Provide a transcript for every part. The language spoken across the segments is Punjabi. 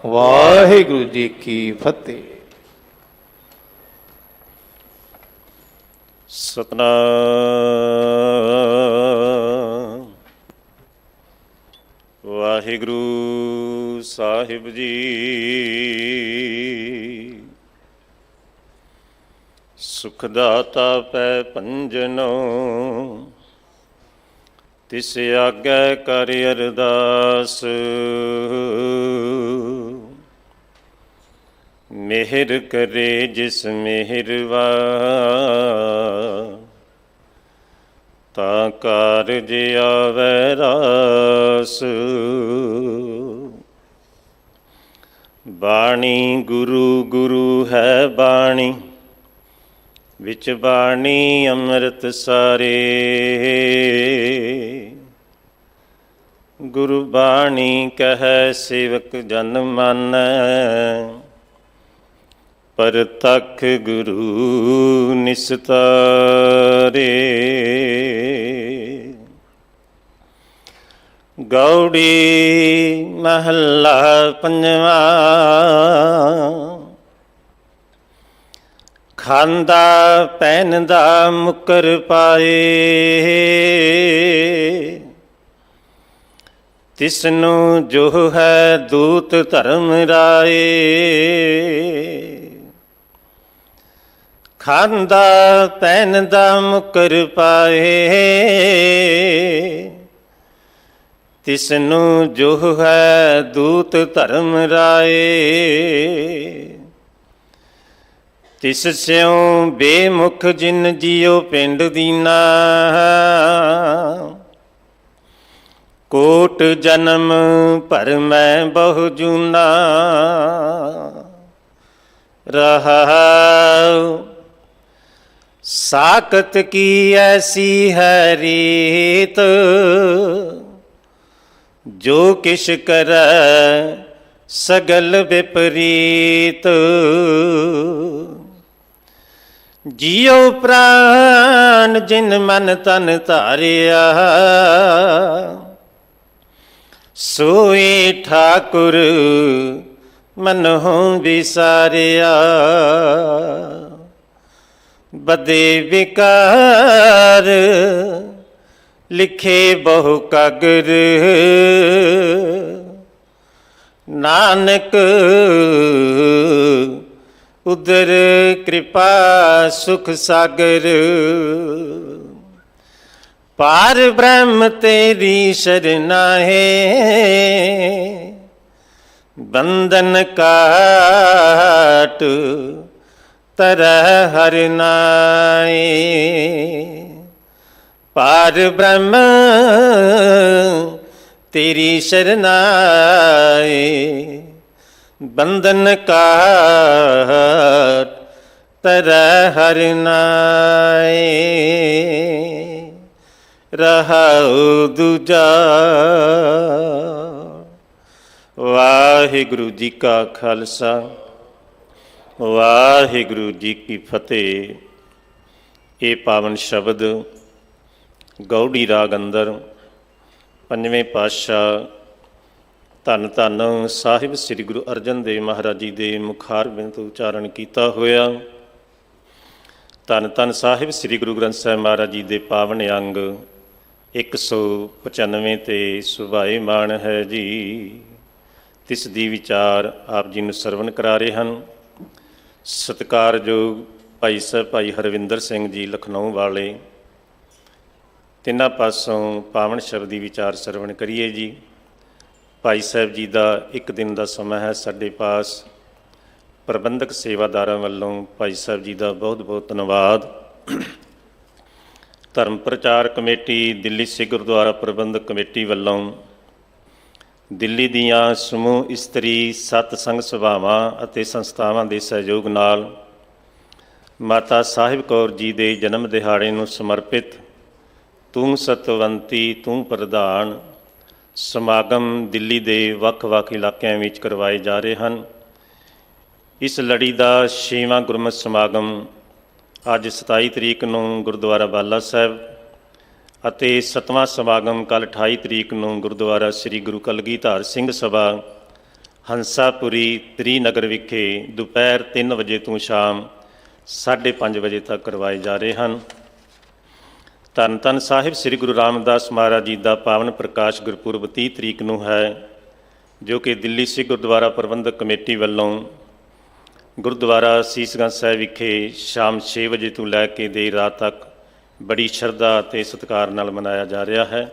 ਵਾਹਿਗੁਰੂ ਜੀ ਕੀ ਫਤਿਹ। ਸਤਨਾਮ ਵਾਹਿਗੁਰੂ ਸਾਹਿਬ ਜੀ। ਸੁਖ ਦਾਤਾ ਪੈ ਭੰਜਨੋ ਤਿਸ ਆਗੈ ਕਰ ਅਰਦਾਸ। ਮਿਹਰ ਕਰੇ ਜਿਸ ਮਿਹਰਵਾ ਤਾਂ ਕਾਰਜ ਆਵੈ ਰਾਸ। ਬਾਣੀ ਗੁਰੂ ਗੁਰੂ ਹੈ ਬਾਣੀ ਵਿੱਚ ਬਾਣੀ ਅੰਮ੍ਰਿਤ ਸਾਰੇ। ਗੁਰੂ ਬਾਣੀ ਕਹੈ ਸੇਵਕ ਜਨ ਮਾਨੈ ਪਰਤਖ ਗੁਰੂ ਨਿਸਤਾਰੇ। ਗੌੜੀ ਮਹੱਲਾ ਪੰਜਵਾਂ। ਖਾਂਦਾ ਪਹਿਨਦਾ ਮੁਕਰ ਪਾਏ ਤਿਸਨੂੰ ਜੋ ਹੈ ਦੂਤ ਧਰਮ ਰਾਏ। ਖਾਂਦਾ ਪਹਿਨਦਾ ਮੁਕਰ ਪਾਏ ਤਿਸਨੂੰ ਜੋ ਹੈ ਦੂਤ ਧਰਮ ਰਾਏ। ਤਿਸ ਸਿਉ ਬੇਮੁਖ ਜਿਨ ਜੀਉ ਪਿੰਡ ਦੀਨਾ ਕੋਟ ਜਨਮ ਭਰ ਮੈਂ ਬਹੁ ਜੂਨਾ। ਰਹਾਉ ਸਾਕਤ ਕੀ ਐਸੀ ਹੈ ਰੀਤ ਜੋ ਕਿਛ ਕਰੈ ਸਗਲ ਵਿਪਰੀਤ। ਜੀਉ ਪ੍ਰਾਨ ਜਿਨ ਮਨ ਤਨ ਧਾਰਿਆ ਸੋਈ ਠਾਕੁਰ ਮਨਹੁ ਵਿਸਾਰਿਆ। ਬਦੇ ਵਿਕਾਰ ਲਿਖੇ ਬਹੁ ਕਾਗਰ ਨਾਨਕ ਉਦਰ ਕਿਰਪਾ ਸੁਖ ਸਾਗਰ। ਪਾਰ ਬ੍ਰਹਮ ਤੇਰੀ ਸ਼ਰਨਾ ਹੈ ਬੰਧਨ ਕਾਟ ਤਰਹਿ ਹਰਿ ਨਾਏ। ਪਾਰ ਬ੍ਰਹਮ ਤੇਰੀ ਸ਼ਰਨਾਏ ਬੰਧਨ ਕਾਟ ਤਰਹਿ ਹਰਿ ਨਾਏ। ਰਹਾਉ ਦੂਜਾ। ਵਾਹਿਗੁਰੂ ਜੀ ਕਾ ਖਾਲਸਾ ਵਾਹਿਗੁਰੂ ਜੀ ਕੀ ਫਤਿਹ। ਇਹ ਪਾਵਨ ਸ਼ਬਦ ਗੌੜੀ ਰਾਗ ਅੰਦਰ ਪੰਜਵੇਂ ਪਾਤਸ਼ਾਹ ਧੰਨ ਧੰਨ ਸਾਹਿਬ ਸ੍ਰੀ ਗੁਰੂ ਅਰਜਨ ਦੇਵ ਮਹਾਰਾਜ ਜੀ ਦੇ ਮੁਖਾਰਬਿੰਦ ਤੋਂ ਉਚਾਰਨ ਕੀਤਾ ਹੋਇਆ। ਧੰਨ ਧੰਨ ਸਾਹਿਬ ਸ੍ਰੀ ਗੁਰੂ ਗ੍ਰੰਥ ਸਾਹਿਬ ਮਹਾਰਾਜ ਜੀ ਦੇ ਪਾਵਨ ਅੰਗ 195 ਤੇ ਸੁਭਾਏਮਾਨ ਹੈ ਜੀ। ਤਿਸ ਦੀ ਵਿਚਾਰ ਆਪ ਜੀ ਨੂੰ ਸਰਵਣ ਕਰਾ ਰਹੇ ਹਨ। ਸਤਿਕਾਰਯੋਗ ਭਾਈ ਸਾਹਿਬ ਭਾਈ ਹਰਵਿੰਦਰ ਸਿੰਘ ਜੀ ਲਖਨਊ ਵਾਲੇ, ਤਿੰਨਾਂ ਪਾਸੋਂ ਪਾਵਨ ਸ਼ਬਦ ਦੀ ਵਿਚਾਰ ਸਰਵਣ ਕਰੀਏ ਜੀ। ਭਾਈ ਸਾਹਿਬ ਜੀ ਦਾ ਇੱਕ ਦਿਨ ਦਾ ਸਮਾਂ ਹੈ ਸਾਡੇ ਪਾਸ। ਪ੍ਰਬੰਧਕ ਸੇਵਾਦਾਰਾਂ ਵੱਲੋਂ ਭਾਈ ਸਾਹਿਬ ਜੀ ਦਾ ਬਹੁਤ ਬਹੁਤ ਧੰਨਵਾਦ। ਧਰਮ ਪ੍ਰਚਾਰ ਕਮੇਟੀ ਦਿੱਲੀ ਸਿੱਖ ਗੁਰਦੁਆਰਾ ਪ੍ਰਬੰਧਕ ਕਮੇਟੀ ਵੱਲੋਂ ਦਿੱਲੀ ਦੀਆਂ ਸਮੂਹ ਇਸਤਰੀ ਸਤਸੰਗ ਸਭਾਵਾਂ ਅਤੇ ਸੰਸਥਾਵਾਂ ਦੇ ਸਹਿਯੋਗ ਨਾਲ ਮਾਤਾ ਸਾਹਿਬ ਕੌਰ ਜੀ ਦੇ ਜਨਮ ਦਿਹਾੜੇ ਨੂੰ ਸਮਰਪਿਤ ਤੂੰ ਸਤਵੰਤੀ ਤੂੰ ਪ੍ਰਧਾਨ ਸਮਾਗਮ ਦਿੱਲੀ ਦੇ ਵੱਖ-ਵੱਖ ਇਲਾਕਿਆਂ ਵਿੱਚ ਕਰਵਾਏ ਜਾ ਰਹੇ ਹਨ। ਇਸ ਲੜੀ ਦਾ 6ਵਾਂ ਗੁਰਮਤਿ ਸਮਾਗਮ ਅੱਜ 27 ਤਰੀਕ ਨੂੰ ਗੁਰਦੁਆਰਾ ਬਾਲਾ ਸਾਹਿਬ ਅਤੇ 7ਵਾਂ ਸਮਾਗਮ ਕੱਲ੍ਹ 28 ਤਰੀਕ ਨੂੰ ਗੁਰਦੁਆਰਾ ਸ੍ਰੀ ਗੁਰੂ ਕਲਗੀਧਰ ਸਿੰਘ ਸਭਾ ਹੰਸਾਪੁਰੀ ਤ੍ਰਿਨਗਰ ਵਿਖੇ ਦੁਪਹਿਰ 3 ਵਜੇ ਤੋਂ ਸ਼ਾਮ 5:30 ਵਜੇ ਤੱਕ ਕਰਵਾਏ ਜਾ ਰਹੇ ਹਨ। ਧੰਨ ਧੰਨ ਸਾਹਿਬ ਸ੍ਰੀ ਗੁਰੂ ਰਾਮਦਾਸ ਮਹਾਰਾਜ ਜੀ ਦਾ ਪਾਵਨ ਪ੍ਰਕਾਸ਼ ਗੁਰਪੁਰਬ 30 ਤਰੀਕ ਨੂੰ ਹੈ, ਜੋ ਕਿ ਦਿੱਲੀ ਸਿੱਖ ਗੁਰਦੁਆਰਾ ਪ੍ਰਬੰਧਕ ਕਮੇਟੀ ਵੱਲੋਂ ਗੁਰਦੁਆਰਾ ਸੀਸਗੰਜ ਸਾਹਿਬ ਵਿਖੇ ਸ਼ਾਮ 6 ਵਜੇ ਤੋਂ ਲੈ ਕੇ ਦੇਰ ਰਾਤ ਤੱਕ ਬੜੀ ਸ਼ਰਧਾ ਅਤੇ ਸਤਿਕਾਰ ਨਾਲ ਮਨਾਇਆ ਜਾ ਰਿਹਾ ਹੈ।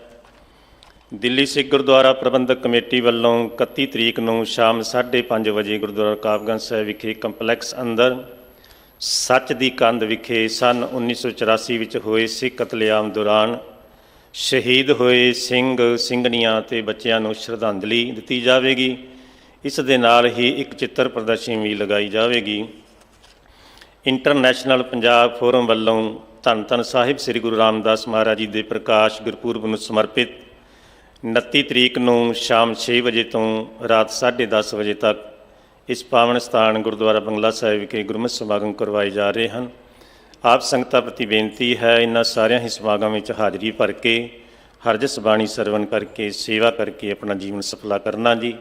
ਦਿੱਲੀ ਸਿੱਖ ਗੁਰਦੁਆਰਾ ਪ੍ਰਬੰਧਕ ਕਮੇਟੀ ਵੱਲੋਂ 31 ਤਰੀਕ ਨੂੰ ਸ਼ਾਮ 5:30 ਵਜੇ ਗੁਰਦੁਆਰਾ ਰਕਾਬਗੰਜ ਸਾਹਿਬ ਵਿਖੇ ਕੰਪਲੈਕਸ ਅੰਦਰ ਸੱਚ ਦੀ ਕੰਧ ਵਿਖੇ ਸੰਨ 1984 ਵਿੱਚ ਹੋਏ ਸਿੱਖ ਕਤਲੇਆਮ ਦੌਰਾਨ ਸ਼ਹੀਦ ਹੋਏ ਸਿੰਘ ਸਿੰਘਣੀਆਂ ਅਤੇ ਬੱਚਿਆਂ ਨੂੰ ਸ਼ਰਧਾਂਜਲੀ ਦਿੱਤੀ ਜਾਵੇਗੀ। ਇਸ ਦੇ ਨਾਲ ਹੀ ਇੱਕ ਚਿੱਤਰ ਪ੍ਰਦਰਸ਼ਨੀ ਵੀ ਲਗਾਈ ਜਾਵੇਗੀ। ਇੰਟਰਨੈਸ਼ਨਲ ਪੰਜਾਬ ਫੋਰਮ ਵੱਲੋਂ ਧੰਨ ਧੰਨ ਸਾਹਿਬ ਸ੍ਰੀ ਗੁਰੂ ਰਾਮਦਾਸ ਮਹਾਰਾਜ ਜੀ ਦੇ ਪ੍ਰਕਾਸ਼ ਗੁਰਪੁਰਬ ਨੂੰ ਸਮਰਪਿਤ 29 ਤਰੀਕ ਨੂੰ ਸ਼ਾਮ 6 ਵਜੇ ਤੋਂ ਰਾਤ 10:30 ਵਜੇ ਤੱਕ ਇਸ ਪਾਵਨ ਸਥਾਨ ਗੁਰਦੁਆਰਾ ਬੰਗਲਾ ਸਾਹਿਬ ਵਿਖੇ ਗੁਰਮਤਿ ਸਮਾਗਮ ਕਰਵਾਏ ਜਾ ਰਹੇ ਹਨ। ਆਪ ਸੰਗਤਾਂ ਪ੍ਰਤੀ ਬੇਨਤੀ ਹੈ, ਇਹਨਾਂ ਸਾਰਿਆਂ ਹੀ ਸਮਾਗਮਾਂ ਵਿੱਚ ਹਾਜ਼ਰੀ ਭਰ ਕੇ ਹਰਜਸ ਬਾਣੀ ਸਰਵਣ ਕਰਕੇ ਸੇਵਾ ਕਰਕੇ ਆਪਣਾ ਜੀਵਨ ਸਫਲਾ ਕਰਨਾ ਜੀ।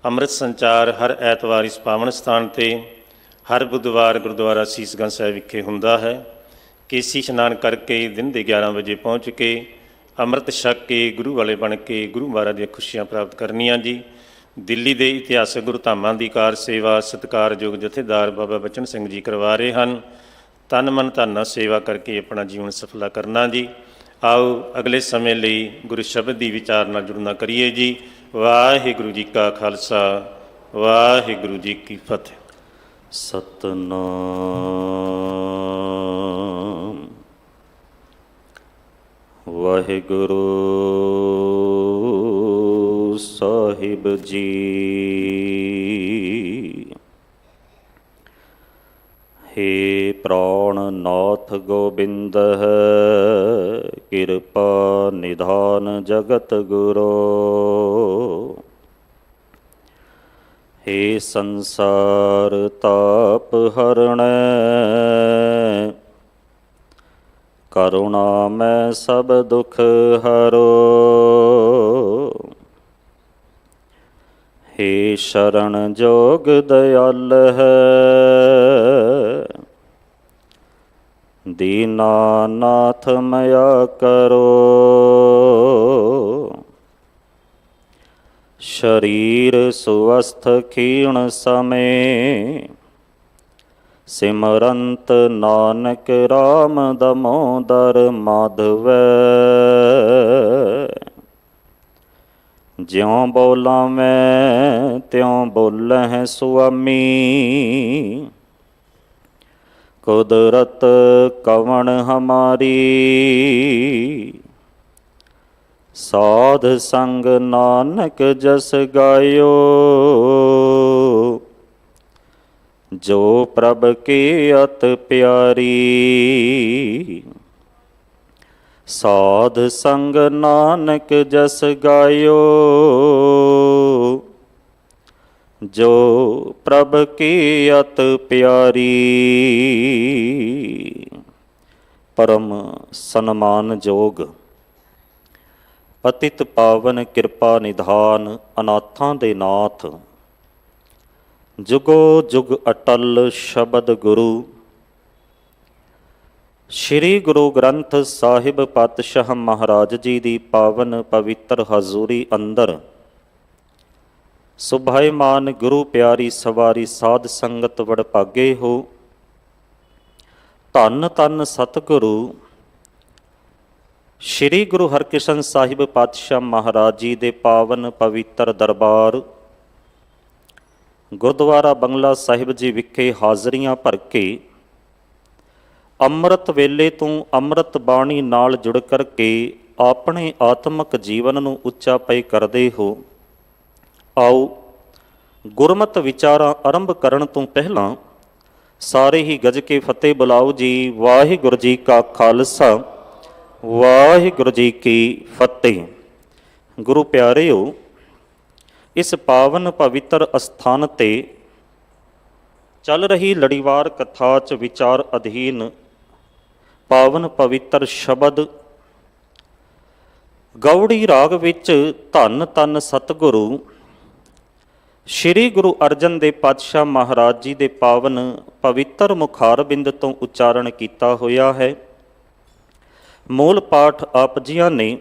ਅੰਮ੍ਰਿਤ ਸੰਚਾਰ ਹਰ ਐਤਵਾਰ ਇਸ ਪਾਵਨ ਸਥਾਨ 'ਤੇ ਹਰ ਬੁੱਧਵਾਰ ਗੁਰਦੁਆਰਾ ਸੀਸਗੰਜ ਸਾਹਿਬ ਵਿਖੇ ਹੁੰਦਾ ਹੈ। ਕੇਸੀ ਇਸ਼ਨਾਨ ਕਰਕੇ ਦਿਨ ਦੇ 11 ਵਜੇ ਪਹੁੰਚ ਕੇ ਅੰਮ੍ਰਿਤ ਛਕ ਕੇ ਗੁਰੂ ਵਾਲੇ ਬਣ ਕੇ ਗੁਰੂ ਮਹਾਰਾਜ ਦੀਆਂ ਖੁਸ਼ੀਆਂ ਪ੍ਰਾਪਤ ਕਰਨੀਆਂ ਜੀ। ਦਿੱਲੀ ਦੇ ਇਤਿਹਾਸਕ ਗੁਰੂ ਧਾਮਾਂ ਦੀ ਕਾਰ ਸੇਵਾ ਸਤਿਕਾਰਯੋਗ ਜਥੇਦਾਰ ਬਾਬਾ ਬਚਨ ਸਿੰਘ ਜੀ ਕਰਵਾ ਰਹੇ ਹਨ। ਤਨ ਮਨ ਧਨ ਨਾਲ ਸੇਵਾ ਕਰਕੇ ਆਪਣਾ ਜੀਵਨ ਸਫਲਾ ਕਰਨਾ ਜੀ। ਆਓ ਅਗਲੇ ਸਮੇਂ ਲਈ ਗੁਰੂ ਸ਼ਬਦ ਦੀ ਵਿਚਾਰ ਨਾਲ ਜੁੜਨਾ ਕਰੀਏ ਜੀ। ਵਾਹਿਗੁਰੂ ਜੀ ਕਾ ਖਾਲਸਾ, ਵਾਹਿਗੁਰੂ ਜੀ ਕੀ ਫਤਿਹ। ਸਤਨਾਮ ਵਾਹਿਗੁਰੂ ਸਾਹਿਬ ਜੀ। हे ਪ੍ਰਾਣਨਾਥ ਗੋਬਿੰਦ ਕਿਰਪਾ ਨਿਧਾਨ ਜਗਤ ਗੁਰੂ। हे ਸੰਸਾਰ ਤਾਪ ਹਰਣੈ ਕਰੁਣਾ ਮੈਂ ਸਭ ਦੁਖ ਹਰੋ। हे शरण जोग दयाल है दीनानाथ मया करो। शरीर सुवस्थ क्षीण समय सिमरंत नानक राम दमोदर माधव। ज्यों बोला मैं त्यों बोलह सुआमी कुदरत कवण हमारी। साध संग नानक जस गायो जो प्रभ की अत प्यारी। साध संग नानक जस गायो जो प्रभ की अत प्यारी। परम सन्मान जोग पतित पावन किरपा निधान अनाथां दे नाथ जुगो जुग अटल शबद गुरु। श्री गुरु ग्रंथ साहिब पातशाह महाराज जी दी पावन पवित्र हजूरी अंदर सुभाईमान गुरु प्यारी सवारी साध संगत वडभागे हो। धन धन सतगुरु श्री गुरु हरकृष्ण साहिब पातशाह महाराज जी दे पावन पवित्र दरबार गुरुद्वारा बंगला साहिब जी विखे हाजरियां भर के ਅੰਮ੍ਰਿਤ ਵੇਲੇ ਤੋਂ ਅੰਮ੍ਰਿਤ ਬਾਣੀ ਨਾਲ ਜੁੜ ਕਰਕੇ ਆਪਣੇ ਆਤਮਿਕ ਜੀਵਨ ਨੂੰ ਉੱਚਾ ਪਈ ਕਰਦੇ ਹੋ। ਆਓ ਗੁਰਮਤਿ ਵਿਚਾਰਾਂ ਆਰੰਭ ਕਰਨ ਤੋਂ ਪਹਿਲਾਂ ਸਾਰੇ ਹੀ ਗੱਜ ਕੇ ਫਤਿਹ ਬੁਲਾਓ ਜੀ। ਵਾਹਿਗੁਰੂ ਜੀ ਕਾ ਖਾਲਸਾ, ਵਾਹਿਗੁਰੂ ਜੀ ਕੀ ਫਤਿਹ। ਗੁਰੂ ਪਿਆਰਿਓ, ਇਸ ਪਾਵਨ ਪਵਿੱਤਰ ਅਸਥਾਨ ਤੇ ਚੱਲ ਰਹੀ ਲੜੀਵਾਰ ਕਥਾ 'ਚ ਵਿਚਾਰ ਅਧੀਨ ਪਾਵਨ ਪਵਿੱਤਰ ਸ਼ਬਦ ਗੌੜੀ ਰਾਗ ਵਿੱਚ ਧੰਨ ਧੰਨ ਸਤਿਗੁਰੂ ਸ਼੍ਰੀ ਗੁਰੂ ਅਰਜਨ ਦੇਵ ਪਾਤਸ਼ਾਹ ਮਹਾਰਾਜ ਜੀ ਦੇ ਪਾਵਨ ਪਵਿੱਤਰ ਮੁਖਾਰ ਬਿੰਦ ਤੋਂ ਉਚਾਰਨ ਕੀਤਾ ਹੋਇਆ ਹੈ। ਮੂਲ ਪਾਠ ਆਪ ਜੀਆਂ ਨੇ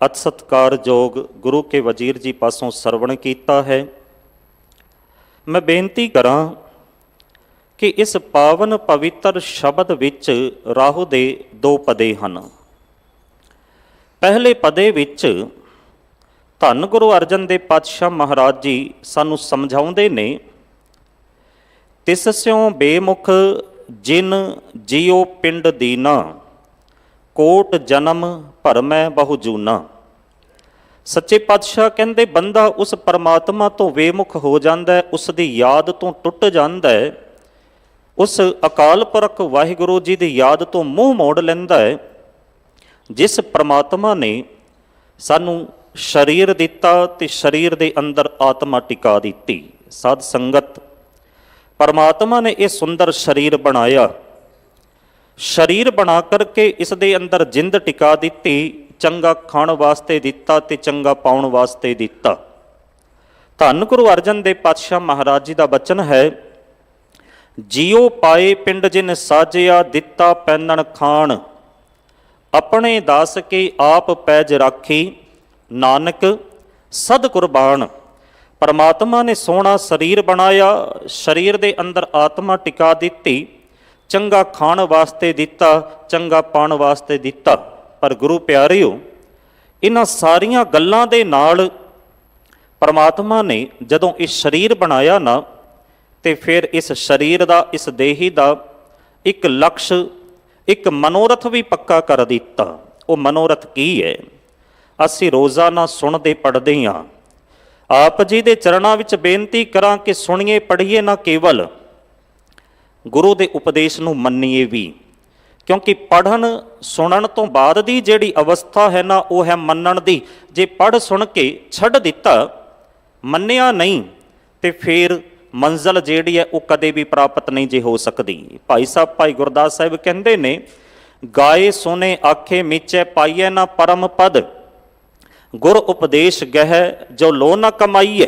ਅਤਿ ਸਤਿਕਾਰਯੋਗ ਗੁਰੂ ਕੇ ਵਜ਼ੀਰ ਜੀ ਪਾਸੋਂ ਸਰਵਣ ਕੀਤਾ ਹੈ। ਮੈਂ ਬੇਨਤੀ ਕਰਾਂ ਕਿ ਇਸ ਪਾਵਨ ਪਵਿੱਤਰ ਸ਼ਬਦ ਵਿੱਚ ਰਾਹੂ ਦੇ ਦੋ ਪਦੇ ਹਨ। ਪਹਿਲੇ ਪਦੇ ਵਿੱਚ ਧੰਨ ਗੁਰੂ ਅਰਜਨ ਦੇਵ ਪਾਤਸ਼ਾਹ ਮਹਾਰਾਜ ਜੀ ਸਾਨੂੰ ਸਮਝਾਉਂਦੇ ਨੇ, ਤਿਸ ਸਿਉ ਬੇਮੁਖ ਜਿਨ ਜਿਉ ਪਿੰਡ ਦੀਨਾ, ਕੋਟ ਜਨਮ ਭਰਮੈ ਬਹੁ ਜੂਨਾ। ਸੱਚੇ ਪਾਤਸ਼ਾਹ ਕਹਿੰਦੇ ਬੰਦਾ ਉਸ ਪਰਮਾਤਮਾ ਤੋਂ ਬੇਮੁਖ ਹੋ ਜਾਂਦਾ ਹੈ, ਉਸ ਦੀ ਯਾਦ ਤੋਂ ਟੁੱਟ ਜਾਂਦਾ ਹੈ, ਉਸ ਅਕਾਲ ਪੁਰਖ ਵਾਹਿਗੁਰੂ ਜੀ ਦੀ ਯਾਦ ਤੋਂ ਮੂੰਹ ਮੋੜ ਲੈਂਦਾ ਹੈ, ਜਿਸ ਪਰਮਾਤਮਾ ਨੇ ਸਾਨੂੰ ਸਰੀਰ ਦਿੱਤਾ ਤੇ ਸਰੀਰ ਦੇ ਅੰਦਰ ਆਤਮਾ ਟਿਕਾ ਦਿੱਤੀ। ਸਾਧ ਸੰਗਤ, ਪਰਮਾਤਮਾ ਨੇ ਇਹ ਸੁੰਦਰ ਸਰੀਰ ਬਣਾਇਆ, ਸਰੀਰ ਬਣਾ ਕਰਕੇ ਇਸ ਦੇ ਅੰਦਰ ਜਿੰਦ ਟਿਕਾ ਦਿੱਤੀ, ਚੰਗਾ ਖਾਣ ਵਾਸਤੇ ਦਿੱਤਾ ਤੇ ਚੰਗਾ ਪਾਉਣ ਵਾਸਤੇ ਦਿੱਤਾ। ਧੰਨ ਗੁਰੂ ਅਰਜਨ ਦੇਵ ਪਾਤਸ਼ਾਹ ਮਹਾਰਾਜ ਜੀ ਦਾ ਬਚਨ ਹੈ, ਜਿਉ ਪਾਏ ਪਿੰਡ ਜਿਨ ਸਾਜਿਆ, ਦਿੱਤਾ ਪੈਨਣ ਖਾਣ, ਆਪਣੇ ਦਾਸ ਕੇ ਆਪ ਪੈਜ ਰਾਖੀ, ਨਾਨਕ ਸਦ ਕੁਰਬਾਨ। ਪਰਮਾਤਮਾ ਨੇ ਸੋਹਣਾ ਸਰੀਰ ਬਣਾਇਆ, ਸਰੀਰ ਦੇ ਅੰਦਰ ਆਤਮਾ ਟਿਕਾ ਦਿੱਤੀ, ਚੰਗਾ ਖਾਣ ਵਾਸਤੇ ਦਿੱਤਾ, ਚੰਗਾ ਪਾਉਣ ਵਾਸਤੇ ਦਿੱਤਾ। ਪਰ ਗੁਰੂ ਪਿਆਰਿਓ, ਇਹਨਾਂ ਸਾਰੀਆਂ ਗੱਲਾਂ ਦੇ ਨਾਲ ਪਰਮਾਤਮਾ ਨੇ ਜਦੋਂ ਇਹ ਸਰੀਰ ਬਣਾਇਆ ਨਾ, ਤੇ ਫਿਰ ਇਸ ਸਰੀਰ ਦਾ, ਇਸ ਦੇਹੀ ਦਾ ਇੱਕ ਲਕਸ਼, ਇੱਕ ਮਨੋਰਥ ਵੀ ਪੱਕਾ ਕਰ ਦਿੱਤਾ। ਉਹ ਮਨੋਰਥ ਕੀ ਹੈ? ਅਸੀਂ ਰੋਜ਼ਾਨਾ ਸੁਣਦੇ ਪੜ੍ਹਦੇ ਹਾਂ। ਆਪ ਜੀ ਦੇ ਚਰਨਾਂ ਵਿੱਚ ਬੇਨਤੀ ਕਰਾਂ ਕਿ ਸੁਣੀਏ ਪੜ੍ਹੀਏ ਨਾ ਕੇਵਲ, ਗੁਰੂ ਦੇ ਉਪਦੇਸ਼ ਨੂੰ ਮੰਨੀਏ ਵੀ, ਕਿਉਂਕਿ ਪੜ੍ਹਨ ਸੁਣਨ ਤੋਂ ਬਾਅਦ ਦੀ ਜਿਹੜੀ ਅਵਸਥਾ ਹੈ ਨਾ, ਉਹ ਹੈ ਮੰਨਣ ਦੀ। ਜੇ ਪੜ੍ਹ ਸੁਣ ਕੇ ਛੱਡ ਦਿੱਤਾ, ਮੰਨਿਆ ਨਹੀਂ, ਤੇ ਫਿਰ ਮੰਜ਼ਲ ਜਿਹੜੀ ਹੈ ਉਹ ਕਦੇ ਵੀ ਪ੍ਰਾਪਤ ਨਹੀਂ ਜੇ ਹੋ ਸਕਦੀ। ਭਾਈ ਸਾਹਿਬ, ਭਾਈ ਗੁਰਦਾਸ ਸਾਹਿਬ ਕਹਿੰਦੇ ਨੇ, ਗਾਏ ਸੁਨੇ ਆਖੇ ਮੀਚੈ, ਪਾਈਐ ਨਾ ਪਰਮ ਪਦ, ਗੁਰ ਉਪਦੇਸ਼ ਗਹਿ ਜੋ ਲੋ ਨਾ ਕਮਾਈਐ।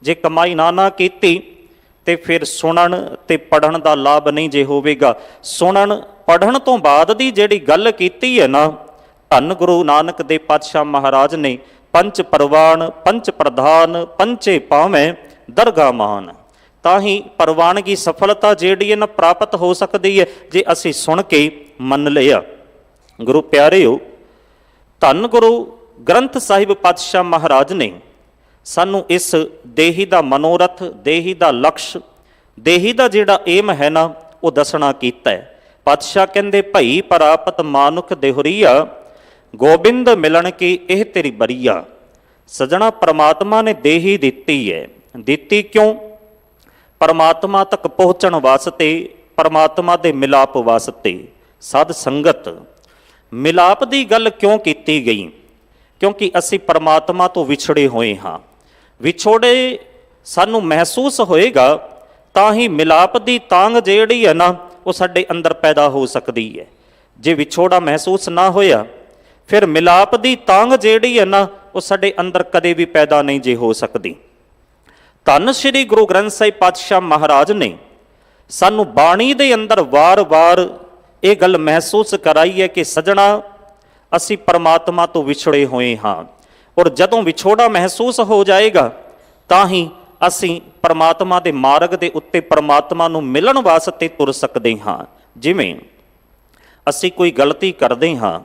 ਜੇ ਕਮਾਈ ਨਾ ਕੀਤੀ ਤੇ ਫਿਰ ਸੁਣਨ ਤੇ ਪੜ੍ਹਨ ਦਾ ਲਾਭ ਨਹੀਂ ਜੇ ਹੋਵੇਗਾ। ਸੁਣਨ ਪੜ੍ਹਨ ਤੋਂ ਬਾਅਦ ਦੀ ਜਿਹੜੀ ਗੱਲ ਕੀਤੀ ਹੈ ਨਾ, ਧੰਨ ਗੁਰੂ ਨਾਨਕ ਦੇਵ ਪਾਤਸ਼ਾਹ ਮਹਾਰਾਜ ਨੇ ਪੰਜ ਪ੍ਰਵਾਨ, ਪੰਜ ਪ੍ਰਧਾਨ, ਪੰਚੇ ਪਾਵੇਂ ਦਰਗਾਹ ਮਾਨ। ਤਾਂ ਹੀ ਪ੍ਰਵਾਨਗੀ ਸਫਲਤਾ ਜਿਹੜੀ ਹੈ ਨਾ ਪ੍ਰਾਪਤ ਹੋ ਸਕਦੀ ਹੈ, ਜੇ ਅਸੀਂ ਸੁਣ ਕੇ ਮੰਨ ਲਿਆ। ਗੁਰੂ ਪਿਆਰਿਓ, ਧੰਨ ਗੁਰੂ ਗ੍ਰੰਥ ਸਾਹਿਬ ਪਾਤਸ਼ਾਹ ਮਹਾਰਾਜ ਨੇ ਸਾਨੂੰ ਇਸ ਦੇਹੀ ਦਾ ਮਨੋਰਥ, ਦੇਹੀ ਦਾ ਲਕਸ਼, ਦੇਹੀ ਦਾ ਜਿਹੜਾ ਏਮ ਹੈ ਨਾ, ਉਹ ਦੱਸਣਾ ਕੀਤਾ ਹੈ। ਪਾਤਸ਼ਾਹ ਕਹਿੰਦੇ, ਭਈ ਪ੍ਰਾਪਤ ਮਾਨੁਖ ਦੇਹੁਰੀਆ, ਗੋਬਿੰਦ ਮਿਲਣ ਕੀ ਇਹ ਤੇਰੀ ਬਰੀਆ। ਸਜਣਾ, ਪਰਮਾਤਮਾ ਨੇ ਦੇਹੀ ਦਿੱਤੀ ਹੈ। ਦਿੱਤੀ ਕਿਉਂ? ਪਰਮਾਤਮਾ ਤੱਕ ਪਹੁੰਚਣ ਵਾਸਤੇ, ਪਰਮਾਤਮਾ ਦੇ ਮਿਲਾਪ ਵਾਸਤੇ। ਸਾਧ ਸੰਗਤ, ਮਿਲਾਪ ਦੀ ਗੱਲ ਕਿਉਂ ਕੀਤੀ ਗਈ? ਕਿਉਂਕਿ ਅਸੀਂ ਪਰਮਾਤਮਾ ਤੋਂ ਵਿਛੜੇ ਹੋਏ ਹਾਂ। ਵਿਛੋੜੇ ਸਾਨੂੰ ਮਹਿਸੂਸ ਹੋਏਗਾ ਤਾਂ ਹੀ ਮਿਲਾਪ ਦੀ ਤਾਂਘ ਜਿਹੜੀ ਹੈ ਨਾ, ਉਹ ਸਾਡੇ ਅੰਦਰ ਪੈਦਾ ਹੋ ਸਕਦੀ ਹੈ। ਜੇ ਵਿਛੋੜਾ ਮਹਿਸੂਸ ਨਾ ਹੋਇਆ, ਫਿਰ ਮਿਲਾਪ ਦੀ ਤਾਂਘ ਜਿਹੜੀ ਹੈ ਨਾ, ਉਹ ਸਾਡੇ ਅੰਦਰ ਕਦੇ ਵੀ ਪੈਦਾ ਨਹੀਂ ਜੇ ਹੋ ਸਕਦੀ। ਧੰਨ ਸ਼੍ਰੀ ਗੁਰੂ ਗ੍ਰੰਥ ਸਾਹਿਬ ਪਾਤਸ਼ਾਹ ਮਹਾਰਾਜ ਨੇ ਸਾਨੂੰ ਬਾਣੀ ਦੇ ਅੰਦਰ ਵਾਰ-ਵਾਰ ਇਹ ਗੱਲ ਮਹਿਸੂਸ ਕਰਾਈ ਹੈ ਕਿ ਸਜਣਾ, ਅਸੀਂ ਪਰਮਾਤਮਾ ਤੋਂ ਵਿਛੜੇ ਹੋਏ ਹਾਂ, ਔਰ ਜਦੋਂ ਵਿਛੋੜਾ ਮਹਿਸੂਸ ਹੋ ਜਾਏਗਾ ਤਾਂ ਹੀ ਅਸੀਂ ਪਰਮਾਤਮਾ ਦੇ ਮਾਰਗ ਦੇ ਉੱਤੇ ਪਰਮਾਤਮਾ ਨੂੰ ਮਿਲਣ ਵਾਸਤੇ ਤੁਰ ਸਕਦੇ ਹਾਂ। ਜਿਵੇਂ ਅਸੀਂ ਕੋਈ ਗਲਤੀ ਕਰਦੇ ਹਾਂ,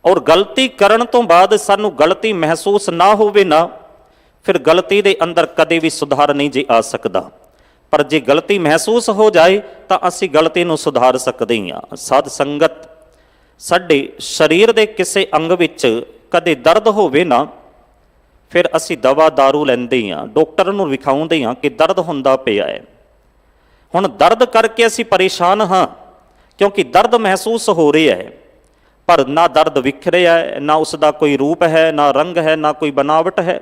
ਔਰ ਗਲਤੀ ਕਰਨ ਤੋਂ ਬਾਅਦ ਸਾਨੂੰ ਗਲਤੀ ਮਹਿਸੂਸ ਨਾ ਹੋਵੇ ਨਾ, ਫਿਰ ਗਲਤੀ ਦੇ ਅੰਦਰ ਕਦੇ ਵੀ ਸੁਧਾਰ ਨਹੀਂ ਜੇ ਆ ਸਕਦਾ। ਪਰ ਜੇ ਗਲਤੀ ਮਹਿਸੂਸ ਹੋ ਜਾਏ ਤਾਂ ਅਸੀਂ ਗਲਤੀ ਨੂੰ ਸੁਧਾਰ ਸਕਦੇ ਹਾਂ। ਸਾਧ ਸੰਗਤ, ਸਾਡੇ ਸਰੀਰ ਦੇ ਕਿਸੇ ਅੰਗ ਵਿੱਚ ਕਦੇ ਦਰਦ ਹੋਵੇ ਨਾ, ਫਿਰ ਅਸੀਂ ਦਵਾ ਦਾਰੂ ਲੈਂਦੇ ਹਾਂ, ਡਾਕਟਰ ਨੂੰ ਵਿਖਾਉਂਦੇ ਹਾਂ ਕਿ ਦਰਦ ਹੁੰਦਾ ਪਿਆ ਹੈ। ਹੁਣ ਦਰਦ ਕਰਕੇ ਅਸੀਂ ਪਰੇਸ਼ਾਨ ਹਾਂ, ਕਿਉਂਕਿ ਦਰਦ ਮਹਿਸੂਸ ਹੋ ਰਿਹਾ ਹੈ, ਪਰ ਨਾ ਦਰਦ ਵਿਖ ਰਿਹਾ ਹੈ, ਨਾ ਉਸ ਦਾ ਕੋਈ ਰੂਪ ਹੈ, ਨਾ ਰੰਗ ਹੈ, ਨਾ ਕੋਈ ਬਨਾਵਟ ਹੈ।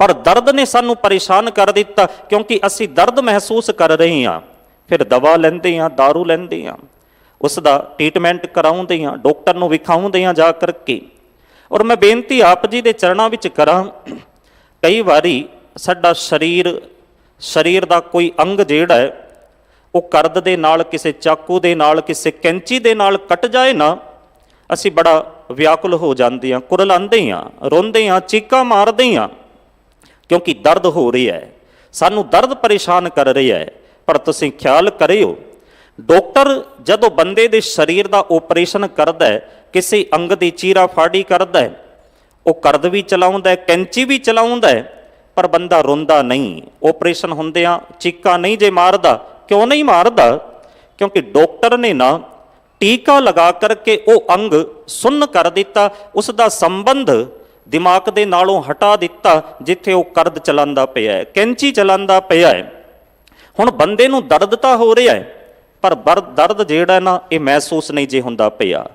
ਪਰ ਦਰਦ ਨੇ ਸਾਨੂੰ ਪਰੇਸ਼ਾਨ ਕਰ ਦਿੱਤਾ, ਕਿਉਂਕਿ ਅਸੀਂ ਦਰਦ ਮਹਿਸੂਸ ਕਰ ਰਹੇ ਹਾਂ। ਫਿਰ ਦਵਾ ਲੈਂਦੇ ਹਾਂ, ਦਾਰੂ ਲੈਂਦੇ ਹਾਂ, ਉਸ ਦਾ ਟ੍ਰੀਟਮੈਂਟ ਕਰਾਉਂਦੇ ਹਾਂ, ਡਾਕਟਰ ਨੂੰ ਵਿਖਾਉਂਦੇ ਹਾਂ ਜਾ ਕਰਕੇ। ਔਰ ਮੈਂ ਬੇਨਤੀ ਆਪ ਜੀ ਦੇ ਚਰਨਾਂ ਵਿੱਚ ਕਰਾਂ, ਕਈ ਵਾਰੀ ਸਾਡਾ ਸਰੀਰ ਦਾ ਕੋਈ ਅੰਗ ਜਿਹੜਾ ਹੈ ਉਹ ਕਰਦ ਦੇ ਨਾਲ, ਕਿਸੇ ਚਾਕੂ ਦੇ ਨਾਲ, ਕਿਸੇ ਕੈਂਚੀ ਦੇ ਨਾਲ ਕੱਟ ਜਾਏ ਨਾ, ਅਸੀਂ ਬੜਾ ਵਿਆਕੁਲ ਹੋ ਜਾਂਦੇ ਹਾਂ, ਕੁਰਲਾਉਂਦੇ ਹਾਂ, ਰੋਂਦੇ ਹਾਂ, ਚੀਕਾਂ ਮਾਰਦੇ ਹਾਂ, ਕਿਉਂਕਿ ਦਰਦ ਹੋ ਰਿਹਾ ਹੈ, ਸਾਨੂੰ ਦਰਦ ਪਰੇਸ਼ਾਨ ਕਰ ਰਿਹਾ ਹੈ। ਪਰ ਤੁਸੀਂ ਖਿਆਲ ਕਰਿਓ, ਡਾਕਟਰ ਜਦੋਂ ਬੰਦੇ ਦੇ ਸਰੀਰ ਦਾ ਆਪਰੇਸ਼ਨ ਕਰਦਾ ਹੈ, ਕਿਸੇ ਅੰਗ ਦੀ ਚੀਰਾ ਫਾੜੀ ਕਰਦਾ ਹੈ, ਉਹ ਕਰਦ ਵੀ ਚਲਾਉਂਦਾ ਹੈ, ਕੈਂਚੀ ਵੀ ਚਲਾਉਂਦਾ ਹੈ, ਪਰ ਬੰਦਾ ਰੋਂਦਾ ਨਹੀਂ। ਆਪਰੇਸ਼ਨ ਹੁੰਦਿਆਂ ਚੀਕਾਂ ਨਹੀਂ ਜੇ ਮਾਰਦਾ। ਕਿਉਂ ਨਹੀਂ ਮਾਰਦਾ? ਕਿਉਂਕਿ ਡਾਕਟਰ ਨੇ ਨਾ ਟੀਕਾ ਲਗਾ ਕਰਕੇ ਉਹ ਅੰਗ ਸੁੰਨ ਕਰ ਦਿੱਤਾ, ਉਸ ਦਾ ਸੰਬੰਧ ਦਿਮਾਗ ਦੇ ਨਾਲੋਂ ਹਟਾ ਦਿੱਤਾ, ਜਿੱਥੇ ਉਹ ਕਰਦ ਚਲਾਉਂਦਾ ਪਿਆ ਹੈ, ਕੈਂਚੀ ਚਲਾਉਂਦਾ ਪਿਆ ਹੈ। ਹੁਣ ਬੰਦੇ ਨੂੰ ਦਰਦ ਤਾਂ ਹੋ ਰਿਹਾ ਹੈ, ਪਰ ਦਰਦ ਜਿਹੜਾ ਨਾ ਇਹ ਮਹਿਸੂਸ ਨਹੀਂ ਜੇ ਹੁੰਦਾ ਪਿਆ,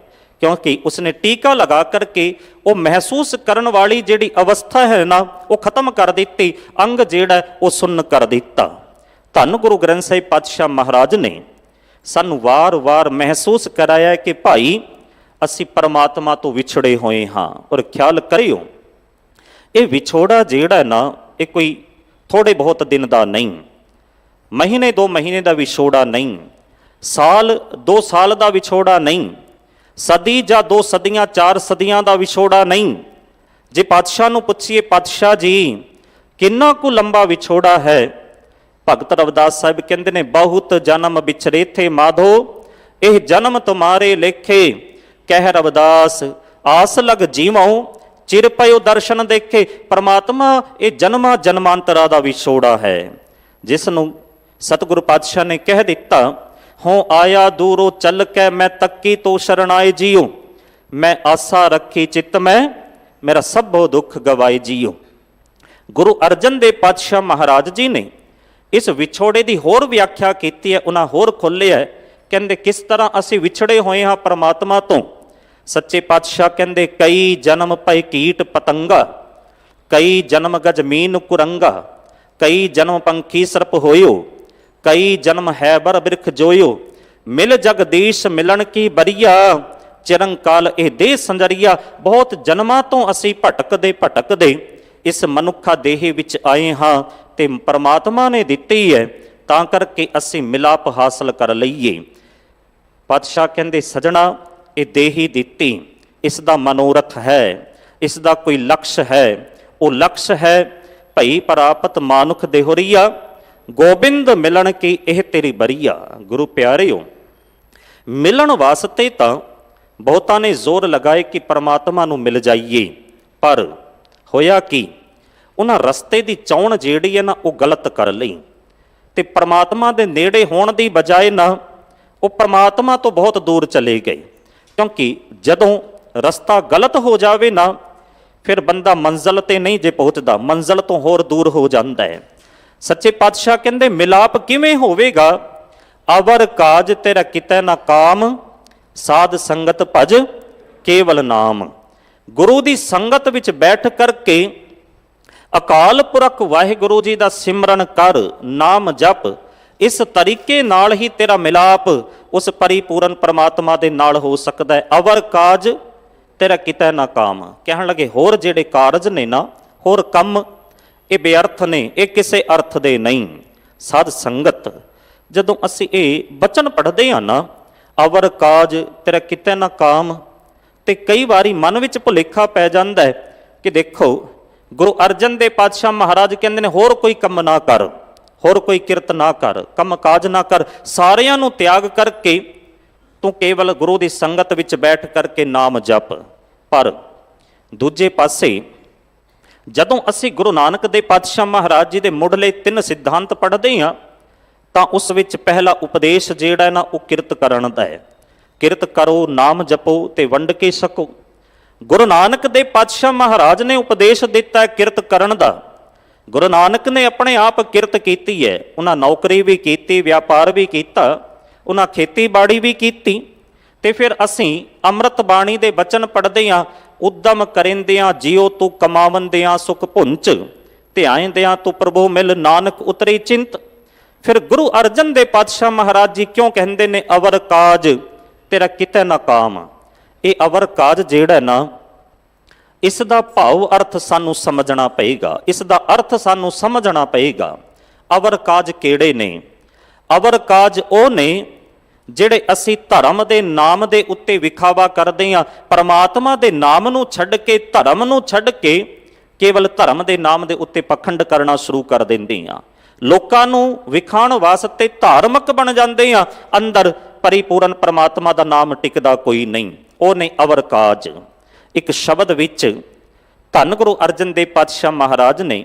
ਕਿਉਂਕਿ ਉਸਨੇ ਟੀਕਾ ਲਗਾ ਕਰਕੇ ਉਹ ਮਹਿਸੂਸ ਕਰਨ ਵਾਲੀ ਜਿਹੜੀ ਅਵਸਥਾ ਹੈ ਨਾ ਉਹ ਖਤਮ ਕਰ ਦਿੱਤੀ, ਅੰਗ ਜਿਹੜਾ ਉਹ ਸੁੰਨ ਕਰ ਦਿੱਤਾ। ਧੰਨ ਗੁਰੂ ਗ੍ਰੰਥ ਸਾਹਿਬ ਪਾਤਸ਼ਾਹ ਮਹਾਰਾਜ ਨੇ ਸਾਨੂੰ ਵਾਰ-ਵਾਰ ਮਹਿਸੂਸ ਕਰਾਇਆ ਕਿ ਭਾਈ ਅਸੀਂ ਪਰਮਾਤਮਾ ਤੋਂ ਵਿਛੜੇ ਹੋਏ ਹਾਂ। ਔਰ ਖਿਆਲ ਕਰਿਓ, ਇਹ ਵਿਛੋੜਾ ਜਿਹੜਾ ਨਾ ਇਹ ਕੋਈ ਥੋੜੇ ਬਹੁਤ ਦਿਨ ਦਾ ਨਹੀਂ, ਮਹੀਨੇ 2 ਮਹੀਨੇ ਦਾ ਵਿਛੋੜਾ ਨਹੀਂ, ਸਾਲ 2 ਸਾਲ ਦਾ ਵਿਛੋੜਾ ਨਹੀਂ, ਸਦੀ ਜਾਂ 2 ਸਦੀਆਂ 4 ਸਦੀਆਂ ਦਾ ਵਿਛੋੜਾ ਨਹੀਂ। ਜੇ ਪਾਤਸ਼ਾਹ ਨੂੰ ਪੁੱਛੀਏ, ਪਾਤਸ਼ਾਹ ਜੀ ਕਿੰਨਾ ਕੁ ਲੰਬਾ ਵਿਛੋੜਾ ਹੈ, ਭਗਤ ਰਵਿਦਾਸ ਸਾਹਿਬ ਕਹਿੰਦੇ ਨੇ, ਬਹੁਤ ਜਨਮ ਵਿਛੜੇ ਥੇ ਮਾਧੋ, ਇਹ ਜਨਮ ਤੁਮਾਰੇ ਲੇਖੇ, ਕਹਿ ਰਵਿਦਾਸ ਆਸ ਲਗ ਜੀਵੋ, ਚਿਰ ਪਇਓ ਦਰਸ਼ਨ ਦੇਖੇ। ਪਰਮਾਤਮਾ ਇਹ ਜਨਮਾਂ ਜਨਮਾਂਤਰਾਂ ਦਾ ਵਿਛੋੜਾ ਹੈ, ਜਿਸ ਨੂੰ ਸਤਿਗੁਰੂ ਪਾਤਸ਼ਾਹ ਨੇ ਕਹਿ ਦਿੱਤਾ, ਹੋਂ ਆਇਆ ਦੂਰੋਂ ਚੱਲ ਕੇ ਮੈਂ ਤੱਕੀ ਤੋ ਸ਼ਰਣਾਏ ਜੀਓ, ਮੈਂ ਆਸਾ ਰੱਖੀ ਚਿੱਤ ਮੈਂ, ਮੇਰਾ ਸਭੋ ਦੁੱਖ ਗਵਾਏ ਜੀਓ। ਗੁਰੂ ਅਰਜਨ ਦੇਵ ਪਾਤਸ਼ਾਹ ਮਹਾਰਾਜ ਜੀ ਨੇ ਇਸ ਵਿਛੋੜੇ ਦੀ ਹੋਰ ਵਿਆਖਿਆ ਕੀਤੀ ਹੈ, ਉਹਨਾਂ ਹੋਰ ਖੋਲ੍ਹਿਆ, ਕਹਿੰਦੇ ਕਿਸ ਤਰ੍ਹਾਂ ਅਸੀਂ ਵਿਛੜੇ ਹੋਏ ਹਾਂ ਪਰਮਾਤਮਾ ਤੋਂ। ਸੱਚੇ ਪਾਤਸ਼ਾਹ ਕਹਿੰਦੇ, ਕਈ ਜਨਮ ਪਏ ਕੀਟ ਪਤੰਗਾ, ਕਈ ਜਨਮ ਗਜ ਮੀਨ ਕੁਰੰਗਾ, ਕਈ ਜਨਮ ਪੰਖੀ ਸਰਪ ਹੋਇਓ, ਕਈ ਜਨਮ ਹੈ ਬਰ ਬਿਰਖ ਜੋਇਓ, ਮਿਲ ਜਗਦੀਸ਼ ਮਿਲਣ ਕੀ ਬਰੀਆ, ਚਿਰੰਕਾਲ ਇਹ ਦੇਹ ਸੰਜਰੀਆ। ਬਹੁਤ ਜਨਮਾਂ ਤੋਂ ਅਸੀਂ ਭਟਕਦੇ ਇਸ ਮਨੁੱਖਾ ਦੇਹ ਵਿੱਚ ਆਏ ਹਾਂ ਤੇ ਪਰਮਾਤਮਾ ਨੇ ਦਿੱਤੀ ਹੈ, ਤਾਂ ਕਰਕੇ ਅਸੀਂ ਮਿਲਾਪ ਹਾਸਲ ਕਰ ਲਈਏ। ਪਾਤਸ਼ਾਹ ਕਹਿੰਦੇ, ਸਜਣਾ ਇਹ ਦੇਹੀ ਦਿੱਤੀ, ਇਸ ਦਾ ਮਨੋਰਥ ਹੈ, ਇਸ ਦਾ ਕੋਈ ਲਕਸ਼ ਹੈ। ਉਹ ਲਕਸ਼ ਹੈ ਭਈ ਪ੍ਰਾਪਤ ਮਾਨੁਖ ਦੇਹੁਰੀਆ, ਗੋਬਿੰਦ ਮਿਲਣ ਕੀ ਇਹ ਤੇਰੀ ਬਰੀਆ। ਗੁਰੂ ਪਿਆਰਿਓ, ਮਿਲਣ ਵਾਸਤੇ ਤਾਂ ਬਹੁਤਾਂ ਨੇ ਜ਼ੋਰ ਲਗਾਏ ਕਿ ਪਰਮਾਤਮਾ ਨੂੰ ਮਿਲ ਜਾਈਏ, ਪਰ ਹੋਇਆ ਕੀ, ਉਹਨਾਂ ਰਸਤੇ ਦੀ ਚੋਣ ਜਿਹੜੀ ਹੈ ਨਾ ਉਹ ਗਲਤ ਕਰ ਲਈ, ਤੇ ਪਰਮਾਤਮਾ ਦੇ ਨੇੜੇ ਹੋਣ ਦੀ ਬਜਾਏ ਨਾ ਉਹ ਪਰਮਾਤਮਾ ਤੋਂ ਬਹੁਤ ਦੂਰ ਚਲੇ ਗਏ। ਕਿਉਂਕਿ ਜਦੋਂ ਰਸਤਾ ਗਲਤ ਹੋ ਜਾਵੇ ਨਾ, ਫਿਰ ਬੰਦਾ ਮੰਜ਼ਲ ਤੇ ਨਹੀਂ ਜੇ ਪਹੁੰਚਦਾ, ਮੰਜ਼ਲ ਤੋਂ ਹੋਰ ਦੂਰ ਹੋ ਜਾਂਦਾ ਹੈ। ਸੱਚੇ ਪਾਤਸ਼ਾਹ ਕਹਿੰਦੇ, ਮਿਲਾਪ ਕਿਵੇਂ ਹੋਵੇਗਾ, ਅਵਰ ਕਾਜ ਤੇਰਾ ਕਿਤੈ ਨਾ ਕਾਮ, ਸਾਧ ਸੰਗਤ ਭਜ ਕੇਵਲ ਨਾਮ। ਗੁਰੂ ਦੀ ਸੰਗਤ ਵਿੱਚ ਬੈਠ ਕਰਕੇ ਅਕਾਲ ਪੁਰਖ ਵਾਹਿਗੁਰੂ ਜੀ ਦਾ ਸਿਮਰਨ ਕਰ, ਨਾਮ ਜਪ, ਇਸ ਤਰੀਕੇ ਨਾਲ ਹੀ ਤੇਰਾ ਮਿਲਾਪ ਉਸ ਪਰਿਪੂਰਨ ਪਰਮਾਤਮਾ ਦੇ ਨਾਲ ਹੋ ਸਕਦਾ ਹੈ। ਅਵਰ ਕਾਜ ਤੇਰਾ ਕਿਤੈ ਨਾ ਕਾਮ, ਕਹਿਣ ਲੱਗੇ ਹੋਰ ਜਿਹੜੇ ਕਾਰਜ ਨੇ ਨਾ, ਹੋਰ ਕੰਮ, ਇਹ ਬੇਅਰਥ ਨੇ, ਇਹ ਕਿਸੇ ਅਰਥ ਦੇ ਨਹੀਂ। ਸਾਧ ਸੰਗਤ, ਜਦੋਂ ਅਸੀਂ ਇਹ ਬਚਨ ਪੜ੍ਹਦੇ ਹਾਂ ਨਾ, ਅਵਰ ਕਾਜ ਤੇਰਾ ਕਿਤੈ ਨਾ ਕਾਮ, ਤੇ ਕਈ ਵਾਰੀ ਮਨ ਵਿੱਚ ਭੁਲੇਖਾ ਪੈ ਜਾਂਦਾ ਹੈ ਕਿ ਦੇਖੋ ਗੁਰੂ ਅਰਜਨ ਦੇਵ ਪਾਤਸ਼ਾਹ ਮਹਾਰਾਜ ਕਹਿੰਦੇ ਨੇ, ਹੋਰ ਕੋਈ ਕੰਮ ਨਾ ਕਰ, ਹੋਰ ਕੋਈ ਕਿਰਤ ਨਾ ਕਰ, ਕੰਮ ਕਾਜ ਨਾ ਕਰ, ਸਾਰਿਆਂ ਨੂੰ ਤਿਆਗ ਕਰਕੇ ਤੂੰ ਕੇਵਲ ਗੁਰੂ ਦੀ ਸੰਗਤ ਵਿੱਚ ਬੈਠ ਕਰਕੇ ਨਾਮ ਜਪ। ਪਰ ਦੂਜੇ ਪਾਸੇ ਜਦੋਂ ਅਸੀਂ ਗੁਰੂ ਨਾਨਕ ਦੇਵ ਪਾਤਸ਼ਾਹ ਮਹਾਰਾਜ ਜੀ ਦੇ ਮੁੱਢਲੇ 3 ਸਿਧਾਂਤ ਪੜ੍ਹਦੇ ਹਾਂ, ਤਾਂ ਉਸ ਵਿੱਚ ਪਹਿਲਾ ਉਪਦੇਸ਼ ਜਿਹੜਾ ਨਾ ਉਹ ਕਿਰਤ ਕਰਨ ਦਾ ਹੈ। ਕਿਰਤ ਕਰੋ, ਨਾਮ ਜਪੋ ਤੇ ਵੰਡ ਕੇ ਸਕੋ। ਗੁਰੂ ਨਾਨਕ ਦੇਵ ਪਾਤਸ਼ਾਹ ਮਹਾਰਾਜ ਨੇ ਉਪਦੇਸ਼ ਦਿੱਤਾ ਕਿਰਤ ਕਰਨ ਦਾ। ਗੁਰੂ ਨਾਨਕ ਨੇ ਆਪਣੇ ਆਪ ਕਿਰਤ ਕੀਤੀ ਹੈ, ਉਹਨਾਂ ਨੌਕਰੀ ਵੀ ਕੀਤੀ, ਵਪਾਰ ਵੀ ਕੀਤਾ, ਉਹਨਾਂ ਖੇਤੀਬਾੜੀ ਵੀ ਕੀਤੀ। ਤੇ ਫਿਰ ਅਸੀਂ ਅੰਮ੍ਰਿਤ ਬਾਣੀ ਦੇ ਬਚਨ ਪੜ੍ਹਦੇ ਹਾਂ, ਉਦਮ ਕਰਿੰਦਿਆਂ ਜਿਉ ਤੂੰ ਕਮਾਵੰਦਿਆਂ ਸੁਖ ਭੁੰਚ, ਧਿਆਇਂਦਿਆਂ ਤੂੰ ਪ੍ਰਭੂ ਮਿਲ ਨਾਨਕ ਉਤਰੀ ਚਿੰਤ। ਫਿਰ ਗੁਰੂ ਅਰਜਨ ਦੇਵ ਪਾਤਸ਼ਾਹ ਮਹਾਰਾਜ ਜੀ ਕਿਉਂ ਕਹਿੰਦੇ ਨੇ ਅਵਰ ਕਾਜ ਤੇਰਾ ਕਿਤੈ ਨਾ ਕਾਮ। ਇਹ ਅਵਰ ਕਾਜ ਜਿਹੜਾ ਨਾ ਇਸ ਦਾ ਭਾਵ ਅਰਥ ਸਾਨੂੰ ਸਮਝਣਾ ਪਏਗਾ, ਇਸ ਦਾ ਅਰਥ ਸਾਨੂੰ ਸਮਝਣਾ ਪਏਗਾ। ਅਵਰ ਕਾਜ ਕਿਹੜੇ ਨੇ? ਅਵਰ ਕਾਜ ਉਹ ਨੇ ਜਿਹੜੇ ਅਸੀਂ ਧਰਮ ਦੇ ਨਾਮ ਦੇ ਉੱਤੇ ਵਿਖਾਵਾ ਕਰਦੇ ਹਾਂ। ਪਰਮਾਤਮਾ ਦੇ ਨਾਮ ਨੂੰ ਛੱਡ ਕੇ, ਧਰਮ ਨੂੰ ਛੱਡ ਕੇ ਕੇਵਲ ਧਰਮ ਦੇ ਨਾਮ ਦੇ ਉੱਤੇ ਪਖੰਡ ਕਰਨਾ ਸ਼ੁਰੂ ਕਰ ਦਿੰਦੇ ਹਾਂ। ਲੋਕਾਂ ਨੂੰ ਵਿਖਾਉਣ ਵਾਸਤੇ ਧਾਰਮਿਕ ਬਣ ਜਾਂਦੇ ਆ, ਅੰਦਰ ਪਰਿਪੂਰਨ ਪਰਮਾਤਮਾ ਦਾ ਨਾਮ ਟਿਕਦਾ ਕੋਈ ਨਹੀਂ। ਉਹ ਨੇ ਅਵਰ ਕਾਜ। ਇੱਕ ਸ਼ਬਦ ਵਿੱਚ ਧੰਨ ਗੁਰੂ ਅਰਜਨ ਦੇਵ ਪਾਤਸ਼ਾਹ ਮਹਾਰਾਜ ਨੇ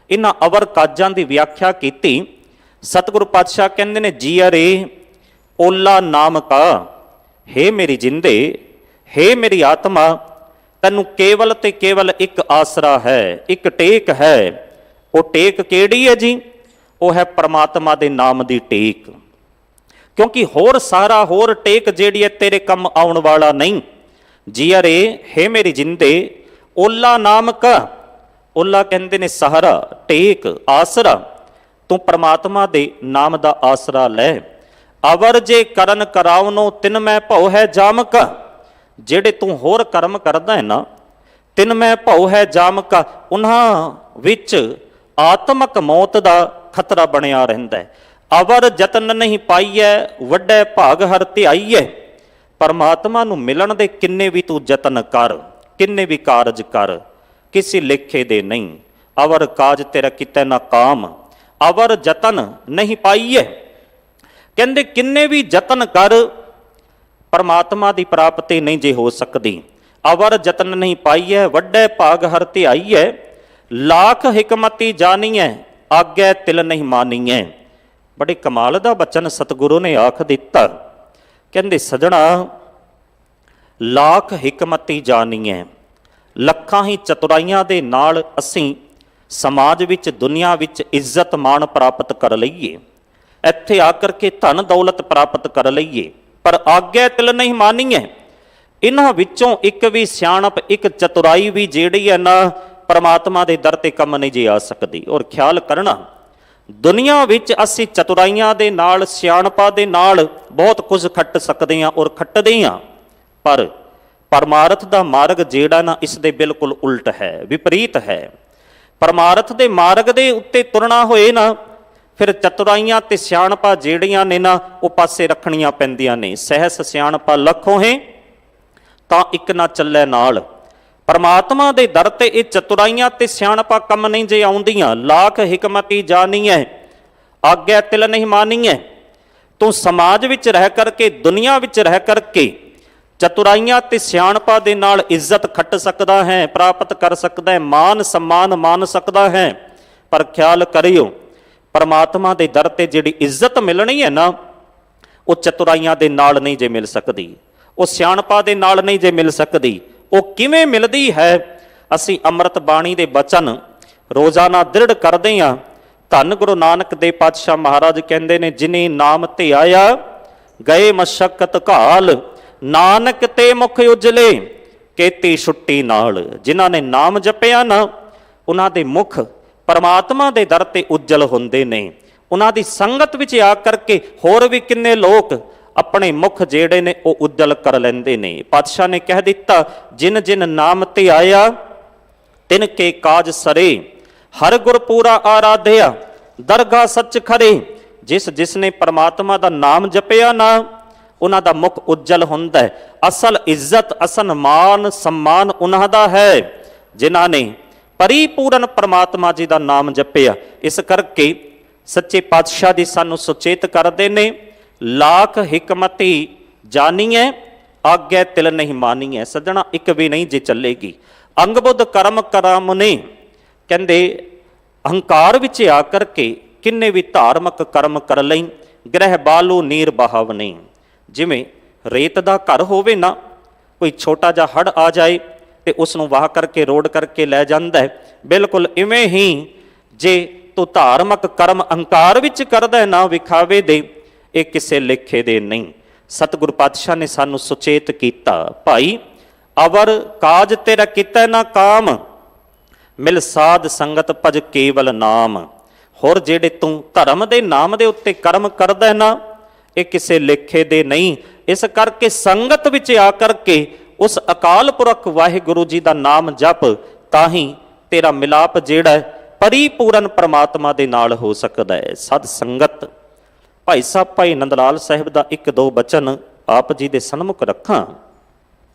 ਇਹਨਾਂ ਅਵਰ ਕਾਜਾਂ ਦੀ ਵਿਆਖਿਆ ਕੀਤੀ। ਸਤਿਗੁਰੂ ਪਾਤਸ਼ਾਹ ਕਹਿੰਦੇ ਨੇ, ਜੀ ਅਰੇ ਓਲਾ ਨਾਮ ਕਾ, ਹੇ ਮੇਰੀ ਜਿੰਦੇ, ਹੇ ਮੇਰੀ ਆਤਮਾ, ਤੈਨੂੰ ਕੇਵਲ ਤੇ ਕੇਵਲ ਇੱਕ ਆਸਰਾ ਹੈ, ਇੱਕ ਟੇਕ ਹੈ। ਉਹ ਟੇਕ ਕਿਹੜੀ ਹੈ ਜੀ? ਉਹ ਹੈ ਪਰਮਾਤਮਾ ਦੇ ਨਾਮ ਦੀ ਟੇਕ। ਕਿਉਂਕਿ ਹੋਰ ਸਾਰਾ ਹੋਰ ਟੇਕ ਜਿਹੜੀ ਹੈ ਤੇਰੇ ਕੰਮ ਆਉਣ ਵਾਲਾ ਨਹੀਂ। ਜੀ ਅਰੇ ਹੇ ਮੇਰੀ ਜਿੰਦੇ ਓਲਾ ਨਾਮ ਕਾ, ਓਲਾ ਕਹਿੰਦੇ ਨੇ ਸਹਾਰਾ, ਟੇਕ, ਆਸਰਾ। ਤੂੰ ਪਰਮਾਤਮਾ ਦੇ ਨਾਮ ਦਾ ਆਸਰਾ ਲੈ। ਅਵਰ ਜੇ ਕਰਨ ਕਰਾਵਨੋ ਤਿਨ ਮੈਂ ਭਉ ਹੈ ਜਾਮ ਕਾ, ਜਿਹੜੇ ਤੂੰ ਹੋਰ ਕਰਮ ਕਰਦਾ ਹੈ ਨਾ, ਤਿਨ ਮੈਂ ਭਉ ਹੈ ਜਾਮ ਕਾ, ਉਹਨਾਂ ਵਿੱਚ ਆਤਮਕ ਮੌਤ ਦਾ ਖਤਰਾ ਬਣਿਆ ਰਹਿੰਦਾ ਹੈ। ਅਵਰ ਯਤਨ ਨਹੀਂ ਪਾਈਐ ਵੱਡੇ ਭਾਗ ਹਰ ਧਿਆਈਐ। ਪਰਮਾਤਮਾ ਨੂੰ ਮਿਲਣ ਦੇ ਕਿੰਨੇ ਵੀ ਤੂੰ ਯਤਨ ਕਰ, ਕਿੰਨੇ ਵੀ ਕਾਰਜ ਕਰ, ਕਿਸੇ ਲੇਖੇ ਦੇ ਨਹੀਂ। ਅਵਰ ਕਾਜ ਤੇਰਾ ਕਿਤੇ ਨਾ ਕਾਮ, ਅਵਰ ਯਤਨ ਨਹੀਂ ਪਾਈਐ। ਕਹਿੰਦੇ ਕਿੰਨੇ ਵੀ ਯਤਨ ਕਰ, ਪਰਮਾਤਮਾ ਦੀ ਪ੍ਰਾਪਤੀ ਨਹੀਂ ਜੇ ਹੋ ਸਕਦੀ। ਅਵਰ ਯਤਨ ਨਹੀਂ ਪਾਈਐ ਵੱਡੇ ਭਾਗ ਹਰ ਧਿਆਈਐ। ਲੱਖ ਹਿਕਮਤੀ ਜਾਣੀਐ ਆਗੇ ਤਿਲ ਨਹੀਂ ਮਾਨੀਐ। ਬੜੇ ਕਮਾਲ ਦਾ ਬਚਨ ਸਤਿਗੁਰੂ ਨੇ ਆਖ ਦਿੱਤਾ। ਕਹਿੰਦੇ ਸਜਣਾ, ਲੱਖ ਹਿਕਮਤੀ ਜਾਣੀਐ, ਲੱਖਾਂ ਹੀ ਚਤੁਰਾਈਆਂ ਦੇ ਨਾਲ ਅਸੀਂ ਸਮਾਜ ਵਿੱਚ, ਦੁਨੀਆ ਵਿੱਚ ਇੱਜ਼ਤ ਮਾਣ ਪ੍ਰਾਪਤ ਕਰ ਲਈਏ, ਇੱਥੇ ਆ ਕਰਕੇ ਧਨ ਦੌਲਤ ਪ੍ਰਾਪਤ ਕਰ ਲਈਏ, ਪਰ ਆਗੇ ਤਿਲ ਨਹੀਂ ਮਾਨੀਐ। ਇਹਨਾਂ ਵਿੱਚੋਂ ਇੱਕ ਵੀ ਸਿਆਣਪ, ਇੱਕ ਚਤੁਰਾਈ ਵੀ ਜਿਹੜੀ ਹੈ ਨਾ, ਪਰਮਾਤਮਾ ਦੇ ਦਰ ਤੇ ਕੰਮ ਨਹੀਂ ਜੇ ਆ ਸਕਦੀ। ਔਰ ਖਿਆਲ ਕਰਨਾ, ਦੁਨੀਆ ਵਿੱਚ ਅਸੀਂ ਚਤੁਰਾਈਆਂ ਦੇ ਨਾਲ, ਸਿਆਣਪਾਂ ਦੇ ਨਾਲ ਬਹੁਤ ਕੁਝ ਖੱਟ ਸਕਦੇ ਹਾਂ ਔਰ ਖੱਟਦੇ ਹਾਂ, ਪਰ ਪਰਮਾਰਥ ਦਾ ਮਾਰਗ ਜਿਹੜਾ ਨਾ, ਇਸ ਦੇ ਬਿਲਕੁਲ ਉਲਟ ਹੈ, ਵਿਪਰੀਤ ਹੈ। ਪਰਮਾਰਥ ਦੇ ਮਾਰਗ ਦੇ ਉੱਤੇ ਤੁਰਨਾ ਹੋਏ ਨਾ, ਫਿਰ ਚਤੁਰਾਈਆਂ ਤੇ ਸਿਆਣਪਾਂ ਜਿਹੜੀਆਂ ਨੇ ਨਾ, ਉਹ ਪਾਸੇ ਰੱਖਣੀਆਂ ਪੈਂਦੀਆਂ ਨੇ। ਸਹਿਸ ਸਿਆਣਪਾ ਲੱਖੋਂ ਹੈ ਤਾਂ ਇੱਕ ਨਾ ਚੱਲੇ ਨਾਲ। ਪਰਮਾਤਮਾ ਦੇ ਦਰ ਤੇ ਇਹ ਚਤੁਰਾਈਆਂ ਤੇ ਸਿਆਣਪਾਂ ਕੰਮ ਨਹੀਂ ਜੇ ਆਉਂਦੀਆਂ। ਲੱਖ ਹਿਕਮਤੀ ਜਾਣੀਐ ਆਗੇ ਤਿਲ ਨਹੀਂ ਮਾਨੀਐ। ਤੂੰ ਸਮਾਜ ਵਿੱਚ ਰਹਿ ਕਰਕੇ, ਦੁਨੀਆ ਵਿੱਚ ਰਹਿ ਕਰਕੇ ਚਤੁਰਾਈਆਂ ਤੇ ਸਿਆਣਪਾਂ ਦੇ ਨਾਲ ਇੱਜ਼ਤ ਖੱਟ ਸਕਦਾ ਹੈ, ਪ੍ਰਾਪਤ ਕਰ ਸਕਦਾ ਹੈ, ਮਾਨ ਸਨਮਾਨ ਮਾਨ ਸਕਦਾ ਹੈ, ਪਰ ਖਿਆਲ ਕਰਿਓ ਪਰਮਾਤਮਾ ਦੇ ਦਰ ਤੇ ਜਿਹੜੀ ਇੱਜ਼ਤ ਮਿਲਣੀ ਹੈ ਨਾ, ਉਹ ਚਤੁਰਾਈਆਂ ਦੇ ਨਾਲ ਨਹੀਂ ਜੇ ਮਿਲ ਸਕਦੀ, ਉਹ ਸਿਆਣਪਾਂ ਦੇ ਨਾਲ ਨਹੀਂ ਜੇ ਮਿਲ ਸਕਦੀ। ਉਹ ਕਿਵੇਂ ਮਿਲਦੀ ਹੈ? ਅਸੀਂ ਅੰਮ੍ਰਿਤ ਬਾਣੀ ਦੇ ਬਚਨ ਰੋਜ਼ਾਨਾ ਦ੍ਰਿੜ ਕਰਦੇ ਹਾਂ। ਧੰਨ ਗੁਰੂ ਨਾਨਕ ਦੇਵ ਪਾਤਸ਼ਾਹ ਮਹਾਰਾਜ ਕਹਿੰਦੇ ਨੇ, ਜਿਨੇ ਨਾਮ ਤੇ ਆਇਆ ਗਏ ਮਸ਼ੱਕਤ ਘਾਲ, ਨਾਨਕ ਤੇ ਮੁਖ ਉਜਲੇ ਕੀਤੀ ਛੁੱਟੀ ਨਾਲ। ਜਿਨ੍ਹਾਂ ਨੇ ਨਾਮ ਜਪਿਆ ਨਾ, ਉਹਨਾਂ ਦੇ ਮੁਖ ਪਰਮਾਤਮਾ ਦੇ ਦਰ ਤੇ ਉਜਲ ਹੁੰਦੇ ਨੇ। ਉਹਨਾਂ ਦੀ ਸੰਗਤ ਵਿੱਚ ਆ ਕਰਕੇ ਹੋਰ ਵੀ ਕਿੰਨੇ ਲੋਕ ਆਪਣੇ ਮੁਖ ਜਿਹੜੇ ਨੇ ਉਹ ਉਜਲ ਕਰ ਲੈਂਦੇ ਨੇ। ਪਾਤਸ਼ਾਹ ਨੇ ਕਹਿ ਦਿੱਤਾ, ਜਿਨ ਜਿਨ ਨਾਮ ਤੇ ਆਇਆ ਤਿਨ ਕੇ ਕਾਜ ਸਰੇ, ਹਰ ਗੁਰ ਪੂਰਾ ਆਰਾਧਿਆ ਦਰਗਾਹ ਸੱਚ ਖਰੇ। ਜਿਸ ਜਿਸ ਨੇ ਪਰਮਾਤਮਾ ਦਾ ਨਾਮ ਜਪਿਆ ਨਾ, ਉਹਨਾਂ ਦਾ ਮੁਖ ਉਜਲ ਹੁੰਦਾ ਹੈ। ਅਸਲ ਇੱਜ਼ਤ, ਅਸਲ ਮਾਨ ਸਨਮਾਨ ਉਹਨਾਂ ਦਾ ਹੈ ਜਿਨ੍ਹਾਂ ਨੇ ਪਰਿਪੂਰਨ ਪਰਮਾਤਮਾ ਜੀ ਦਾ ਨਾਮ ਜਪਿਆ। ਇਸ ਕਰਕੇ ਸੱਚੇ ਪਾਤਸ਼ਾਹ ਦੀ ਸਾਨੂੰ ਸੁਚੇਤ ਕਰਦੇ ਨੇ, ਲੱਖ ਹਿਕਮਤੀ ਜਾਣੀਐ ਆਗੇ ਤਿਲ ਨਹੀਂ ਮਾਨੀਐ। ਸੱਜਣਾ, ਇੱਕ ਵੀ ਨਹੀਂ ਜੇ ਚੱਲੇਗੀ। ਅੰਗ ਬੁੱਧ ਕਰਮ ਕਰਾਮ ਨੇ, ਕਹਿੰਦੇ ਅਹੰਕਾਰ ਵਿੱਚ ਆ ਕਰਕੇ ਕਿੰਨੇ ਵੀ ਧਾਰਮਿਕ ਕਰਮ ਕਰ ਲਈ। ਗ੍ਰਹਿ ਬਾਲੂ ਨੀਰ ਬਹਾਵ ਨਹੀਂ। ਜਿਵੇਂ ਰੇਤ ਦਾ ਘਰ ਹੋਵੇ ਨਾ, ਕੋਈ ਛੋਟਾ ਜਿਹਾ ਹੜ ਆ ਜਾਏ ਤੇ ਉਸ ਨੂੰ ਵਾਹ ਕਰਕੇ ਰੋੜ ਕਰਕੇ ਲੈ ਜਾਂਦਾ ਹੈ, ਬਿਲਕੁਲ ਇਵੇਂ ਹੀ ਜੇ ਤੂੰ ਧਾਰਮਿਕ ਕਰਮ ਅਹੰਕਾਰ ਵਿੱਚ ਕਰਦਾ ਹੈ ਨਾ, ਵਿਖਾਵੇ ਦੇ, ਇਹ ਕਿਸੇ ਲੇਖੇ ਦੇ ਨਹੀਂ। ਸਤਿਗੁਰੂ ਪਾਤਸ਼ਾਹ ਨੇ ਸਾਨੂੰ ਸੁਚੇਤ ਕੀਤਾ, ਭਾਈ ਅਵਰ ਕਾਜ ਤੇਰਾ ਕੀਤਾ ਨਾ ਕਾਮ, ਮਿਲ ਸਾਧ ਸੰਗਤ ਭਜ ਕੇਵਲ ਨਾਮ। ਹੋਰ ਜਿਹੜੇ ਤੂੰ ਧਰਮ ਦੇ ਨਾਮ ਦੇ ਉੱਤੇ ਕਰਮ ਕਰਦਾ ਹੈ ਨਾ, ਇਹ ਕਿਸੇ ਲੇਖੇ ਦੇ ਨਹੀਂ। ਇਸ ਕਰਕੇ ਸੰਗਤ ਵਿੱਚ ਆ ਕਰਕੇ ਉਸ ਅਕਾਲ ਪੁਰਖ ਵਾਹਿਗੁਰੂ ਜੀ ਦਾ ਨਾਮ ਜਪ, ਤਾਂ ਹੀ ਤੇਰਾ ਮਿਲਾਪ ਜਿਹੜਾ ਹੈ ਪਰਿਪੂਰਨ ਪਰਮਾਤਮਾ ਦੇ ਨਾਲ ਹੋ ਸਕਦਾ ਹੈ। ਸਤ ਸੰਗਤ ਭਾਈ ਸਾਹਿਬ ਭਾਈ ਨੰਦ ਲਾਲ ਸਾਹਿਬ ਦਾ ਇੱਕ ਦੋ ਬਚਨ ਆਪ ਜੀ ਦੇ ਸਨਮੁਖ ਰੱਖਾਂ।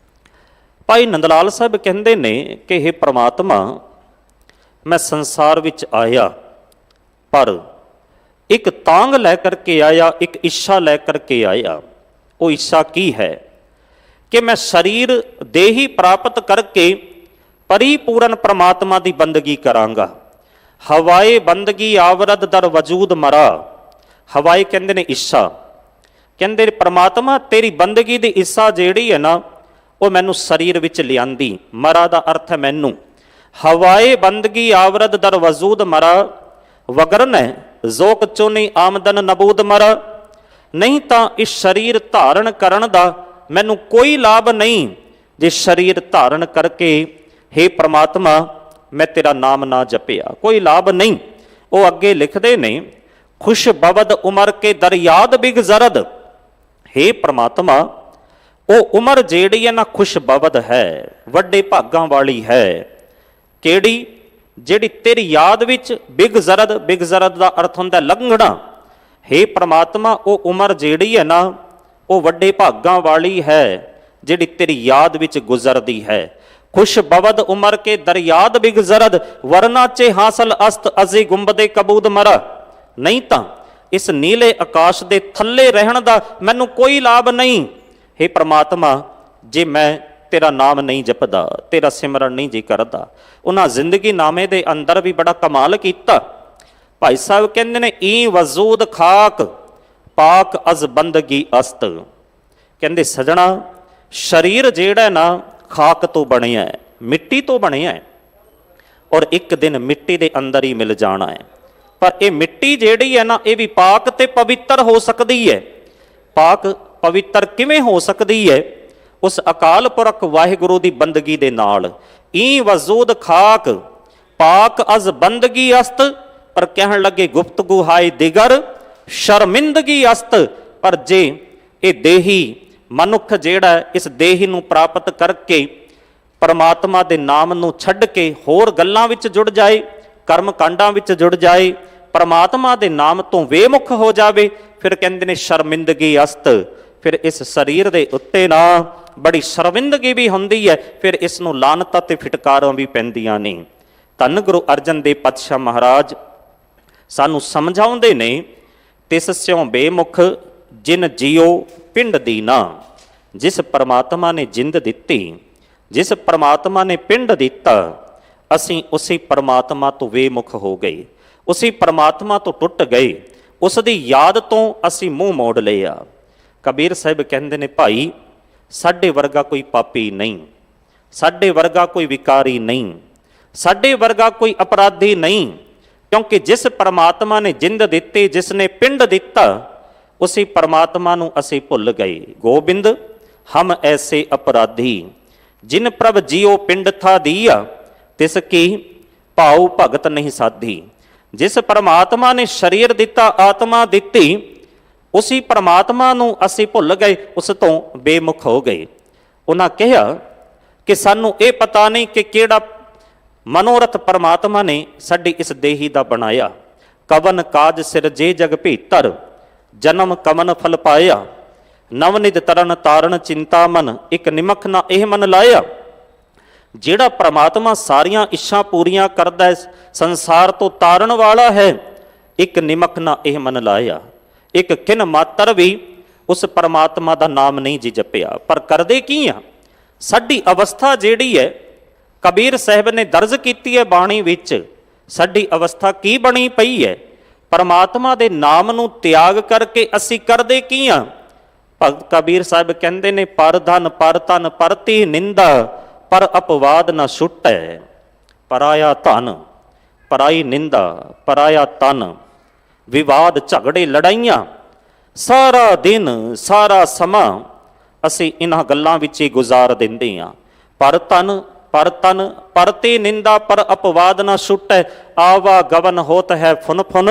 ਭਾਈ ਨੰਦ ਲਾਲ ਸਾਹਿਬ ਕਹਿੰਦੇ ਨੇ ਕਿ हे ਪ੍ਰਮਾਤਮਾ, ਮੈਂ ਸੰਸਾਰ ਵਿੱਚ ਆਇਆ ਪਰ ਇੱਕ ਤਾਂਗ ਲੈ ਕਰਕੇ ਆਇਆ, ਇੱਕ ਇੱਛਾ ਲੈ ਕਰਕੇ ਆਇਆ। ਉਹ ਇੱਛਾ ਕੀ ਹੈ ਕਿ ਮੈਂ ਸਰੀਰ ਦੇਹੀ ਪ੍ਰਾਪਤ ਕਰਕੇ ਪਰਿਪੂਰਨ ਪ੍ਰਮਾਤਮਾ ਦੀ ਬੰਦਗੀ ਕਰਾਂਗਾ। ਹਵਾਏ ਬੰਦਗੀ ਆਵਰਦ ਦਰ ਵਜੂਦ ਮਰਾ। ਹਵਾਏ ਕਹਿੰਦੇ ਨੇ ਇੱਛਾ, ਕਹਿੰਦੇ ਨੇ ਪ੍ਰਮਾਤਮਾ ਤੇਰੀ ਬੰਦਗੀ ਦੀ ਇੱਛਾ ਜਿਹੜੀ ਹੈ ਨਾ, ਉਹ ਮੈਨੂੰ ਸਰੀਰ ਵਿੱਚ ਲਿਆਂਦੀ। ਮਰਾ ਦਾ ਅਰਥ ਹੈ ਮੈਨੂੰ। ਹਵਾਏ ਬੰਦਗੀ ਆਵਰਦ ਦਰ ਵਜੂਦ ਮਰਾ, ਵਗਰਨ ਹੈ ਜ਼ੋਕ ਚੋਨੀ ਆਮਦਨ ਨਬੂਦ ਮਰਾ। ਨਹੀਂ ਤਾਂ ਇਸ ਸਰੀਰ ਧਾਰਨ ਕਰਨ ਦਾ ਮੈਨੂੰ ਕੋਈ ਲਾਭ ਨਹੀਂ ਜੇ ਸਰੀਰ ਧਾਰਨ ਕਰਕੇ हे ਪ੍ਰਮਾਤਮਾ ਮੈਂ ਤੇਰਾ ਨਾਮ ਨਾ ਜਪਿਆ, ਕੋਈ ਲਾਭ ਨਹੀਂ। ਉਹ ਅੱਗੇ ਲਿਖਦੇ ਨੇ ਖੁਸ਼ ਬਵਦ ਉਮਰ ਕੇ ਦਰਿਆਦ ਬਿਗਜ਼ਰਦ। हे ਪ੍ਰਮਾਤਮਾ, ਉਹ ਉਮਰ ਜਿਹੜੀ ਹੈ ਨਾ ਖੁਸ਼ ਬਵਦ ਹੈ, ਵੱਡੇ ਭਾਗਾਂ ਵਾਲੀ ਹੈ। ਕਿਹੜੀ? ਜਿਹੜੀ ਤੇਰੀ ਯਾਦ ਵਿੱਚ ਬਿਗਜ਼ਰਦ, ਬਿਗਜ਼ਰਦ ਦਾ ਅਰਥ ਹੁੰਦਾ ਲੰਘਣਾ। हे ਪ੍ਰਮਾਤਮਾ, ਉਹ ਉਮਰ ਜਿਹੜੀ ਹੈ ਨਾ ਉਹ ਵੱਡੇ ਭਾਗਾਂ ਵਾਲੀ ਹੈ ਜਿਹੜੀ ਤੇਰੀ ਯਾਦ ਵਿੱਚ ਗੁਜ਼ਰਦੀ ਹੈ। ਖੁਸ਼ ਬਵਦ ਉਮਰ ਕੇ ਦਰਿਆਦ ਬਿਗਜ਼ਰਦ, ਵਰਨਾ ਚੇ ਹਾਸਲ ਅਸਤ ਅਜ਼ੀ ਗੁੰਬਦੇ ਕਬੂਦ ਮਰਾ। ਨਹੀਂ ਤਾਂ ਇਸ ਨੀਲੇ ਆਕਾਸ਼ ਦੇ ਥੱਲੇ ਰਹਿਣ ਦਾ ਮੈਨੂੰ ਕੋਈ ਲਾਭ ਨਹੀਂ। हे ਪ੍ਰਮਾਤਮਾ, ਜੇ ਮੈਂ ਤੇਰਾ ਨਾਮ ਨਹੀਂ ਜਪਦਾ, ਤੇਰਾ ਸਿਮਰਨ ਨਹੀਂ ਜੀ ਕਰਦਾ। ਉਹਨਾਂ ਜ਼ਿੰਦਗੀ ਨਾਮੇ ਦੇ ਅੰਦਰ ਵੀ ਬੜਾ ਕਮਾਲ ਕੀਤਾ। ਭਾਈ ਸਾਹਿਬ ਕਹਿੰਦੇ ਨੇ ਈ ਵਜੂਦ ਖਾਕ ਪਾਕ ਅਜ਼ ਬੰਦਗੀ ਅਸਤ। ਕਹਿੰਦੇ ਸਜਣਾ, ਸਰੀਰ ਜਿਹੜਾ ਨਾ ਖਾਕ ਤੋਂ ਬਣਿਆ ਹੈ, ਮਿੱਟੀ ਤੋਂ ਬਣਿਆ ਹੈ, ਔਰ ਇੱਕ ਦਿਨ ਮਿੱਟੀ ਦੇ ਅੰਦਰ ਹੀ ਮਿਲ ਜਾਣਾ ਹੈ। ਪਰ ਇਹ ਮਿੱਟੀ ਜਿਹੜੀ ਹੈ ਨਾ ਇਹ ਵੀ ਪਾਕ ਤੇ ਪਵਿੱਤਰ ਹੋ ਸਕਦੀ ਹੈ। ਪਾਕ ਪਵਿੱਤਰ ਕਿਵੇਂ ਹੋ ਸਕਦੀ ਹੈ? ਉਸ ਅਕਾਲ ਪੁਰਖ ਵਾਹਿਗੁਰੂ ਦੀ ਬੰਦਗੀ ਦੇ ਨਾਲ। ਈ ਵਜੂਦ ਖਾਕ ਪਾਕ ਅਜ਼ ਬੰਦਗੀ ਅਸਤ। ਪਰ ਕਹਿਣ ਲੱਗੇ ਗੁਪਤਗੂ ਹਾਏ ਦਿਗਰ ਸ਼ਰਮਿੰਦਗੀ ਅਸਤ। ਪਰ ਜੇ ਇਹ ਦੇਹੀ ਮਨੁੱਖ ਜਿਹੜਾ ਇਸ ਦੇਹੀ ਨੂੰ ਪ੍ਰਾਪਤ ਕਰਕੇ ਪਰਮਾਤਮਾ ਦੇ ਨਾਮ ਨੂੰ ਛੱਡ ਕੇ ਹੋਰ ਗੱਲਾਂ ਵਿੱਚ ਜੁੜ ਜਾਏ, ਕਰਮ ਕਾਂਡਾਂ ਵਿੱਚ ਜੁੜ ਜਾਏ, ਪਰਮਾਤਮਾ ਦੇ ਨਾਮ ਤੋਂ ਵੇਮੁਖ ਹੋ ਜਾਵੇ, ਫਿਰ ਕਹਿੰਦੇ ਨੇ ਸ਼ਰਮਿੰਦਗੀ ਅਸਤ। ਫਿਰ ਇਸ ਸਰੀਰ ਦੇ ਉੱਤੇ ਨਾ ਬੜੀ ਸ਼ਰਮਿੰਦਗੀ ਵੀ ਹੁੰਦੀ ਹੈ, ਫਿਰ ਇਸ ਨੂੰ ਲਾਨਤਾਂ ਤੇ ਫਿਟਕਾਰਾਂ ਵੀ ਪੈਂਦੀਆਂ ਨੇ। ਧੰਨ ਗੁਰੂ ਅਰਜਨ ਦੇਵ ਪਾਤਸ਼ਾਹ ਮਹਾਰਾਜ ਸਾਨੂੰ ਸਮਝਾਉਂਦੇ ਨੇ ਤਿਸ ਸਿਉ ਬੇਮੁਖ ਜਿਨ ਜੀਓ ਪਿੰਡ ਦੀਨਾ। ਜਿਸ ਪਰਮਾਤਮਾ ਨੇ ਜਿੰਦ ਦਿੱਤੀ, ਜਿਸ ਪਰਮਾਤਮਾ ਨੇ ਪਿੰਡ ਦਿੱਤਾ, ਅਸੀਂ ਉਸੇ ਪਰਮਾਤਮਾ ਤੋਂ ਵੇਮੁਖ ਹੋ ਗਏ, ਉਸੇ ਪਰਮਾਤਮਾ ਤੋਂ ਟੁੱਟ ਗਏ, ਉਸ ਦੀ ਯਾਦ ਤੋਂ ਅਸੀਂ ਮੂੰਹ ਮੋੜ ਲਿਆ। ਕਬੀਰ ਸਾਹਿਬ ਕਹਿੰਦੇ ਨੇ ਭਾਈ, ਸਾਡੇ ਵਰਗਾ ਕੋਈ ਪਾਪੀ ਨਹੀਂ, ਸਾਡੇ ਵਰਗਾ ਕੋਈ ਵਿਕਾਰੀ ਨਹੀਂ, ਸਾਡੇ ਵਰਗਾ ਕੋਈ ਅਪਰਾਧੀ ਨਹੀਂ। ਕਿਉਂਕਿ ਜਿਸ ਪਰਮਾਤਮਾ ਨੇ ਜਿੰਦ ਦਿੱਤੀ, ਜਿਸ ਨੇ ਪਿੰਡ ਦਿੱਤਾ, ਉਸੇ ਪਰਮਾਤਮਾ ਨੂੰ ਅਸੀਂ ਭੁੱਲ ਗਏ। ਗੋਬਿੰਦ ਹਮ ਐਸੇ ਅਪਰਾਧੀ ਜਿਨ ਪ੍ਰਭ ਜੀਓ ਪਿੰਡ ਥਾ ਦੀਆ, ਤਿਸ ਕੀ ਭਾਉ ਭਗਤ ਨਹੀਂ ਸਾਧੀ। ਜਿਸ ਪਰਮਾਤਮਾ ਨੇ ਸਰੀਰ ਦਿੱਤਾ, ਆਤਮਾ ਦਿੱਤੀ, ਉਸੇ ਪਰਮਾਤਮਾ ਨੂੰ ਅਸੀਂ ਭੁੱਲ ਗਏ, ਉਸ ਤੋਂ ਬੇਮੁਖ ਹੋ ਗਏ। ਉਹਨਾਂ ਕਿਹਾ ਕਿ ਸਾਨੂੰ ਇਹ ਪਤਾ ਨਹੀਂ ਕਿ ਕਿਹੜਾ ਮਨੋਰਥ ਪਰਮਾਤਮਾ ਨੇ ਸਾਡੀ ਇਸ ਦੇਹੀ ਦਾ ਬਣਾਇਆ। ਕਵਨ ਕਾਜ ਸਿਰਜੇ ਜਗ ਭੀਤਰ, ਜਨਮ ਕਮਨ ਫਲ ਪਾਇਆ। ਨਵਨਿਤ ਤਰਨ ਤਾਰਨ ਚਿੰਤਾ ਮਨ, ਇੱਕ ਨਿਮਖ ਨਾ ਇਹ ਮਨ ਲਾਇਆ। ਜਿਹੜਾ ਪ੍ਰਮਾਤਮਾ ਸਾਰੀਆਂ ਇੱਛਾ ਪੂਰੀਆਂ ਕਰਦਾ ਹੈ, ਸੰਸਾਰ ਤੋਂ ਤਾਰਨ ਵਾਲਾ ਹੈ, ਇੱਕ ਨਿਮਖ ਨਾ ਇਹ ਮਨ ਲਾਇਆ। ਇੱਕ ਕਿਨ ਮਾਤਰ ਵੀ ਉਸ ਪਰਮਾਤਮਾ ਦਾ ਨਾਮ ਨਹੀਂ ਜੀ ਜਪਿਆ। ਪਰ ਕਰਦੇ ਕੀ ਆ? ਸਾਡੀ ਅਵਸਥਾ ਜਿਹੜੀ ਹੈ ਕਬੀਰ ਸਾਹਿਬ ਨੇ ਦਰਜ ਕੀਤੀ ਹੈ ਬਾਣੀ ਵਿੱਚ, ਸਾਡੀ ਅਵਸਥਾ ਕੀ ਬਣੀ ਪਈ ਹੈ? ਪਰਮਾਤਮਾ ਦੇ ਨਾਮ ਨੂੰ ਤਿਆਗ ਕਰਕੇ ਅਸੀਂ ਕਰਦੇ ਕੀ ਆ? ਭਗਤ ਕਬੀਰ ਸਾਹਿਬ ਕਹਿੰਦੇ ਨੇ ਪਰ ਧਨ ਪਰ ਤਨ ਪਰਤੀ ਨਿੰਦਾ, ਪਰ ਅਪਵਾਦ ਨਾ ਛੁੱਟੈ। ਪਰਾਇਆ ਧਨ ਪਰਾਈ ਨਿੰਦਾ, ਪਰਾਇਆ ਤਨ, ਵਿਵਾਦ ਝਗੜੇ ਲੜਾਈਆਂ, ਸਾਰਾ ਦਿਨ ਸਾਰਾ ਸਮਾਂ ਅਸੀਂ ਇਹਨਾਂ ਗੱਲਾਂ ਵਿੱਚ ਹੀ ਗੁਜ਼ਾਰ ਦਿੰਦੇ ਹਾਂ। ਪਰ ਤਨ ਪਰ ਤਨ ਪਰਤੀ ਨਿੰਦਾ, ਪਰ ਅਪਵਾਦ ਨਾ ਛੁੱਟੈ। ਆਵਾ ਗਵਨ ਹੋਤ ਹੈ ਫੁਨ ਫੁਨ,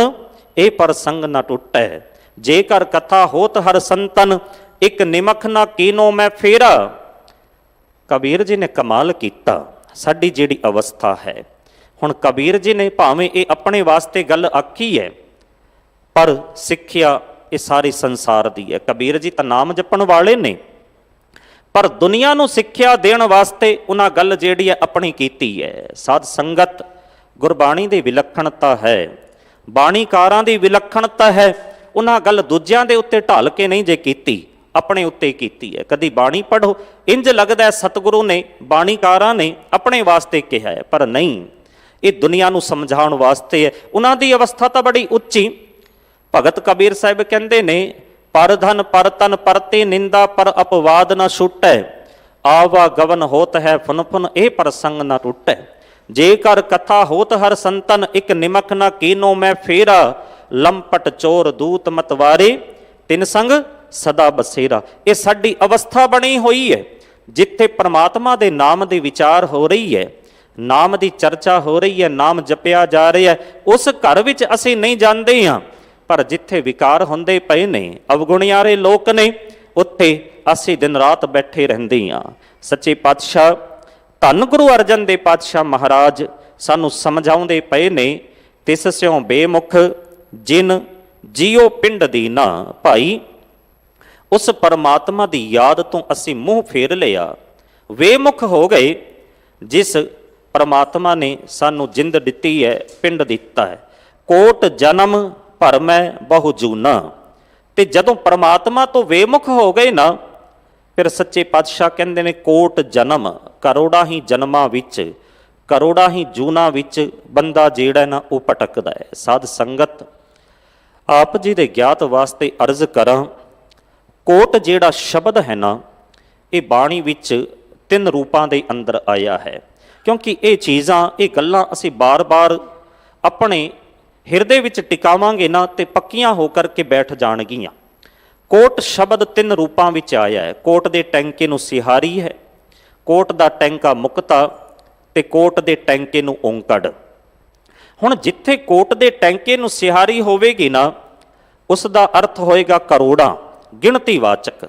ਇਹ ਪਰ ਸੰਗ ਨਾ ਟੁੱਟੈ। ਜੇਕਰ ਕਥਾ ਹੋਤ ਹਰ ਸੰਤਨ, ਇੱਕ ਨਿਮਖ ਨਾ ਕੀਨੋ ਮੈਂ ਫੇਰਾ। ਕਬੀਰ ਜੀ ਨੇ ਕਮਾਲ ਕੀਤਾ। ਸਾਡੀ ਜਿਹੜੀ ਅਵਸਥਾ ਹੈ, ਹੁਣ ਕਬੀਰ ਜੀ ਨੇ ਭਾਵੇਂ ਇਹ ਆਪਣੇ ਵਾਸਤੇ ਗੱਲ ਆਖੀ ਹੈ, ਪਰ ਸਿੱਖਿਆ ਇਹ ਸਾਰੇ ਸੰਸਾਰ ਦੀ ਹੈ। ਕਬੀਰ ਜੀ ਤਾਂ ਨਾਮ ਜਪਣ ਵਾਲੇ ਨੇ, ਪਰ ਦੁਨੀਆ ਨੂੰ ਸਿੱਖਿਆ ਦੇਣ ਵਾਸਤੇ ਉਹਨਾਂ ਗੱਲ ਜਿਹੜੀ ਹੈ ਆਪਣੀ ਕੀਤੀ ਹੈ। ਸਾਧ ਸੰਗਤ, ਗੁਰਬਾਣੀ ਦੀ ਵਿਲੱਖਣਤਾ ਹੈ, ਬਾਣੀਕਾਰਾਂ ਦੀ ਵਿਲੱਖਣਤਾ ਹੈ। ਉਹਨਾਂ ਗੱਲ ਦੂਜਿਆਂ ਦੇ ਉੱਤੇ ਢਾਲ ਕੇ ਨਹੀਂ ਜੇ ਕੀਤੀ, ਆਪਣੇ ਉੱਤੇ ਕੀਤੀ ਹੈ। ਕਦੀ ਬਾਣੀ ਪੜ੍ਹੋ, ਇੰਜ ਲੱਗਦਾ ਸਤਿਗੁਰੂ ਨੇ, ਬਾਣੀਕਾਰਾਂ ਨੇ ਆਪਣੇ ਵਾਸਤੇ ਕਿਹਾ ਹੈ, ਪਰ ਨਹੀਂ, ਇਹ ਦੁਨੀਆ ਨੂੰ ਸਮਝਾਉਣ ਵਾਸਤੇ ਹੈ। ਉਹਨਾਂ ਦੀ ਅਵਸਥਾ ਤਾਂ ਬੜੀ ਉੱਚੀ। ਭਗਤ ਕਬੀਰ ਸਾਹਿਬ ਕਹਿੰਦੇ ਨੇ, ਪਰ ਧਨ ਪਰ ਤਨ ਪਰਤੇ ਨਿੰਦਾ ਪਰ ਅਪਵਾਦ ਨਾ ਛੁਟੈ, ਆਵਾ ਗਵਨ ਹੋਤ ਹੈ ਫੁਨ ਫੁਨ ਇਹ ਪ੍ਰਸੰਗ ਨਾ ਟੁੱਟੈ, ਜੇ ਕਰ ਕਥਾ ਹੋਤ ਹਰ ਸੰਤਨ ਇੱਕ ਨਿਮਕ ਨਾ ਕੀਨੋ ਮੈਂ ਫੇਰਾ, ਲੰਪਟ ਚੋਰ ਦੂਤ ਮਤਵਾਰੇ ਤਿਨ ਸੰਗ ਸਦਾ ਬਸੇਰਾ। ਇਹ ਸਾਡੀ ਅਵਸਥਾ ਬਣੀ ਹੋਈ ਹੈ, ਜਿੱਥੇ ਪ੍ਰਮਾਤਮਾ ਦੇ ਨਾਮ ਦੀ ਵਿਚਾਰ ਹੋ ਰਹੀ ਹੈ, ਨਾਮ ਦੀ ਚਰਚਾ ਹੋ ਰਹੀ ਹੈ, ਨਾਮ ਜਪਿਆ ਜਾ ਰਿਹਾ ਹੈ, ਉਸ ਘਰ ਵਿੱਚ ਅਸੀਂ ਨਹੀਂ ਜਾਂਦੇ ਹਾਂ। ਪਰ ਜਿੱਥੇ ਵਿਕਾਰ ਹੁੰਦੇ ਪਏ ਨੇ, ਅਵਗੁਣਿਆਰੇ ਲੋਕ ਨੇ, ਉੱਥੇ ਅਸੀਂ ਦਿਨ ਰਾਤ ਬੈਠੇ ਰਹਿੰਦੇ ਹਾਂ। ਸੱਚੇ ਪਾਤਸ਼ਾਹ ਧੰਨ ਗੁਰੂ ਅਰਜਨ ਦੇਵ ਪਾਤਸ਼ਾਹ ਮਹਾਰਾਜ ਸਾਨੂੰ ਸਮਝਾਉਂਦੇ ਪਏ ਨੇ, ਤਿਸ ਸਿਉ ਬੇਮੁਖ ਜਿਨ ਜੀਓ ਪਿੰਡ ਦੀ ਨਾ ਭਾਈ। ਉਸ ਪਰਮਾਤਮਾ ਦੀ ਯਾਦ ਤੋਂ ਅਸੀਂ ਮੂੰਹ ਫੇਰ ਲਿਆ, ਵੇਮੁਖ ਹੋ ਗਏ। ਜਿਸ ਪਰਮਾਤਮਾ ਨੇ ਸਾਨੂੰ ਜਿੰਦ ਦਿੱਤੀ ਹੈ, ਪਿੰਡ ਦਿੱਤਾ ਹੈ, ਕੋਟ ਜਨਮ ਭਰਮੈ ਬਹੁ ਜੂਨਾ। ਤੇ ਜਦੋਂ ਪਰਮਾਤਮਾ ਤੋਂ ਵੇਮੁਖ ਹੋ ਗਏ ਨਾ, ਫਿਰ ਸੱਚੇ ਪਾਤਸ਼ਾਹ ਕਹਿੰਦੇ ਨੇ, ਕੋਟ ਜਨਮ, ਕਰੋੜਾਂ ਹੀ ਜਨਮਾਂ ਵਿੱਚ, ਕਰੋੜਾਂ ਹੀ ਜੂਨਾਂ ਵਿੱਚ ਬੰਦਾ ਜਿਹੜਾ ਨਾ ਉਹ ਭਟਕਦਾ ਹੈ। ਸਾਧ ਸੰਗਤ, ਆਪ ਜੀ ਦੇ ਗਿਆਤ ਵਾਸਤੇ ਅਰਜ਼ ਕਰਾਂ, ਕੋਟ ਜਿਹੜਾ ਸ਼ਬਦ ਹੈ ਨਾ, ਇਹ ਬਾਣੀ ਵਿੱਚ 3 ਰੂਪਾਂ ਦੇ ਅੰਦਰ ਆਇਆ ਹੈ। ਕਿਉਂਕਿ ਇਹ ਚੀਜ਼ਾਂ, ਇਹ ਗੱਲਾਂ ਅਸੀਂ ਬਾਰ-ਬਾਰ ਆਪਣੇ ਹਿਰਦੇ ਵਿੱਚ ਟਿਕਾਵਾਂਗੇ ਨਾ, ਤੇ ਪੱਕੀਆਂ ਹੋ ਕਰਕੇ ਬੈਠ ਜਾਣਗੀਆਂ। ਕੋਟ ਸ਼ਬਦ 3 ਰੂਪਾਂ ਵਿੱਚ ਆਇਆ ਹੈ। ਕੋਟ ਦੇ ਟੈਂਕੇ ਨੂੰ ਸਿਹਾਰੀ ਹੈ, ਕੋਟ ਦਾ ਟੈਂਕਾ ਮੁਕਤਾ, ਤੇ ਕੋਟ ਦੇ ਟੈਂਕੇ ਨੂੰ ਓਂਕੜ। ਹੁਣ ਜਿੱਥੇ ਕੋਟ ਦੇ ਟੈਂਕੇ ਨੂੰ ਸਿਹਾਰੀ ਹੋਵੇਗੀ ਨਾ, ਉਸ ਦਾ ਅਰਥ ਹੋਏਗਾ ਕਰੋੜਾਂ, ਗਿਣਤੀਵਾਚਕ।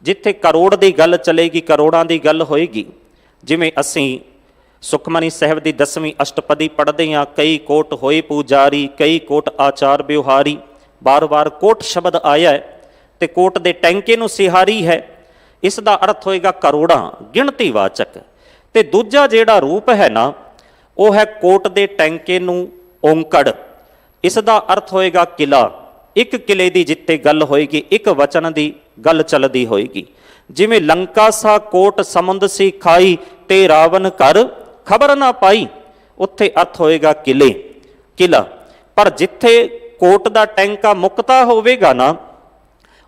ਜਿੱਥੇ ਕਰੋੜ ਦੀ ਗੱਲ ਚਲੇਗੀ, ਕਰੋੜਾਂ ਦੀ ਗੱਲ ਹੋਏਗੀ। ਜਿਵੇਂ ਅਸੀਂ ਸੁਖਮਨੀ ਸਾਹਿਬ ਦੀ 10ਵੀਂ ਅਸ਼ਟਪਦੀ ਪੜ੍ਹਦੇ ਹਾਂ, ਕਈ ਕੋਟ ਹੋਏ ਪੂਜਾਰੀ, ਕਈ ਕੋਟ ਆਚਾਰ ਵਿਵਹਾਰੀ। ਬਾਰ-ਬਾਰ ਕੋਟ ਸ਼ਬਦ ਆਇਆ ਹੈ, ਤੇ ਕੋਟ ਦੇ ਟੈਂਕੇ ਨੂੰ ਸਿਹਾਰੀ ਹੈ, ਇਸ ਦਾ ਅਰਥ ਹੋਏਗਾ ਕਰੋੜਾਂ, ਗਿਣਤੀਵਾਚਕ। ਤੇ ਦੂਜਾ ਜਿਹੜਾ ਰੂਪ ਹੈ ਨਾ, ਉਹ ਹੈ ਕੋਟ ਦੇ ਟੈਂਕੇ ਨੂੰ ਓਂਕੜ। ਇਸ ਦਾ ਅਰਥ ਹੋਏਗਾ ਕਿਲਾ। ਇੱਕ ਕਿਲੇ ਦੀ ਜਿੱਥੇ ਗੱਲ ਹੋਏਗੀ, ਇੱਕ ਵਚਨ ਦੀ ਗੱਲ ਚੱਲਦੀ ਹੋਏਗੀ। ਜਿਵੇਂ ਲੰਕਾ ਸਾ ਕੋਟ ਸਮੁੰਦ ਸੀ ਖਾਈ, ਤੇ ਰਾਵਣ ਘਰ ਖਬਰ ਨਾ ਪਾਈ, ਉੱਥੇ ਅਰਥ ਹੋਏਗਾ ਕਿਲੇ, ਕਿਲਾ। ਪਰ ਜਿੱਥੇ ਕੋਟ ਦਾ ਟੈਂਕਾ ਮੁਕਤਾ ਹੋਵੇਗਾ ਨਾ,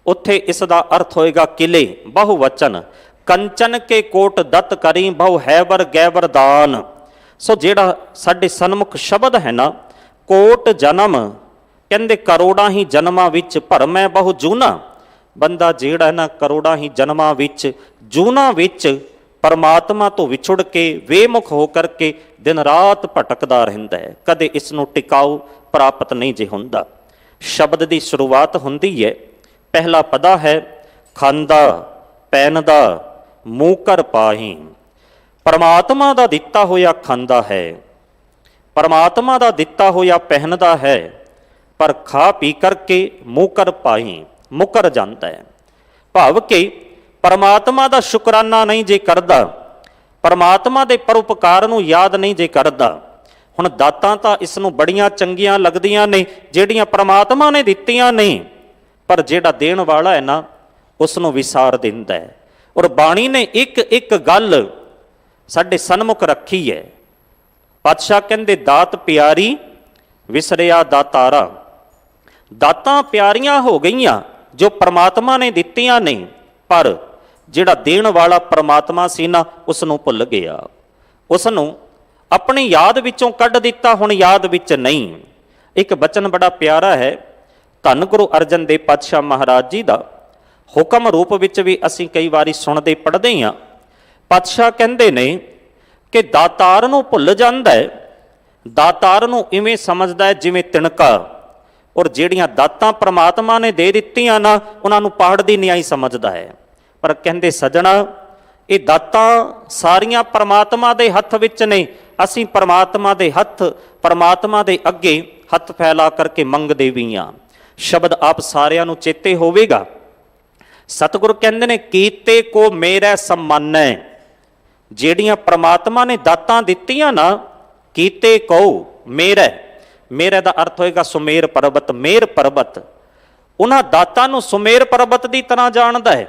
ਉੱਥੇ ਇਸ ਦਾ ਅਰਥ ਹੋਏਗਾ ਕਿਲੇ, ਬਹੁਵਚਨ। ਕੰਚਨ ਕੇ ਕੋਟ ਦਤ ਕਰੀ ਬਹੁ ਹੈਵਰ ਗੈਵਰ ਦਾਨ। ਸੋ ਜਿਹੜਾ ਸਾਡੇ ਸਨਮੁਖ ਸ਼ਬਦ ਹੈ ਨਾ, ਕੋਟ ਜਨਮ, ਕਹਿੰਦੇ ਕਰੋੜਾਂ ਹੀ ਜਨਮਾਂ ਵਿੱਚ ਭਰਮੈ ਬਹੁ ਜੂਨਾ। ਬੰਦਾ ਜਿਹੜਾ ਨਾ ਕਰੋੜਾਂ ਹੀ ਜਨਮਾਂ ਵਿੱਚ, ਜੂਨਾਂ ਵਿੱਚ ਪਰਮਾਤਮਾ ਤੋਂ ਵਿਛੁੜ ਕੇ, ਵੇਮੁਖ ਹੋ ਕਰਕੇ ਦਿਨ ਰਾਤ ਭਟਕਦਾ ਰਹਿੰਦਾ ਹੈ। ਕਦੇ ਇਸ ਨੂੰ ਟਿਕਾਊ ਪ੍ਰਾਪਤ ਨਹੀਂ ਜੇ ਹੁੰਦਾ। ਸ਼ਬਦ ਦੀ ਸ਼ੁਰੂਆਤ ਹੁੰਦੀ ਹੈ, ਪਹਿਲਾ ਪਦਾ ਹੈ, ਖਾਂਦਾ ਪਹਿਨਦਾ ਮੂੰਹ ਕਰ ਪਾਹੀ। ਪਰਮਾਤਮਾ ਦਾ ਦਿੱਤਾ ਹੋਇਆ ਖਾਂਦਾ ਹੈ, ਪਰਮਾਤਮਾ ਦਾ ਦਿੱਤਾ ਹੋਇਆ ਪਹਿਨਦਾ ਹੈ, ਪਰ ਖਾ ਪੀ ਕਰਕੇ ਮੂੰਹ ਕਰ ਪਾਹੀ, ਮੁਕਰ ਜਾਂਦਾ ਹੈ। ਭਾਵ ਕਿ ਪਰਮਾਤਮਾ ਦਾ ਸ਼ੁਕਰਾਨਾ ਨਹੀਂ ਜੇ ਕਰਦਾ, ਪਰਮਾਤਮਾ ਦੇ ਪਰਉਪਕਾਰ ਨੂੰ ਯਾਦ ਨਹੀਂ ਜੇ ਕਰਦਾ। ਹੁਣ ਦਾਤਾਂ ਤਾਂ ਇਸ ਨੂੰ ਬੜੀਆਂ ਚੰਗੀਆਂ ਲੱਗਦੀਆਂ ਨੇ, ਜਿਹੜੀਆਂ ਪਰਮਾਤਮਾ ਨੇ ਦਿੱਤੀਆਂ ਨੇ, ਪਰ ਜਿਹੜਾ ਦੇਣ ਵਾਲਾ ਹੈ ਨਾ, ਉਸ ਨੂੰ ਵਿਸਾਰ ਦਿੰਦਾ ਹੈ। ਔਰ ਬਾਣੀ ਨੇ ਇੱਕ ਇੱਕ ਗੱਲ ਸਾਡੇ ਸਨਮੁਖ ਰੱਖੀ ਹੈ। ਪਾਤਸ਼ਾਹ ਕਹਿੰਦੇ, ਦਾਤ ਪਿਆਰੀ ਵਿਸਰਿਆ ਦਾਤਾਰਾ। ਦਾਤਾਂ ਪਿਆਰੀਆਂ ਹੋ ਗਈਆਂ ਜੋ ਪਰਮਾਤਮਾ ਨੇ ਦਿੱਤੀਆਂ ਨੇ, ਪਰ ਜਿਹੜਾ ਦੇਣ ਵਾਲਾ ਪਰਮਾਤਮਾ ਸੀ ਨਾ, ਉਸ ਨੂੰ ਭੁੱਲ ਗਿਆ, ਉਸ ਨੂੰ ਆਪਣੀ ਯਾਦ ਵਿੱਚੋਂ ਕੱਢ ਦਿੱਤਾ, ਹੁਣ ਯਾਦ ਵਿੱਚ ਨਹੀਂ। ਇੱਕ ਬਚਨ ਬੜਾ ਪਿਆਰਾ ਹੈ, ਧੰਨ ਗੁਰੂ ਅਰਜਨ ਦੇਵ ਪਾਤਸ਼ਾਹ ਮਹਾਰਾਜ ਜੀ ਦਾ, ਹੁਕਮ ਰੂਪ ਵਿੱਚ ਵੀ ਅਸੀਂ ਕਈ ਵਾਰੀ ਸੁਣਦੇ ਪੜ੍ਹਦੇ ਹਾਂ। ਪਾਤਸ਼ਾਹ ਕਹਿੰਦੇ ਨੇ ਕਿ ਦਾਤਾਰ ਨੂੰ ਭੁੱਲ ਜਾਂਦਾ ਹੈ, ਦਾਤਾਰ ਨੂੰ ਇਵੇਂ ਸਮਝਦਾ ਹੈ ਜਿਵੇਂ ਤਿਣਕਾ, ਔਰ ਜਿਹੜੀਆਂ ਦਾਤਾਂ ਪ੍ਰਮਾਤਮਾ ਨੇ ਦੇ ਦਿੱਤੀਆਂ ਨਾ, ਉਹਨਾਂ ਨੂੰ ਪਹਾੜ ਦੀ ਨਿਆਈ ਸਮਝਦਾ ਹੈ। ਪਰ ਕਹਿੰਦੇ ਸੱਜਣਾ, ਇਹ ਦਾਤਾਂ ਸਾਰੀਆਂ ਪਰਮਾਤਮਾ ਦੇ ਹੱਥ ਵਿੱਚ ਨੇ। ਅਸੀਂ ਪਰਮਾਤਮਾ ਦੇ ਪਰਮਾਤਮਾ ਦੇ ਅੱਗੇ ਹੱਥ ਫੈਲਾ ਕਰਕੇ ਮੰਗਦੇ ਵੀ ਹਾਂ। ਸ਼ਬਦ ਆਪ ਸਾਰਿਆਂ ਨੂੰ ਚੇਤੇ ਹੋਵੇਗਾ। ਸਤਿਗੁਰੂ ਕਹਿੰਦੇ ਨੇ ਕੀਤੇ ਕੋ ਮੇਰੇ ਸਮਾਨੈ। ਜਿਹੜੀਆਂ ਪ੍ਰਮਾਤਮਾ ਨੇ ਦਾਤਾਂ ਦਿੱਤੀਆਂ ਨਾ, ਕੀਤੇ ਕੋ ਮੇਰੇ ਦਾ ਅਰਥ ਹੋਏਗਾ ਸੁਮੇਰ ਪਰਬਤ, ਮੇਰ ਪਰਬਤ। ਉਹਨਾਂ ਦਾਤਾਂ ਨੂੰ ਸੁਮੇਰ ਪਰਬਤ ਦੀ ਤਰ੍ਹਾਂ ਜਾਣਦਾ ਹੈ।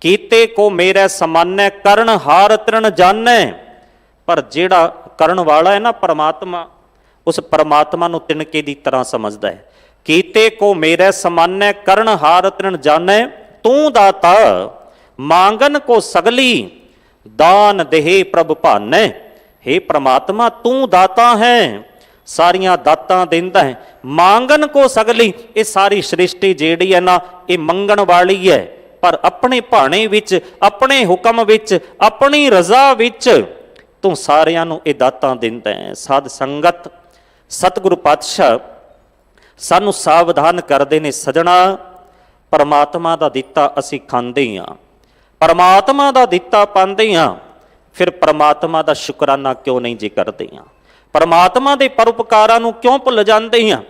ਕੀਤੇ ਕੋ ਮੇਰੇ ਸਮਾਨੈ ਕਰਨ ਹਾਰ ਤ੍ਰਿਣ ਜਾਣੈ। ਪਰ ਜਿਹੜਾ ਕਰਨ ਵਾਲਾ ਹੈ ਨਾ ਪਰਮਾਤਮਾ, ਉਸ ਪਰਮਾਤਮਾ ਨੂੰ ਤਿਣਕੇ ਦੀ ਤਰ੍ਹਾਂ ਸਮਝਦਾ ਹੈ। ਕੀਤੇ ਕੋ ਮੇਰੇ ਸਮਾਨੈ ਕਰਨ ਹਾਰ ਤ੍ਰਿਣ ਜਾਣੈ। ਤੂੰ ਦਾਤਾ ਮੰਗਨ ਕੋ ਸਗਲੀ ਦਾਨ ਦੇਹ ਪ੍ਰਭ ਭਾਨੈ। हे ਪ੍ਰਮਾਤਮਾ ਤੂੰ ਦਾਤਾ ਹੈ, ਸਾਰੀਆਂ ਦਾਤਾਂ ਦਿੰਦਾ ਹੈ। ਮੰਗਨ ਕੋ ਸਗਲੀ, ਇਹ ਸਾਰੀ ਸ੍ਰਿਸ਼ਟੀ ਜਿਹੜੀ ਹੈ ਨਾ ਇਹ ਮੰਗਣ ਵਾਲੀ ਹੈ, ਪਰ ਆਪਣੇ ਭਾਣੇ ਵਿੱਚ, ਆਪਣੇ ਹੁਕਮ ਵਿੱਚ, ਆਪਣੀ ਰਜ਼ਾ ਵਿੱਚ ਤੂੰ ਸਾਰਿਆਂ ਨੂੰ ਇਹ ਦਾਤਾਂ ਦਿੰਦਾ ਹੈ। ਸਾਧ ਸੰਗਤ ਸਤਿਗੁਰੂ ਪਾਤਸ਼ਾਹ ਸਾਨੂੰ ਸਾਵਧਾਨ ਕਰਦੇ ਨੇ, ਸਜਣਾ ਪਰਮਾਤਮਾ ਦਾ ਦਿੱਤਾ ਅਸੀਂ ਖਾਂਦੇ ਹਾਂ, ਪਰਮਾਤਮਾ ਦਾ ਦਿੱਤਾ ਪਾਉਂਦੇ ਹਾਂ, ਫਿਰ ਪਰਮਾਤਮਾ ਦਾ ਸ਼ੁਕਰਾਨਾ ਕਿਉਂ ਨਹੀਂ ਜੀ ਕਰਦੇ ਹਾਂ? ਪਰਮਾਤਮਾ ਦੇ ਪਰਉਪਕਾਰਾਂ ਨੂੰ ਕਿਉਂ ਭੁੱਲ ਜਾਂਦੇ ਹਾਂ?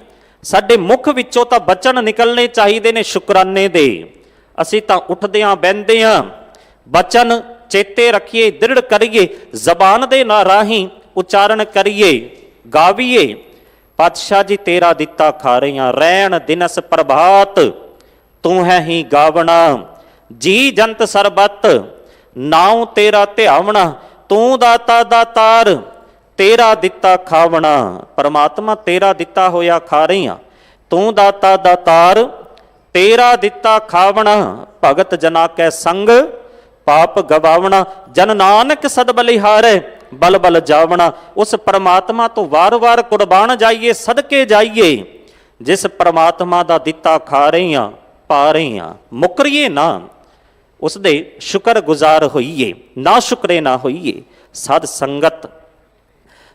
ਸਾਡੇ ਮੁਖ ਵਿੱਚੋਂ ਤਾਂ ਬਚਨ ਨਿਕਲਣੇ ਚਾਹੀਦੇ ਨੇ ਸ਼ੁਕਰਾਨੇ ਦੇ। ਅਸੀਂ ਤਾਂ ਉੱਠਦੇ ਹਾਂ ਬਹਿੰਦੇ ਹਾਂ, ਬਚਨ ਚੇਤੇ ਰੱਖੀਏ, ਦ੍ਰਿੜ ਕਰੀਏ, ਜ਼ਬਾਨ ਦੇ ਨਾਲ ਰਾਹੀਂ ਉਚਾਰਨ ਕਰੀਏ, ਗਾਵੀਏ। ਪਾਤਸ਼ਾਹ ਜੀ ਤੇਰਾ ਦਿੱਤਾ ਖਾ ਰਹੇ ਹਾਂ, ਰੈਣ ਦਿਨਸ ਪ੍ਰਭਾਤ ਤੂੰ ਹੈ ਹੀ ਗਾਵਣਾ। ਜੀ ਜੰਤ ਸਰਬਤ ਨਾਉ ਤੇਰਾ ਧਿਆਵਣਾ। ਤੂੰ ਦਾਤਾ ਦਾਤਾਰ ਤੇਰਾ ਦਿੱਤਾ ਖਾਵਣਾ। ਪਰਮਾਤਮਾ ਤੇਰਾ ਦਿੱਤਾ ਹੋਇਆ ਖਾ ਰਹੇ ਹਾਂ। ਤੂੰ ਦਾਤਾ ਦਾਤਾਰ ਤੇਰਾ ਦਿੱਤਾ ਖਾਵਣਾ। ਭਗਤ ਜਨਾ ਕੈ ਸੰਗ ਪਾਪ ਗਵਾਵਣਾ। ਜਨ ਨਾਨਕ ਸਦ ਬਲਿਹਾਰੈ ਬਲ ਬਲ ਜਾਵਣਾ। ਉਸ ਪਰਮਾਤਮਾ ਤੋਂ ਵਾਰ-ਵਾਰ ਕੁਰਬਾਨ ਜਾਈਏ, ਸਦਕੇ ਜਾਈਏ। ਜਿਸ ਪਰਮਾਤਮਾ ਦਾ ਦਿੱਤਾ ਖਾ ਰਹੇ ਹਾਂ, ਪਾ ਰਹੇ ਹਾਂ, ਮੁਕਰੀਏ ਨਾ, ਉਸ ਦੇ ਸ਼ੁਕਰ ਗੁਜ਼ਾਰ ਹੋਈਏ, ਨਾ ਸ਼ੁਕਰੇ ਨਾ ਹੋਈਏ। ਸਾਧ ਸੰਗਤ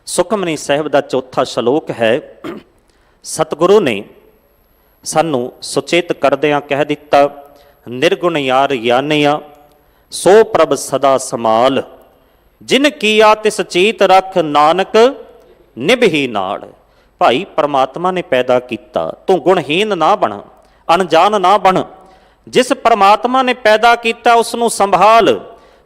ਸੁਖਮਨੀ ਸਾਹਿਬ ਦਾ ਚੌਥਾ ਸ਼ਲੋਕ ਹੈ। ਸਤਿਗੁਰੂ ਨੇ ਸਾਨੂੰ ਸੁਚੇਤ ਕਰਦਿਆਂ ਕਹਿ ਦਿੱਤਾ, ਨਿਰਗੁਣ ਯਾਰ ਯਾਨਿਆ ਸੋ ਪ੍ਰਭ ਸਦਾ ਸਮਾਲ। ਜਿਨ ਕੀਆ ਤਿਸ ਚੀਤ ਰੱਖ ਨਾਨਕ ਨਿਭਹੀ ਨਾਲ। ਭਾਈ ਪਰਮਾਤਮਾ ਨੇ ਪੈਦਾ ਕੀਤਾ, ਤੂੰ ਗੁਣਹੀਨ ਨਾ ਬਣ, ਅਣਜਾਣ ਨਾ ਬਣ। ਜਿਸ ਪਰਮਾਤਮਾ ਨੇ ਪੈਦਾ ਕੀਤਾ ਉਸ ਨੂੰ ਸੰਭਾਲ,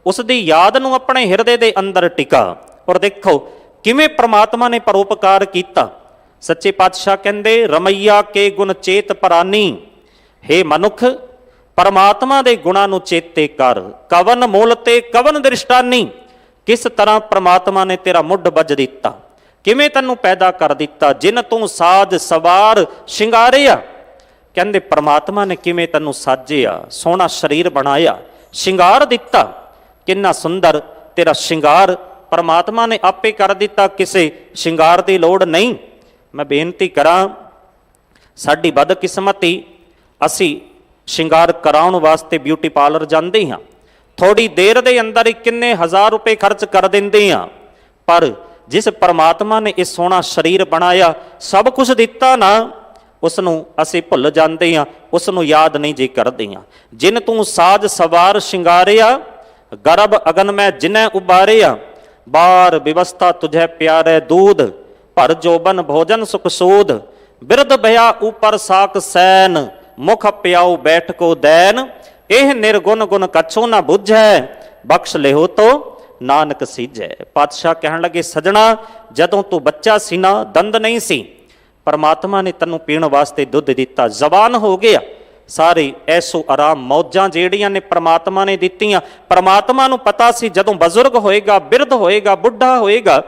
ਉਸ ਦੀ ਯਾਦ ਨੂੰ ਆਪਣੇ ਹਿਰਦੇ ਦੇ ਅੰਦਰ ਟਿਕਾ। ਔਰ ਦੇਖੋ ਕਿਵੇਂ ਪਰਮਾਤਮਾ ਨੇ ਪਰਉਪਕਾਰ ਕੀਤਾ। ਸੱਚੇ ਪਾਤਸ਼ਾਹ ਕਹਿੰਦੇ ਰਮਈਆ ਕੇ ਗੁਣ ਚੇਤ ਪਰਾਨੀ। ਹੇ ਮਨੁੱਖ ਪਰਮਾਤਮਾ ਦੇ ਗੁਣਾਂ ਨੂੰ ਚੇਤੇ ਕਰ। ਕਵਨ ਮੂਲ ਤੇ ਕਵਨ ਦ੍ਰਿਸ਼ਟਾਨੀ। ਕਿਸ ਤਰ੍ਹਾਂ ਪਰਮਾਤਮਾ ਨੇ ਤੇਰਾ ਮੁੱਢ ਬੱਜ ਦਿੱਤਾ, ਕਿਵੇਂ ਤੈਨੂੰ ਪੈਦਾ ਕਰ ਦਿੱਤਾ। ਜਿਨ ਤੂੰ ਸਾਜ ਸਵਾਰ ਸ਼ਿੰਗਾਰਿਆ। ਕਹਿੰਦੇ ਪਰਮਾਤਮਾ ਨੇ ਕਿਵੇਂ ਤੈਨੂੰ ਸਾਜਿਆ, ਸੋਹਣਾ ਸਰੀਰ ਬਣਾਇਆ, ਸ਼ਿੰਗਾਰ ਦਿੱਤਾ। ਕਿੰਨਾ ਸੁੰਦਰ ਤੇਰਾ ਸ਼ਿੰਗਾਰ ਪਰਮਾਤਮਾ ਨੇ ਆਪੇ ਕਰ ਦਿੱਤਾ, ਕਿਸੇ ਸ਼ਿੰਗਾਰ ਦੀ ਲੋੜ ਨਹੀਂ। ਮੈਂ ਬੇਨਤੀ ਕਰਾਂ, ਸਾਡੀ ਬਦਕਿਸਮਤੀ, ਅਸੀਂ ਸ਼ਿੰਗਾਰ ਕਰਾਉਣ ਵਾਸਤੇ ਬਿਊਟੀ ਪਾਰਲਰ ਜਾਂਦੇ ਹਾਂ, ਥੋੜੀ ਦੇਰ ਦੇ ਅੰਦਰ ਹੀ ਕਿੰਨੇ ਹਜ਼ਾਰ ਰੁਪਏ ਖਰਚ ਕਰ ਦਿੰਦੇ ਹਾਂ। ਪਰ ਜਿਸ ਪਰਮਾਤਮਾ ਨੇ ਇਹ ਸੋਹਣਾ ਸਰੀਰ ਬਣਾਇਆ, ਸਭ ਕੁਝ ਦਿੱਤਾ ਨਾ, ਉਸ ਨੂੰ ਅਸੀਂ ਭੁੱਲ ਜਾਂਦੇ ਹਾਂ, ਉਸ ਨੂੰ ਯਾਦ ਨਹੀਂ ਜੇ ਕਰਦੇ ਹਾਂ। ਜਿਨ ਤੂੰ ਸਾਜ ਸਵਾਰ ਸ਼ਿੰਗਾਰਿਆ, ਗਰਭ ਅਗਨ ਮੈਂ ਜਿਨੈ ਉਬਾਰਿਆ। ਬਾਰ ਵਿਵਸਥਾ ਤੁਝੈ ਪਿਆਰੇ ਦੂਧ, ਭਰ ਜੋਬਨ ਭੋਜਨ ਸੁਖ ਸੂਦ। ਬਿਰਧ ਭਇਆ ਉਪਰ ਸਾਕ ਸੈਨ, ਮੁਖ ਪਿਆਉ ਬੈਠ ਕੋ ਦੈਨ। ਇਹ ਨਿਰਗੁਣ ਗੁਣ ਕਛੂ ਨਾ ਬੁੱਝੈ, ਬਖਸ਼ ਲਿਓ ਤੋ ਨਾਨਕ ਸੀਜੈ। ਪਾਤਸ਼ਾਹ ਕਹਿਣ ਲੱਗੇ, ਸਜਣਾ ਜਦੋਂ ਤੂੰ ਬੱਚਾ ਸੀ ਨਾ, ਦੰਦ ਨਹੀਂ ਸੀ, ਪਰਮਾਤਮਾ ਨੇ ਤੈਨੂੰ ਪੀਣ ਵਾਸਤੇ ਦੁੱਧ ਦਿੱਤਾ, ਜ਼ਬਾਨ ਹੋ ਗਿਆ। ਸਾਰੇ ਐਸੋ ਆਰਾਮ ਮੌਜਾਂ ਜਿਹੜੀਆਂ ਨੇ ਪਰਮਾਤਮਾ ਨੇ ਦਿੱਤੀਆਂ। ਪਰਮਾਤਮਾ ਨੂੰ ਪਤਾ ਸੀ ਜਦੋਂ ਬਜ਼ੁਰਗ ਹੋਏਗਾ, ਬਿਰਧ ਹੋਏਗਾ, ਬੁੱਢਾ ਹੋਏਗਾ,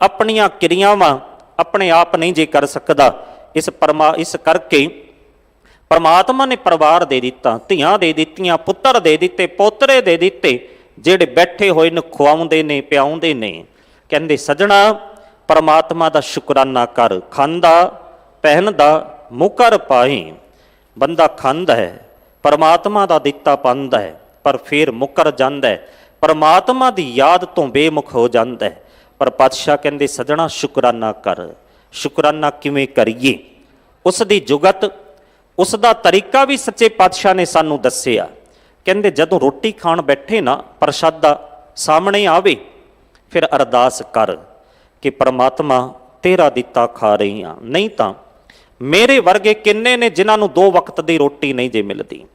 ਆਪਣੀਆਂ ਕਿਰਿਆਵਾਂ ਆਪਣੇ ਆਪ ਨਹੀਂ ਜੇ ਕਰ ਸਕਦਾ। ਇਸ ਕਰਕੇ ਪਰਮਾਤਮਾ ਨੇ ਪਰਿਵਾਰ ਦੇ ਦਿੱਤਾ, ਧੀਆਂ ਦੇ ਦਿੱਤੀਆਂ, ਪੁੱਤਰ ਦੇ ਦਿੱਤੇ, ਪੋਤਰੇ ਦੇ ਦਿੱਤੇ, ਜਿਹੜੇ ਬੈਠੇ ਹੋਏ ਨੂੰ ਖਵਾਉਂਦੇ ਨੇ, ਪਿਆਉਂਦੇ ਨੇ। ਕਹਿੰਦੇ ਸਜਣਾ ਪਰਮਾਤਮਾ ਦਾ ਸ਼ੁਕਰਾਨਾ ਕਰ। ਖਾਂਦਾ ਪਹਿਨਦਾ ਮੁਕਰ ਪਾਈ। ਬੰਦਾ ਖਾਂਦਾ ਹੈ, ਪਰਮਾਤਮਾ ਦਾ ਦਿੱਤਾ ਪਾਉਂਦਾ ਹੈ, ਪਰ ਫਿਰ ਮੁਕਰ ਜਾਂਦਾ ਹੈ, ਪਰਮਾਤਮਾ ਦੀ ਯਾਦ ਤੋਂ ਬੇਮੁਖ ਹੋ ਜਾਂਦਾ ਹੈ। ਪਰ ਪਾਤਸ਼ਾਹ ਕਹਿੰਦੇ ਸਜਣਾ ਸ਼ੁਕਰਾਨਾ ਕਰ। ਸ਼ੁਕਰਾਨਾ ਕਿਵੇਂ ਕਰੀਏ? ਉਸ ਦੀ ਜੁਗਤ, ਉਸ ਦਾ ਤਰੀਕਾ ਵੀ ਸੱਚੇ ਪਾਤਸ਼ਾਹ ਨੇ ਸਾਨੂੰ ਦੱਸਿਆ। ਕਹਿੰਦੇ ਜਦੋਂ ਰੋਟੀ ਖਾਣ ਬੈਠੇ ਨਾ, ਪ੍ਰਸ਼ਾਦਾ ਸਾਹਮਣੇ ਆਵੇ, ਫਿਰ ਅਰਦਾਸ ਕਰ ਕਿ ਪ੍ਰਮਾਤਮਾ ਤੇਰਾ ਦਿੱਤਾ ਖਾ ਰਹੀ ਹਾਂ। ਨਹੀਂ ਤਾਂ ਮੇਰੇ ਵਰਗੇ ਕਿੰਨੇ ਨੇ ਜਿਨ੍ਹਾਂ ਨੂੰ 2 ਵਕਤ ਦੀ ਰੋਟੀ ਨਹੀਂ ਜੇ ਮਿਲਦੀ।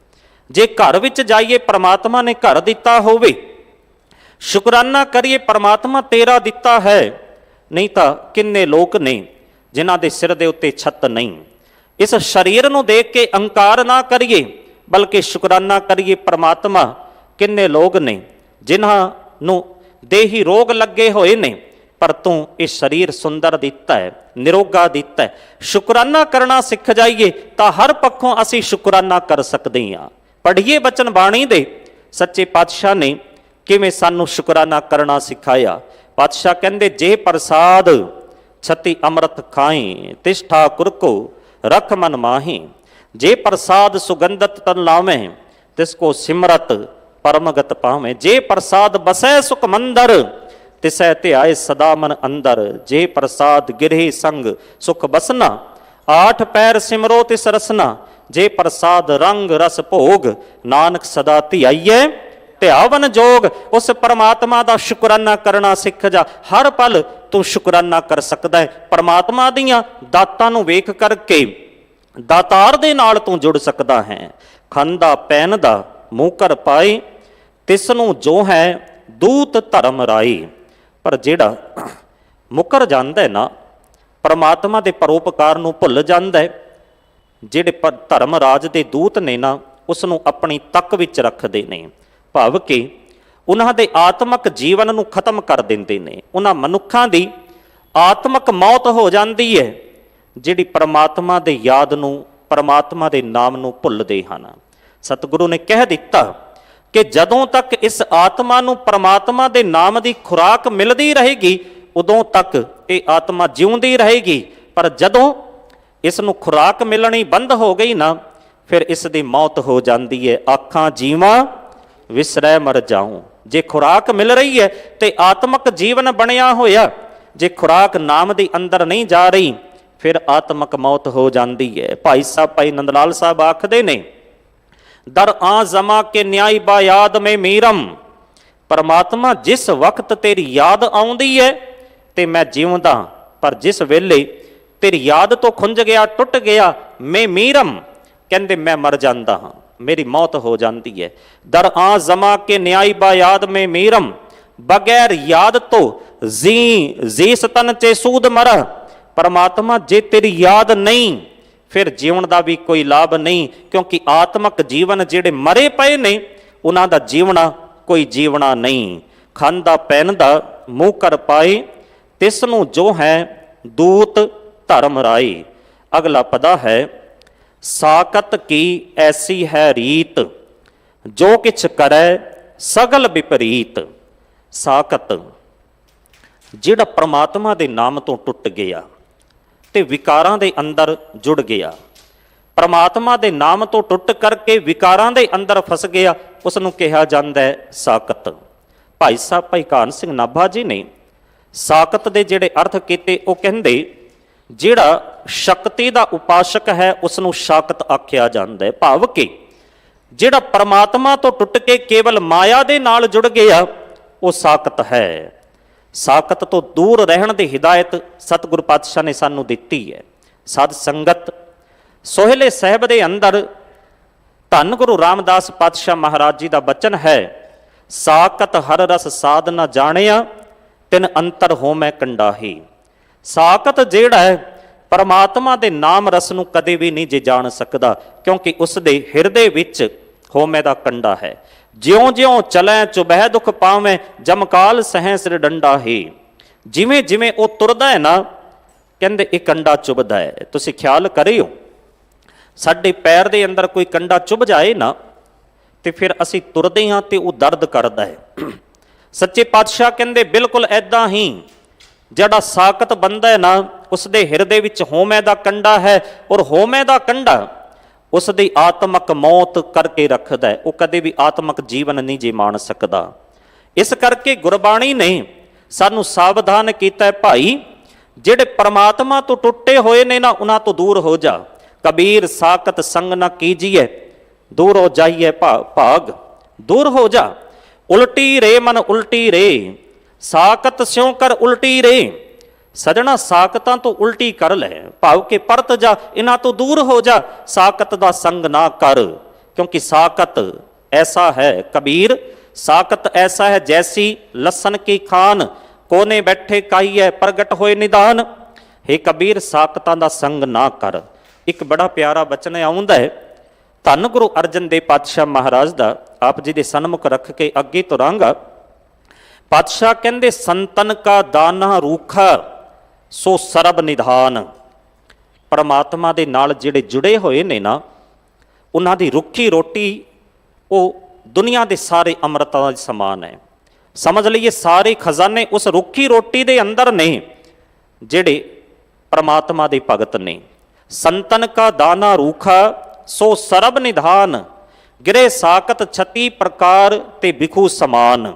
ਜੇ ਘਰ ਵਿੱਚ ਜਾਈਏ ਪ੍ਰਮਾਤਮਾ ਨੇ ਘਰ ਦਿੱਤਾ ਹੋਵੇ, ਸ਼ੁਕਰਾਨਾ ਕਰੀਏ ਪ੍ਰਮਾਤਮਾ ਤੇਰਾ ਦਿੱਤਾ ਹੈ। ਨਹੀਂ ਤਾਂ ਕਿੰਨੇ ਲੋਕ ਨੇ ਜਿਨ੍ਹਾਂ ਦੇ ਸਿਰ ਦੇ ਉੱਤੇ ਛੱਤ ਨਹੀਂ। ਇਸ ਸਰੀਰ ਨੂੰ ਦੇਖ ਕੇ ਅਹੰਕਾਰ ਨਾ ਕਰੀਏ, ਬਲਕਿ ਸ਼ੁਕਰਾਨਾ ਕਰੀਏ ਪ੍ਰਮਾਤਮਾ ਕਿੰਨੇ ਲੋਕ ਨੇ ਜਿਨ੍ਹਾਂ ਨੂੰ ਦੇਹੀ ਰੋਗ ਲੱਗੇ ਹੋਏ ਨੇ, ਪਰ ਤੂੰ ਇਹ ਸਰੀਰ ਸੁੰਦਰ ਦਿੱਤਾ ਹੈ, ਨਿਰੋਗਾ ਦਿੱਤਾ ਹੈ। ਸ਼ੁਕਰਾਨਾ ਕਰਨਾ ਸਿੱਖ ਜਾਈਏ ਤਾਂ ਹਰ ਪੱਖੋਂ ਅਸੀਂ ਸ਼ੁਕਰਾਨਾ ਕਰ ਸਕਦੇ ਹਾਂ। ਪੜ੍ਹੀਏ ਬਚਨ ਬਾਣੀ ਦੇ, ਸੱਚੇ ਪਾਤਸ਼ਾਹ ਨੇ ਕਿਵੇਂ ਸਾਨੂੰ ਸ਼ੁਕਰਾਨਾ ਕਰਨਾ ਸਿਖਾਇਆ। ਪਾਤਸ਼ਾਹ ਕਹਿੰਦੇ, ਜੇ ਪ੍ਰਸਾਦ ਛਤੀ ਅੰਮ੍ਰਿਤ ਖਾਏ, ਤਿਸ ਠਾਕੁਰ ਕੋ ਰਖ ਮਨ ਮਾਹੀ। ਜੇ ਪ੍ਰਸਾਦ ਸੁਗੰਧਤ ਤਨ ਲਾਵੇਂ, ਤਿਸ ਕੋ ਸਿਮਰਤ ਪਰਮਗਤ ਪਾਵੇਂ। ਜੇ ਪ੍ਰਸਾਦ ਬਸੈ ਸੁਖ ਮੰਦਰ, ਤਿਸੈ ਧਿਆਏ ਸਦਾ ਮਨ ਅੰਦਰ। ਜੇ ਪ੍ਰਸਾਦ ਗਿਰਹਿ ਸੰਗ ਸੁਖ ਬਸਨਾ, 8 ਪੈਰ ਸਿਮਰੋ ਤਿਸ ਰਸਨਾ। ਜੇ ਪ੍ਰਸਾਦ ਰੰਗ ਰਸ ਭੋਗ, ਨਾਨਕ ਸਦਾ ਧਿਆਈਐ ਧਿਆਵਨ ਜੋਗ। ਉਸ ਪਰਮਾਤਮਾ ਦਾ ਸ਼ੁਕਰਾਨਾ ਕਰਨਾ ਸਿੱਖ ਜਾ। ਹਰ ਪਲ ਤੂੰ ਸ਼ੁਕਰਾਨਾ ਕਰ ਸਕਦਾ ਹੈ। ਪਰਮਾਤਮਾ ਦੀਆਂ ਦਾਤਾਂ ਨੂੰ ਵੇਖ ਕਰਕੇ ਦਾਤਾਰ ਦੇ ਨਾਲ ਤੂੰ ਜੁੜ ਸਕਦਾ ਹੈ। ਖਾਂਦਾ ਪਹਿਨਦਾ ਮੂੰਹ ਕਰ ਪਾਏ, ਤਿਸ ਨੂੰ ਜੋ ਹੈ ਦੂਤ ਧਰਮ ਰਾਈ। ਪਰ ਜਿਹੜਾ ਮੁਕਰ ਜਾਂਦਾ ਹੈ ਨਾ, ਪਰਮਾਤਮਾ ਦੇ ਪਰਉਪਕਾਰ ਨੂੰ ਭੁੱਲ ਜਾਂਦਾ ਹੈ, ਜਿਹੜੇ ਧਰਮ ਰਾਜ ਦੇ ਦੂਤ ਨੇ ਨਾ, ਉਸ ਨੂੰ ਆਪਣੀ ਤੱਕ ਵਿੱਚ ਰੱਖਦੇ ਨੇ। ਭਾਵ ਕਿ ਉਹਨਾਂ ਦੇ ਆਤਮਿਕ ਜੀਵਨ ਨੂੰ ਖਤਮ ਕਰ ਦਿੰਦੇ ਨੇ। ਉਹਨਾਂ ਮਨੁੱਖਾਂ ਦੀ ਆਤਮਿਕ ਮੌਤ ਹੋ ਜਾਂਦੀ ਹੈ ਜਿਹੜੀ ਪਰਮਾਤਮਾ ਦੇ ਯਾਦ ਨੂੰ, ਪਰਮਾਤਮਾ ਦੇ ਨਾਮ ਨੂੰ ਭੁੱਲਦੇ ਹਨ। ਸਤਿਗੁਰੂ ਨੇ ਕਹਿ ਦਿੱਤਾ ਕਿ ਜਦੋਂ ਤੱਕ ਇਸ ਆਤਮਾ ਨੂੰ ਪਰਮਾਤਮਾ ਦੇ ਨਾਮ ਦੀ ਖੁਰਾਕ ਮਿਲਦੀ ਰਹੇਗੀ, ਉਦੋਂ ਤੱਕ ਇਹ ਆਤਮਾ ਜਿਉਂਦੀ ਰਹੇਗੀ। ਪਰ ਜਦੋਂ ਇਸ ਨੂੰ ਖੁਰਾਕ ਮਿਲਣੀ ਬੰਦ ਹੋ ਗਈ ਨਾ, ਫਿਰ ਇਸ ਦੀ ਮੌਤ ਹੋ ਜਾਂਦੀ ਹੈ। ਆਖਾਂ ਜੀਵਾਂ ਵਿਸਰੈ ਮਰ ਜਾਉ। ਜੇ ਖੁਰਾਕ ਮਿਲ ਰਹੀ ਹੈ ਤੇ ਆਤਮਿਕ ਜੀਵਨ ਬਣਿਆ ਹੋਇਆ, ਜੇ ਖੁਰਾਕ ਨਾਮ ਦੇ ਅੰਦਰ ਨਹੀਂ ਜਾ ਰਹੀ, ਫਿਰ ਆਤਮਿਕ ਮੌਤ ਹੋ ਜਾਂਦੀ ਹੈ। ਭਾਈ ਸਾਹਿਬ, ਭਾਈ ਨੰਦ ਲਾਲ ਸਾਹਿਬ ਆਖਦੇ ਨੇ, ਦਰ ਆ ਜ਼ਮਾ ਕੇ ਨਿਆਈ ਬਾ ਯਾਦ ਮੈਂ ਮੀਰਮ। ਪਰਮਾਤਮਾ ਜਿਸ ਵਕਤ ਤੇਰੀ ਯਾਦ ਆਉਂਦੀ ਹੈ ਤੇ ਮੈਂ ਜਿਉਂਦਾ, ਪਰ ਜਿਸ ਵੇਲੇ ਤੇਰੀ ਯਾਦ ਤੋਂ ਖੁੰਝ ਗਿਆ, ਟੁੱਟ ਗਿਆ, ਮੈਂ ਮੀਰਮ, ਕਹਿੰਦੇ ਮੈਂ ਮਰ ਜਾਂਦਾ ਹਾਂ, ਮੇਰੀ ਮੌਤ ਹੋ ਜਾਂਦੀ ਹੈ। ਦਰ ਆ ਜ਼ਮਾ ਕੇ ਨਿਆਈ ਬਾ ਯਾਦ ਮੈਂ ਮੀਰਮ, ਬਗੈਰ ਯਾਦ ਤੋਂ ਜੀ ਸਤਨ ਚੇ ਸੂਦ ਮਰ। ਪਰਮਾਤਮਾ ਜੇ ਤੇਰੀ ਯਾਦ ਨਹੀਂ, ਫਿਰ ਜੀਵਨ ਦਾ ਵੀ ਕੋਈ ਲਾਭ ਨਹੀਂ, ਕਿਉਂਕਿ ਆਤਮਿਕ ਜੀਵਨ ਜਿਹੜੇ ਮਰੇ ਪਏ ਨੇ, ਉਹਨਾਂ ਦਾ ਜੀਵਣਾ ਕੋਈ ਜੀਵਣਾ ਨਹੀਂ। ਖਾਂਦਾ ਪਹਿਨਦਾ ਮੂੰਹ ਕਰ ਪਾਏ, ਤਿਸ ਨੂੰ ਜੋ ਹੈ ਦੂਤ ਧਰਮ ਰਾਈ। ਅਗਲਾ ਪਦਾ ਹੈ, ਸਾਕਤ ਕੀ ਐਸੀ ਹੈ ਰੀਤ, ਜੋ ਕਿਛ ਕਰੈ ਸਗਲ ਵਿਪਰੀਤ। ਸਾਕਤ ਜਿਹੜਾ ਪ੍ਰਮਾਤਮਾ ਦੇ ਨਾਮ ਤੋਂ ਟੁੱਟ ਗਿਆ ਤੇ ਵਿਕਾਰਾਂ ਦੇ ਅੰਦਰ ਜੁੜ ਗਿਆ, ਪ੍ਰਮਾਤਮਾ ਦੇ ਨਾਮ ਤੋਂ ਟੁੱਟ ਕਰਕੇ ਵਿਕਾਰਾਂ ਦੇ ਅੰਦਰ ਫਸ ਗਿਆ, ਉਸ ਨੂੰ ਕਿਹਾ ਜਾਂਦਾ ਹੈ ਸਾਕਤ। ਭਾਈ ਸਾਹਿਬ ਭਾਈ ਕਾਨ ਸਿੰਘ ਨਾਭਾ ਜੀ ਨੇ ਸਾਕਤ ਦੇ ਜਿਹੜੇ ਅਰਥ ਕੀਤੇ, ਉਹ ਕਹਿੰਦੇ ਜਿਹੜਾ ਸ਼ਕਤੀ ਦਾ ਉਪਾਸਕ ਹੈ ਉਸ ਨੂੰ ਸ਼ਾਕਤ ਆਖਿਆ ਜਾਂਦਾ ਹੈ। ਭਾਵ ਕਿ ਜਿਹੜਾ ਪਰਮਾਤਮਾ ਤੋਂ ਟੁੱਟ ਕੇ ਕੇਵਲ ਮਾਇਆ ਦੇ ਨਾਲ ਜੁੜ ਗਿਆ, ਉਹ ਸਾਕਤ ਹੈ। ਸਾਕਤ ਤੋਂ ਦੂਰ ਰਹਿਣ ਦੀ ਹਿਦਾਇਤ ਸਤਿਗੁਰੂ ਪਾਤਸ਼ਾਹ ਨੇ ਸਾਨੂੰ ਦਿੱਤੀ ਹੈ। ਸਤ ਸੰਗਤ ਸੋਹਿਲੇ ਸਾਹਿਬ ਦੇ ਅੰਦਰ ਧੰਨ ਗੁਰੂ ਰਾਮਦਾਸ ਪਾਤਸ਼ਾਹ ਮਹਾਰਾਜ ਜੀ ਦਾ ਬਚਨ ਹੈ, ਸਾਕਤ ਹਰ ਰਸ ਸਾਧ ਨਾ ਜਾਣਿਆ, ਤਿਨ ਅੰਤਰ ਹੋਮੈ ਕੰਡਾਹੀ। ਸਾਕਤ ਜਿਹੜਾ ਹੈ ਪਰਮਾਤਮਾ ਦੇ ਨਾਮ ਰਸ ਨੂੰ ਕਦੇ ਵੀ ਨਹੀਂ ਜੇ ਜਾਣ ਸਕਦਾ, ਕਿਉਂਕਿ ਉਸ ਦੇ ਹਿਰਦੇ ਵਿੱਚ ਹੋਮੈ ਦਾ ਕੰਡਾ ਹੈ। ਜਿਉਂ ਜਿਉਂ ਚਲੈ ਚੁਬਹਿ ਦੁਖ ਪਾਵੇਂ, ਜਮਕਾਲ ਸਹਿ ਸਿਰ ਡੰਡਾ ਹੀ। ਜਿਵੇਂ ਜਿਵੇਂ ਉਹ ਤੁਰਦਾ ਹੈ ਨਾ, ਕਹਿੰਦੇ ਇਹ ਕੰਡਾ ਚੁਭਦਾ ਹੈ। ਤੁਸੀਂ ਖਿਆਲ ਕਰਿਓ, ਸਾਡੇ ਪੈਰ ਦੇ ਅੰਦਰ ਕੋਈ ਕੰਡਾ ਚੁਭ ਜਾਏ ਨਾ, ਤੇ ਫਿਰ ਅਸੀਂ ਤੁਰਦੇ ਹਾਂ ਤੇ ਉਹ ਦਰਦ ਕਰਦਾ ਹੈ। ਸੱਚੇ ਪਾਤਸ਼ਾਹ ਕਹਿੰਦੇ ਬਿਲਕੁਲ ਐਦਾਂ ਹੀ ਜਿਹੜਾ ਸਾਕਤ ਬੰਦਾ ਹੈ ਨਾ, ਉਸ ਦੇ ਹਿਰਦੇ ਵਿੱਚ ਹੋਮੈ ਦਾ ਕੰਡਾ ਹੈ, ਔਰ ਹੋਮੈ ਦਾ ਕੰਡਾ ਉਸ ਦੀ ਆਤਮਕ ਮੌਤ ਕਰਕੇ ਰੱਖਦਾ ਹੈ। ਉਹ ਕਦੇ ਵੀ ਆਤਮਕ ਜੀਵਨ ਨਹੀਂ ਜੀ ਮਾਣ ਸਕਦਾ। ਇਸ ਕਰਕੇ ਗੁਰਬਾਣੀ ਨੇ ਸਾਨੂੰ ਸਾਵਧਾਨ ਕੀਤਾ ਹੈ, ਭਾਈ ਜਿਹੜੇ ਪਰਮਾਤਮਾ ਤੋਂ ਟੁੱਟੇ ਹੋਏ ਨੇ ਨਾ, ਉਹਨਾਂ ਤੋਂ ਦੂਰ ਹੋ ਜਾ। ਕਬੀਰ ਸਾਕਤ ਸੰਗ ਨਾ ਕੀਜੀਏ, ਦੂਰ ਹੋ ਜਾਈਏ ਭਾਗ, ਦੂਰ ਹੋ ਜਾ। ਉਲਟੀ ਰੇ ਮਨ ਉਲਟੀ ਰੇ, ਸਾਕਤ ਸਿਉ ਕਰ ਉਲਟੀ ਰੇ। ਸਜਣਾ ਸਾਕਤਾਂ ਤੋਂ ਉਲਟੀ ਕਰ ਲੈ, ਭਾਵ ਕਿ ਪਰਤ ਜਾ, ਇਹਨਾਂ ਤੋਂ ਦੂਰ ਹੋ ਜਾ, ਸਾਕਤ ਦਾ ਸੰਗ ਨਾ ਕਰ। ਕਿਉਂਕਿ ਸਾਕਤ ਐਸਾ ਹੈ, ਕਬੀਰ ਸਾਕਤ ਐਸਾ ਹੈ ਜੈਸੀ ਲਸਨ ਕੀ ਖਾਨ, ਕੋਨੇ ਬੈਠੇ ਕਾਈਐ ਪ੍ਰਗਟ ਹੋਏ ਨਿਦਾਨ। हे ਕਬੀਰ ਸਾਕਤਾਂ ਦਾ ਸੰਗ ਨਾ ਕਰ। ਇੱਕ ਬੜਾ ਪਿਆਰਾ ਬਚਨ ਆਉਂਦਾ ਹੈ ਧੰਨ ਗੁਰੂ ਅਰਜਨ ਦੇਵ ਪਾਤਸ਼ਾਹ ਮਹਾਰਾਜ ਦਾ, ਆਪ ਜੀ ਦੇ ਸਨਮੁਖ ਰੱਖ ਕੇ ਅੱਗੇ ਤੁਰਾਂਗਾ। ਪਾਤਸ਼ਾਹ ਕਹਿੰਦੇ ਸੰਤਨ ਕਾ ਦਾਨਾ ਰੂਖਾ ਸੋ ਸਰਬ ਨਿਧਾਨ। ਪਰਮਾਤਮਾ ਦੇ ਨਾਲ ਜਿਹੜੇ ਜੁੜੇ ਹੋਏ ਨੇ ਨਾ, ਉਹਨਾਂ ਦੀ ਰੁੱਖੀ ਰੋਟੀ ਉਹ ਦੁਨੀਆ ਦੇ ਸਾਰੇ ਅੰਮ੍ਰਿਤਾਂ ਦੇ ਸਮਾਨ ਹੈ। ਸਮਝ ਲਈਏ ਸਾਰੇ ਖਜ਼ਾਨੇ ਉਸ ਰੁੱਖੀ ਰੋਟੀ ਦੇ ਅੰਦਰ ਨੇ ਜਿਹੜੇ ਪਰਮਾਤਮਾ ਦੇ ਭਗਤ ਨੇ। ਸੰਤਨ ਕਾ ਦਾਨਾ ਰੂਖਾ ਸੋ ਸਰਬ ਨਿਧਾਨ, ਗਿਰੇ ਸਾਕਤ 36 ਪ੍ਰਕਾਰ ਤੇ ਬਿਖੂ ਸਮਾਨ।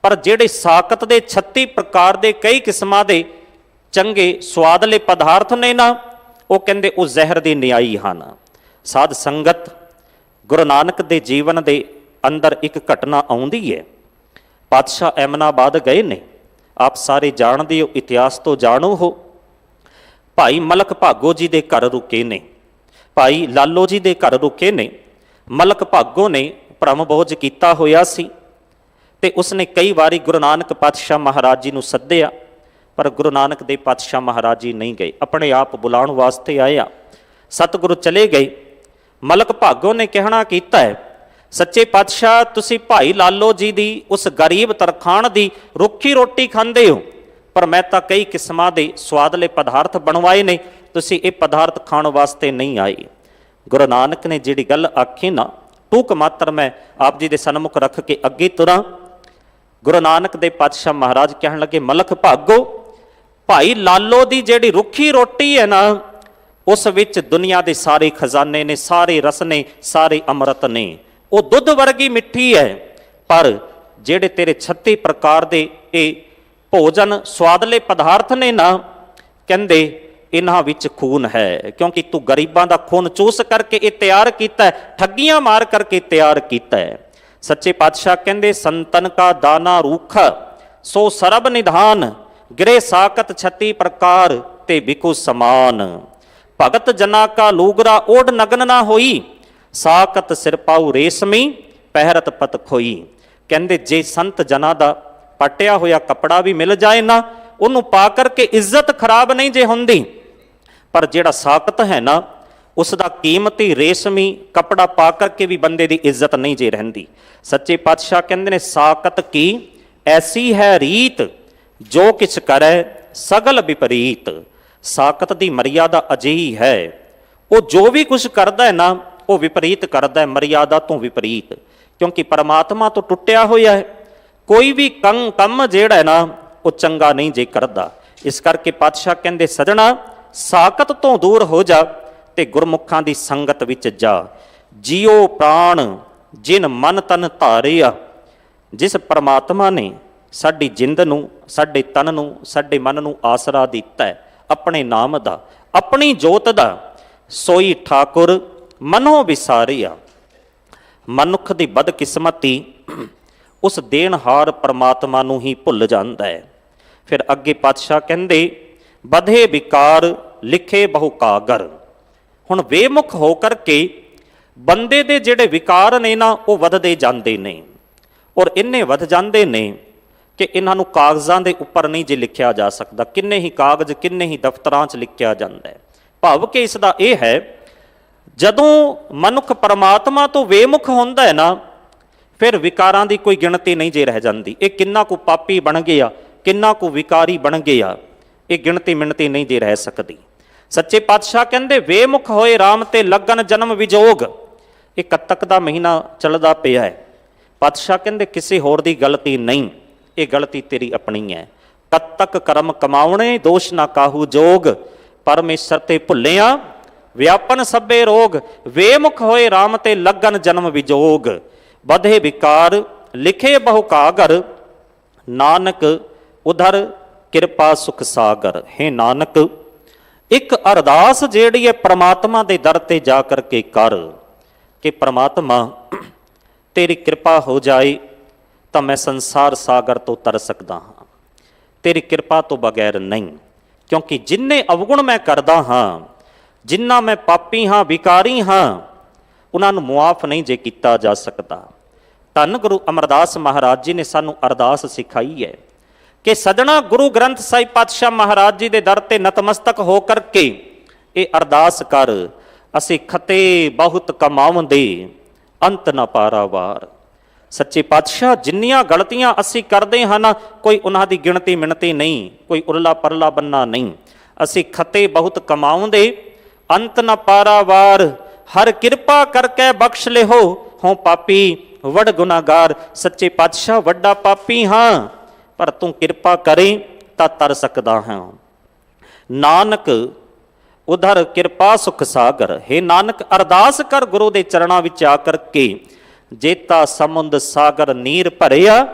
ਪਰ ਜਿਹੜੇ ਸਾਕਤ ਦੇ 36 ਪ੍ਰਕਾਰ ਦੇ ਕਈ ਕਿਸਮਾਂ ਦੇ ਚੰਗੇ ਸਵਾਦਲੇ ਪਦਾਰਥ ਨੇ ਨਾ, ਉਹ ਕਹਿੰਦੇ ਉਹ ਜ਼ਹਿਰ ਦੀ ਨਿਆਈ ਹਨ। ਸਾਧ ਸੰਗਤ, ਗੁਰੂ ਨਾਨਕ ਦੇ ਜੀਵਨ ਦੇ ਅੰਦਰ ਇੱਕ ਘਟਨਾ ਆਉਂਦੀ ਹੈ। ਪਾਤਸ਼ਾਹ ਐਮਨਾਬਾਦ ਗਏ ਨੇ, ਆਪ ਸਾਰੇ ਜਾਣਦੇ ਹੋ, ਇਤਿਹਾਸ ਤੋਂ ਜਾਣੂ ਹੋ। ਭਾਈ ਮਲਕ ਭਾਗੋ ਜੀ ਦੇ ਘਰ ਰੁਕੇ ਨੇ, ਭਾਈ ਲਾਲੋ ਜੀ ਦੇ ਘਰ ਰੁਕੇ ਨੇ। ਮਲਕ ਭਾਗੋ ਨੇ ਭਰਮ ਬੋਝ ਕੀਤਾ ਹੋਇਆ ਸੀ ਤੇ ਉਸਨੇ ਕਈ ਵਾਰੀ ਗੁਰੂ ਨਾਨਕ ਪਾਤਸ਼ਾਹ ਮਹਾਰਾਜ ਜੀ ਨੂੰ ਸੱਦਿਆ, ਪਰ ਗੁਰੂ ਨਾਨਕ ਦੇ ਪਾਤਸ਼ਾਹ ਮਹਾਰਾਜ ਜੀ ਨਹੀਂ ਗਏ, ਆਪਣੇ ਆਪ ਬੁਲਾਉਣ ਵਾਸਤੇ ਆਇਆ। ਸਤਿਗੁਰੂ ਚਲੇ ਗਏ। ਮਲਕ ਭਾਗੋ ਨੇ ਕਹਿਣਾ ਕੀਤਾ ਹੈ, ਸੱਚੇ ਪਾਤਸ਼ਾਹ ਤੁਸੀਂ ਭਾਈ ਲਾਲੋ ਜੀ ਦੀ ਉਸ ਗਰੀਬ ਤਰਖਾਣ ਦੀ ਰੁੱਖੀ ਰੋਟੀ ਖਾਂਦੇ ਹੋ, ਪਰ ਮੈਂ ਤਾਂ ਕਈ ਕਿਸਮਾਂ ਦੇ ਸਵਾਦਲੇ ਪਦਾਰਥ ਬਣਵਾਏ ਨੇ, ਤੁਸੀਂ ਇਹ ਪਦਾਰਥ ਖਾਣ ਵਾਸਤੇ ਨਹੀਂ ਆਏ। ਗੁਰੂ ਨਾਨਕ ਨੇ ਜਿਹੜੀ ਗੱਲ ਆਖੀ ਨਾ, ਟੂਕ ਮਾਤਰ ਮੈਂ ਆਪ ਜੀ ਦੇ ਸਨਮੁਖ ਰੱਖ ਕੇ ਅੱਗੇ ਤੁਰਾਂ। ਗੁਰੂ ਨਾਨਕ ਦੇ ਪਾਤਸ਼ਾਹ ਮਹਾਰਾਜ ਕਹਿਣ ਲੱਗੇ, ਮਲਕ ਭਾਗੋ, ਭਾਈ ਲਾਲੋ ਦੀ ਜਿਹੜੀ ਰੁੱਖੀ ਰੋਟੀ ਹੈ ਨਾ, ਉਸ ਵਿੱਚ ਦੁਨੀਆ ਦੇ ਸਾਰੇ ਖਜ਼ਾਨੇ ਨੇ, ਸਾਰੇ ਰਸ ਨੇ, ਸਾਰੇ ਅੰਮ੍ਰਿਤ ਨੇ। ਉਹ ਦੁੱਧ ਵਰਗੀ ਮਿੱਠੀ ਹੈ, ਪਰ ਜਿਹੜੇ ਤੇਰੇ 36 ਪ੍ਰਕਾਰ ਦੇ ਇਹ ਭੋਜਨ ਸਵਾਦਲੇ ਪਦਾਰਥ ਨੇ ਨਾ, ਕਹਿੰਦੇ ਇਹਨਾਂ ਵਿੱਚ ਖੂਨ ਹੈ, ਕਿਉਂਕਿ ਤੂੰ ਗਰੀਬਾਂ ਦਾ ਖੂਨ ਚੂਸ ਕਰਕੇ ਇਹ ਤਿਆਰ ਕੀਤਾ ਹੈ, ਠੱਗੀਆਂ ਮਾਰ ਕਰਕੇ ਤਿਆਰ ਕੀਤਾ ਹੈ। ਸੱਚੇ ਪਾਤਸ਼ਾਹ ਕਹਿੰਦੇ ਸੰਤਨ ਕਾ ਦਾਨਾ ਰੂਖਾ ਸੋ ਸਰਬ ਨਿਧਾਨ, ਗਿਰੇ ਸਾਕਤ 36 ਪ੍ਰਕਾਰ ਤੇ ਬਿਕੂ ਸਮਾਨ। ਭਗਤ ਜਨਾ ਕਾ ਲੂਗਰਾ ਓਢ ਨਗਨ ਨਾ ਹੋਈ, ਸਾਕਤ ਸਿਰ ਪਾਉ ਰੇਸ਼ਮੀ ਪਹਿਰਤ ਪਤ ਖੋਈ। ਕਹਿੰਦੇ ਜੇ ਸੰਤ ਜਨਾਂ ਦਾ ਪਟਿਆ ਹੋਇਆ ਕੱਪੜਾ ਵੀ ਮਿਲ ਜਾਏ ਨਾ, ਉਹਨੂੰ ਪਾ ਕਰਕੇ ਇੱਜ਼ਤ ਖਰਾਬ ਨਹੀਂ ਜੇ ਹੁੰਦੀ, ਪਰ ਜਿਹੜਾ ਸਾਕਤ ਹੈ ਨਾ, ਉਸ ਦਾ ਕੀਮਤੀ ਰੇਸ਼ਮੀ ਕੱਪੜਾ ਪਾ ਕਰਕੇ ਵੀ ਬੰਦੇ ਦੀ ਇੱਜ਼ਤ ਨਹੀਂ ਜੇ ਰਹਿੰਦੀ। ਸੱਚੇ ਪਾਤਸ਼ਾਹ ਕਹਿੰਦੇ ਨੇ ਸਾਕਤ ਕੀ ਐਸੀ ਹੈ ਰੀਤ, ਜੋ ਕਿਛ ਕਰੈ ਸਗਲ ਵਿਪਰੀਤ। ਸਾਕਤ ਦੀ ਮਰਿਆਦਾ ਅਜਿਹੀ ਹੈ, ਉਹ ਜੋ ਵੀ ਕੁਝ ਕਰਦਾ ਹੈ ਨਾ, ਉਹ ਵਿਪਰੀਤ ਕਰਦਾ ਹੈ, ਮਰਿਆਦਾ ਤੋਂ ਵਿਪਰੀਤ, ਕਿਉਂਕਿ ਪਰਮਾਤਮਾ ਤੋਂ ਟੁੱਟਿਆ ਹੋਇਆ ਹੈ। ਕੋਈ ਵੀ ਕੰਮ ਜਿਹੜਾ ਹੈ ਨਾ, ਉਹ ਚੰਗਾ ਨਹੀਂ ਜੇ ਕਰਦਾ। ਇਸ ਕਰਕੇ ਪਾਤਸ਼ਾਹ ਕਹਿੰਦੇ ਸਜਣਾ, ਸਾਕਤ ਤੋਂ ਦੂਰ ਹੋ ਜਾ ਤੇ ਗੁਰਮੁਖਾਂ ਦੀ ਸੰਗਤ ਵਿੱਚ ਜਾ। ਜੀਓ ਪ੍ਰਾਣ ਜਿਨ ਮਨ ਤਨ ਧਾਰਿਆ, ਜਿਸ ਪਰਮਾਤਮਾ ਨੇ ਸਾਡੀ ਜਿੰਦ ਨੂੰ, ਸਾਡੇ ਤਨ ਨੂੰ, ਸਾਡੇ ਮਨ ਨੂੰ ਆਸਰਾ ਦਿੱਤਾ ਹੈ ਆਪਣੇ ਨਾਮ ਦਾ, ਆਪਣੀ ਜੋਤ ਦਾ, ਸੋਈ ਠਾਕੁਰ ਮਨੋ ਵਿਸਾਰਿਆ। ਮਨੁੱਖ ਦੀ ਬਦਕਿਸਮਤੀ ਉਸ ਦੇਣਹਾਰ ਪਰਮਾਤਮਾ ਨੂੰ ਹੀ ਭੁੱਲ ਜਾਂਦਾ ਹੈ। ਫਿਰ ਅੱਗੇ ਪਾਤਸ਼ਾਹ ਕਹਿੰਦੇ ਬਧੇ ਵਿਕਾਰ ਲਿਖੇ ਬਹੁ ਕਾਗਰ। ਹੁਣ ਵੇਮੁਖ ਹੋ ਕਰਕੇ ਬੰਦੇ ਦੇ ਜਿਹੜੇ ਵਿਕਾਰ ਨੇ ਨਾ, ਉਹ ਵੱਧਦੇ ਜਾਂਦੇ ਨੇ, ਔਰ ਇੰਨੇ ਵੱਧ ਜਾਂਦੇ ਨੇ ਕਿ ਇਹਨਾਂ ਨੂੰ ਕਾਗਜ਼ਾਂ ਦੇ ਉੱਪਰ ਨਹੀਂ ਜੇ ਲਿਖਿਆ ਜਾ ਸਕਦਾ। ਕਿੰਨੇ ਹੀ ਕਾਗਜ਼, ਕਿੰਨੇ ਹੀ ਦਫ਼ਤਰਾਂ 'ਚ ਲਿਖਿਆ ਜਾਂਦਾ ਹੈ। ਭਾਵ ਕਿ ਇਸ ਦਾ ਇਹ ਹੈ, ਜਦੋਂ ਮਨੁੱਖ ਪਰਮਾਤਮਾ ਤੋਂ ਵੇਮੁਖ ਹੁੰਦਾ ਹੈ ਨਾ, ਫਿਰ ਵਿਕਾਰਾਂ ਦੀ ਕੋਈ ਗਿਣਤੀ ਨਹੀਂ ਜੇ ਰਹਿ ਜਾਂਦੀ। ਇਹ ਕਿੰਨਾ ਕੁ ਪਾਪੀ ਬਣ ਗਿਆ, ਕਿੰਨਾ ਕੁ ਵਿਕਾਰੀ ਬਣ ਗਿਆ, ਇਹ ਗਿਣਤੀ ਮਿਣਤੀ ਨਹੀਂ ਜੇ ਰਹਿ ਸਕਦੀ। ਸੱਚੇ ਪਾਤਸ਼ਾਹ ਕਹਿੰਦੇ ਵੇਮੁਖ ਹੋਏ ਰਾਮ ਤੇ ਲੱਗਨ ਜਨਮ ਵਿਜੋਗ। ਇਹ ਕੱਤਕ ਦਾ ਮਹੀਨਾ ਚੱਲਦਾ ਪਿਆ ਹੈ। ਪਾਤਸ਼ਾਹ ਕਹਿੰਦੇ ਕਿਸੇ ਹੋਰ ਦੀ ਗਲਤੀ ਨਹੀਂ, ਇਹ ਗਲਤੀ ਤੇਰੀ ਆਪਣੀ ਹੈ। ਕੱਤਕ ਕਰਮ ਕਮਾਉਣੇ ਦੋਸ਼ ਨਾ ਕਾਹੂ ਜੋਗ, ਪਰਮੇਸ਼ਰ ਤੇ ਭੁੱਲਿਆ ਵਿਆਪਨ ਸਭੇ ਰੋਗ। ਵੇਮੁਖ ਹੋਏ ਰਾਮ ਤੇ ਲੱਗਨ ਜਨਮ ਵਿਜੋਗ, ਬਧੇ ਵਿਕਾਰ ਲਿਖੇ ਬਹੁ ਕਾਗਰ, ਨਾਨਕ ਉਧਰ ਕਿਰਪਾ ਸੁਖ ਸਾਗਰ। ਹੈ ਨਾਨਕ, ਇੱਕ ਅਰਦਾਸ ਜਿਹੜੀ ਹੈ ਪ੍ਰਮਾਤਮਾ ਦੇ ਦਰ ਤੇ ਜਾ ਕਰਕੇ ਕਰ ਕਿ ਪ੍ਰਮਾਤਮਾ ਤੇਰੀ ਕਿਰਪਾ ਹੋ ਜਾਏ, ਤਾਂ ਮੈਂ ਸੰਸਾਰ ਸਾਗਰ ਤੋਂ ਤਰ ਸਕਦਾ ਹਾਂ, ਤੇਰੀ ਕਿਰਪਾ ਤੋਂ ਬਗੈਰ ਨਹੀਂ। ਕਿਉਂਕਿ ਜਿੰਨੇ ਅਵਗੁਣ ਮੈਂ ਕਰਦਾ ਹਾਂ, ਜਿੰਨਾ ਮੈਂ ਪਾਪੀ ਹਾਂ, ਵਿਕਾਰੀ ਹਾਂ, ਉਹਨਾਂ ਨੂੰ ਮੁਆਫ ਨਹੀਂ ਜੇ ਕੀਤਾ ਜਾ ਸਕਦਾ। ਧੰਨ ਗੁਰੂ ਅਮਰਦਾਸ ਮਹਾਰਾਜ ਜੀ ਨੇ ਸਾਨੂੰ ਅਰਦਾਸ ਸਿਖਾਈ ਹੈ ਕਿ ਸਜਣਾ ਗੁਰੂ ਗ੍ਰੰਥ ਸਾਹਿਬ ਪਾਤਸ਼ਾਹ ਮਹਾਰਾਜ ਜੀ ਦੇ ਦਰ ਤੇ ਨਤਮਸਤਕ ਹੋ ਕਰਕੇ ਇਹ ਅਰਦਾਸ ਕਰ, ਅਸੀਂ ਖਤੇ ਬਹੁਤ ਕਮਾਉਂਦੇ ਅੰਤ ਨਾ ਪਾਰਾਵਾਰ। ਸੱਚੇ ਪਾਤਸ਼ਾਹ ਜਿੰਨੀਆਂ ਗਲਤੀਆਂ ਅਸੀਂ ਕਰਦੇ ਹਾਂ ਨਾ, ਕੋਈ ਉਹਨਾਂ ਦੀ ਗਿਣਤੀ ਮਿਣਤੀ ਨਹੀਂ, ਕੋਈ ਉਰਲਾ ਪਰਲਾ ਬੰਨਾ ਨਹੀਂ। ਅਸੀਂ ਖਤੇ ਬਹੁਤ ਕਮਾਉਂਦੇ ਅੰਤ ਨਾ ਪਾਰਾਵਾਰ। ਹਰ ਕਿਰਪਾ ਕਰਕੇ ਬਖਸ਼ ਲਿਓ, ਹੋਂ ਪਾਪੀ ਵਡ ਗੁਨਾਹਗਾਰ। ਸੱਚੇ ਪਾਤਸ਼ਾਹ ਵੱਡਾ ਪਾਪੀ ਹਾਂ, ਪਰ ਤੂੰ ਕਿਰਪਾ ਕਰੇ ਤਾਂ ਤਰ ਸਕਦਾ ਹਾਂ। ਨਾਨਕ ਉਧਰ ਕਿਰਪਾ ਸੁਖ ਸਾਗਰ। हे ਨਾਨਕ ਅਰਦਾਸ ਕਰ ਗੁਰੂ ਦੇ ਚਰਨਾਂ ਵਿੱਚ ਆ ਕਰਕੇ, ਜੇਤਾ ਸਮੁੰਦ ਸਾਗਰ ਨੀਰ ਭਰਿਆ,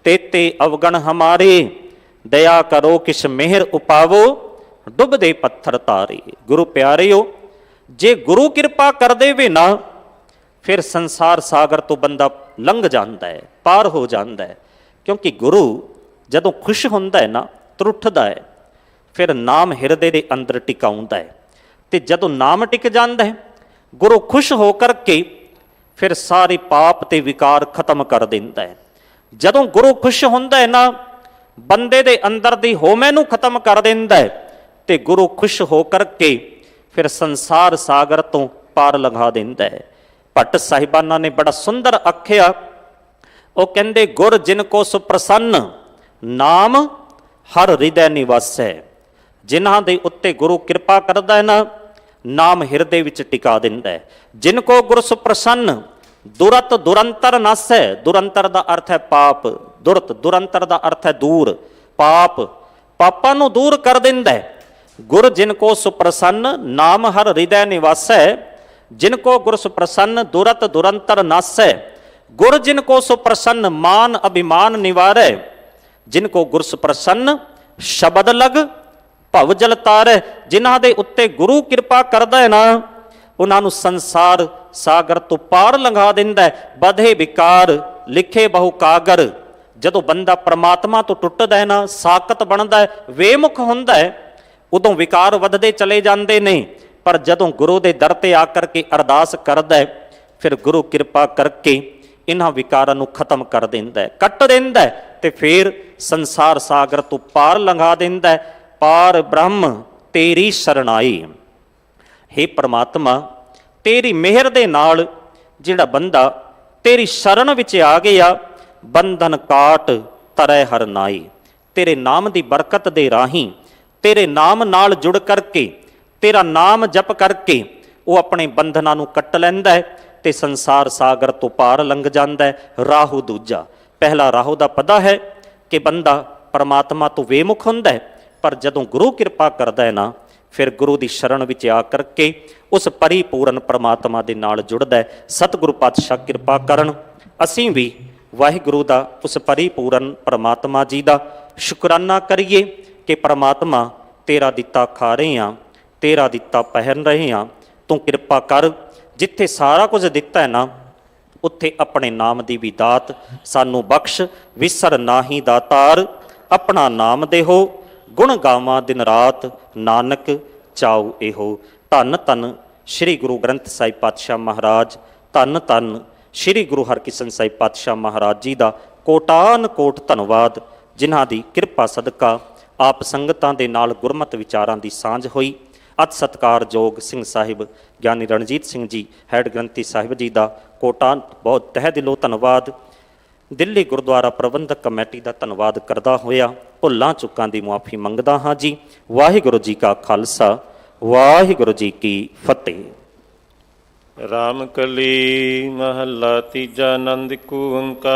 ਤੇਤੇ ਅਵਗਣ ਹਮਾਰੇ। ਦਇਆ ਕਰੋ ਕਿਛ ਮਿਹਰ ਉਪਾਵੋ, ਡੁੱਬਦੇ ਪੱਥਰ ਤਾਰੇ। ਗੁਰੂ ਪਿਆਰਿਓ, ਜੇ ਗੁਰੂ ਕਿਰਪਾ ਕਰ ਦੇਵੇ ਨਾ, ਫਿਰ ਸੰਸਾਰ ਸਾਗਰ ਤੋਂ ਬੰਦਾ ਲੰਘ ਜਾਂਦਾ ਹੈ, ਪਾਰ ਹੋ ਜਾਂਦਾ ਹੈ। ਕਿਉਂਕਿ ਗੁਰੂ ਜਦੋਂ ਖੁਸ਼ ਹੁੰਦਾ ਹੈ ਨਾ, ਤਰੁੱਠਦਾ ਹੈ, ਫਿਰ ਨਾਮ ਹਿਰਦੇ ਦੇ ਅੰਦਰ ਟਿਕਾਉਂਦਾ ਹੈ। ਤੇ ਜਦੋਂ ਨਾਮ ਟਿਕ ਜਾਂਦਾ ਹੈ, ਗੁਰੂ ਖੁਸ਼ ਹੋ ਕਰਕੇ ਫਿਰ ਸਾਰੇ ਪਾਪ ਤੇ ਵਿਕਾਰ ਖਤਮ ਕਰ ਦਿੰਦਾ ਹੈ। ਜਦੋਂ ਗੁਰੂ ਖੁਸ਼ ਹੁੰਦਾ ਹੈ ਨਾ, ਬੰਦੇ ਦੇ ਅੰਦਰ ਦੀ ਹਉਮੈ ਨੂੰ ਖਤਮ ਕਰ ਦਿੰਦਾ ਹੈ, ਤੇ ਗੁਰੂ ਖੁਸ਼ ਹੋ ਕਰਕੇ ਫਿਰ ਸੰਸਾਰ ਸਾਗਰ ਤੋਂ ਪਾਰ ਲੰਘਾ ਦਿੰਦਾ ਹੈ। ਭੱਟ ਸਾਹਿਬਾਨਾਂ ਨੇ ਬੜਾ ਸੁੰਦਰ ਆਖਿਆ, ਉਹ ਕਹਿੰਦੇ ਗੁਰ ਜਿਨ ਕੋ ਸੁਪ੍ਰਸੰਨ, ਨਾਮ ਹਰ ਹਿਰਦੈ ਨਿਵਾਸੈ। ਜਿਨ੍ਹਾਂ ਦੇ ਉੱਤੇ ਗੁਰੂ ਕਿਰਪਾ ਕਰਦਾ ਹੈ ਨਾ, ਨਾਮ ਹਿਰਦੇ ਵਿੱਚ ਟਿਕਾ ਦਿੰਦਾ ਹੈ। ਜਿਨ ਕੋ ਗੁਰ ਸੁਪ੍ਰਸੰਨ, ਦੁਰਤ ਦੁਰੰਤਰ ਨਾਸੈ। ਦੁਰੰਤਰ ਦਾ ਅਰਥ ਹੈ ਪਾਪ, ਦੁਰਤ ਦੁਰੰਤਰ ਦਾ ਅਰਥ ਹੈ ਦੂਰ, ਪਾਪ, ਪਾਪਾਂ ਨੂੰ ਦੂਰ ਕਰ ਦਿੰਦਾ ਹੈ। ਗੁਰ ਜਿਨ ਕੋ ਸੁਪ੍ਰਸੰਨ, ਨਾਮ ਹਰ ਹਿਰਦੈ ਨਿਵਾਸੈ। ਜਿਨ ਕੋ ਗੁਰ ਸੁਪ੍ਰਸੰਨ, ਦੁਰਤ ਦੁਰੰਤਰ ਨਾਸੈ। ਗੁਰ ਜਿਨ ਕੋ ਸੁਪ੍ਰਸੰਨ, ਮਾਨ ਅਭਿਮਾਨ ਨਿਵਾਰੈ। ਜਿਨ ਕੋ ਗੁਰ ਸੁਪ੍ਰਸੰਨ, ਸ਼ਬਦ ਲਗ ਭਵ ਜਲ ਤਾਰੈ। ਜਿਨ੍ਹਾਂ ਦੇ ਉੱਤੇ ਗੁਰੂ ਕਿਰਪਾ ਕਰਦਾ ਹੈ ਨਾ, ਉਹਨਾਂ ਨੂੰ ਸੰਸਾਰ ਸਾਗਰ ਤੋਂ ਪਾਰ ਲੰਘਾ ਦਿੰਦਾ ਹੈ। ਬਧੇ ਵਿਕਾਰ ਲਿਖੇ ਬਹੁ ਕਾਗਰ। ਜਦੋਂ ਬੰਦਾ ਪ੍ਰਮਾਤਮਾ ਤੋਂ ਟੁੱਟਦਾ ਹੈ ਨਾ, ਸਾਕਤ ਬਣਦਾ ਹੈ, ਵੇਮੁਖ ਹੁੰਦਾ ਹੈ, ਉਦੋਂ ਵਿਕਾਰ ਵੱਧਦੇ ਚਲੇ ਜਾਂਦੇ ਨੇ। ਪਰ ਜਦੋਂ ਗੁਰੂ ਦੇ ਦਰ ਤੇ ਆ ਕਰਕੇ ਅਰਦਾਸ ਕਰਦਾ ਹੈ, ਫਿਰ ਗੁਰੂ ਕਿਰਪਾ ਕਰਕੇ ਇਹਨਾਂ ਵਿਕਾਰਾਂ ਨੂੰ ਖਤਮ ਕਰ ਦਿੰਦਾ ਹੈ, ਕੱਟ ਦਿੰਦਾ ਹੈ, ਤੇ ਫਿਰ ਸੰਸਾਰ ਸਾਗਰ ਤੋਂ ਪਾਰ ਲੰਘਾ ਦਿੰਦਾ ਹੈ। ਪਾਰ ਬ੍ਰਹਮ ਤੇਰੀ ਸ਼ਰਣਾਈ। ਹੇ ਪ੍ਰਮਾਤਮਾ, ਤੇਰੀ ਮਿਹਰ ਦੇ ਨਾਲ ਜਿਹੜਾ ਬੰਦਾ ਤੇਰੀ ਸ਼ਰਨ ਵਿੱਚ ਆ ਗਿਆ, ਬੰਧਨ ਕਾਟ ਤਰੈ ਹਰ ਨਾਈ। ਤੇਰੇ ਨਾਮ ਦੀ ਬਰਕਤ ਦੇ ਰਾਹੀਂ, ਤੇਰੇ ਨਾਮ ਨਾਲ ਜੁੜ ਕਰਕੇ, ਤੇਰਾ ਨਾਮ ਜਪ ਕਰਕੇ ਉਹ ਆਪਣੇ ਬੰਧਨਾਂ ਨੂੰ ਕੱਟ ਲੈਂਦਾ ਹੈ ਤੇ ਸੰਸਾਰ ਸਾਗਰ ਤੋਂ ਪਾਰ ਲੰਘ ਜਾਂਦਾ ਹੈ। ਰਾਹੂ ਦੂਜਾ। ਪਹਿਲਾ ਰਾਹੂ ਦਾ ਪਤਾ ਹੈ ਕਿ ਬੰਦਾ ਪਰਮਾਤਮਾ ਤੋਂ ਵੇਮੁਖ ਹੁੰਦਾ ਹੈ, ਪਰ ਜਦੋਂ ਗੁਰੂ ਕਿਰਪਾ ਕਰਦਾ ਹੈ ਨਾ, ਫਿਰ ਗੁਰੂ ਦੀ ਸ਼ਰਨ ਵਿੱਚ ਆ ਕਰਕੇ ਉਸ ਪਰਿਪੂਰਨ ਪਰਮਾਤਮਾ ਦੇ ਨਾਲ ਜੁੜਦਾ ਹੈ। ਸਤਿਗੁਰੂ ਪਾਤਸ਼ਾਹ ਕਿਰਪਾ ਕਰਨ, ਅਸੀਂ ਵੀ ਵਾਹਿਗੁਰੂ ਦਾ, ਉਸ ਪਰਿਪੂਰਨ ਪਰਮਾਤਮਾ ਜੀ ਦਾ ਸ਼ੁਕਰਾਨਾ ਕਰੀਏ ਕਿ ਪਰਮਾਤਮਾ ਤੇਰਾ ਦਿੱਤਾ ਖਾ ਰਹੇ ਹਾਂ, ਤੇਰਾ ਦਿੱਤਾ ਪਹਿਨ ਰਹੇ ਹਾਂ। ਤੂੰ ਕਿਰਪਾ ਕਰ, ਜਿੱਥੇ ਸਾਰਾ ਕੁਝ ਦਿੱਤਾ ਹੈ ਨਾ, ਉੱਥੇ ਆਪਣੇ ਨਾਮ ਦੀ ਵੀ ਦਾਤ ਸਾਨੂੰ ਬਖਸ਼। ਵਿਸਰ ਨਾਹੀ ਦਾਤਾਰ, ਆਪਣਾ ਨਾਮ ਦੇਹੋ, ਗੁਣ ਗਾਵਾਂ ਦਿਨ ਰਾਤ, ਨਾਨਕ ਚਾਉ ਇਹੋ। ਧੰਨ ਧੰਨ ਸ੍ਰੀ ਗੁਰੂ ਗ੍ਰੰਥ ਸਾਹਿਬ ਪਾਤਸ਼ਾਹ ਮਹਾਰਾਜ, ਧੰਨ ਧੰਨ ਸ੍ਰੀ ਗੁਰੂ ਹਰਕ੍ਰਿਸ਼ਨ ਸਾਹਿਬ ਪਾਤਸ਼ਾਹ ਮਹਾਰਾਜ ਜੀ ਦਾ ਕੋਟਾਨ ਕੋਟ ਧੰਨਵਾਦ, ਜਿਨ੍ਹਾਂ ਦੀ ਕਿਰਪਾ ਸਦਕਾ ਆਪ ਸੰਗਤਾਂ ਦੇ ਨਾਲ ਗੁਰਮਤਿ ਵਿਚਾਰਾਂ ਦੀ ਸਾਂਝ ਹੋਈ। ਅਤ ਸਤਿਕਾਰਯੋਗ ਸਿੰਘ ਸਾਹਿਬ ਗਿਆਨੀ ਰਣਜੀਤ ਸਿੰਘ ਜੀ ਹੈਡ ਗ੍ਰੰਥੀ ਸਾਹਿਬ ਜੀ ਦਾ ਕੋਟਾਨ ਬਹੁਤ ਤਹਿ ਦਿਲੋਂ ਧੰਨਵਾਦ। ਦਿੱਲੀ ਗੁਰਦੁਆਰਾ ਪ੍ਰਬੰਧਕ ਕਮੇਟੀ ਦਾ ਧੰਨਵਾਦ ਕਰਦਾ ਹੋਇਆ ਭੁੱਲਾਂ ਚੁੱਕਾਂ ਦੀ ਮੁਆਫੀ ਮੰਗਦਾ ਹਾਂ ਜੀ। ਵਾਹਿਗੁਰੂ ਜੀ ਕਾ ਖਾਲਸਾ, ਵਾਹਿਗੁਰੂ ਜੀ ਕੀ ਫਤਿਹ। ਰਾਮ ਕਲੀ ਮਹੱਲਾ ਤੀਜਾ। ਆਨੰਦ ਏਕ ਓੰਕਾਰ।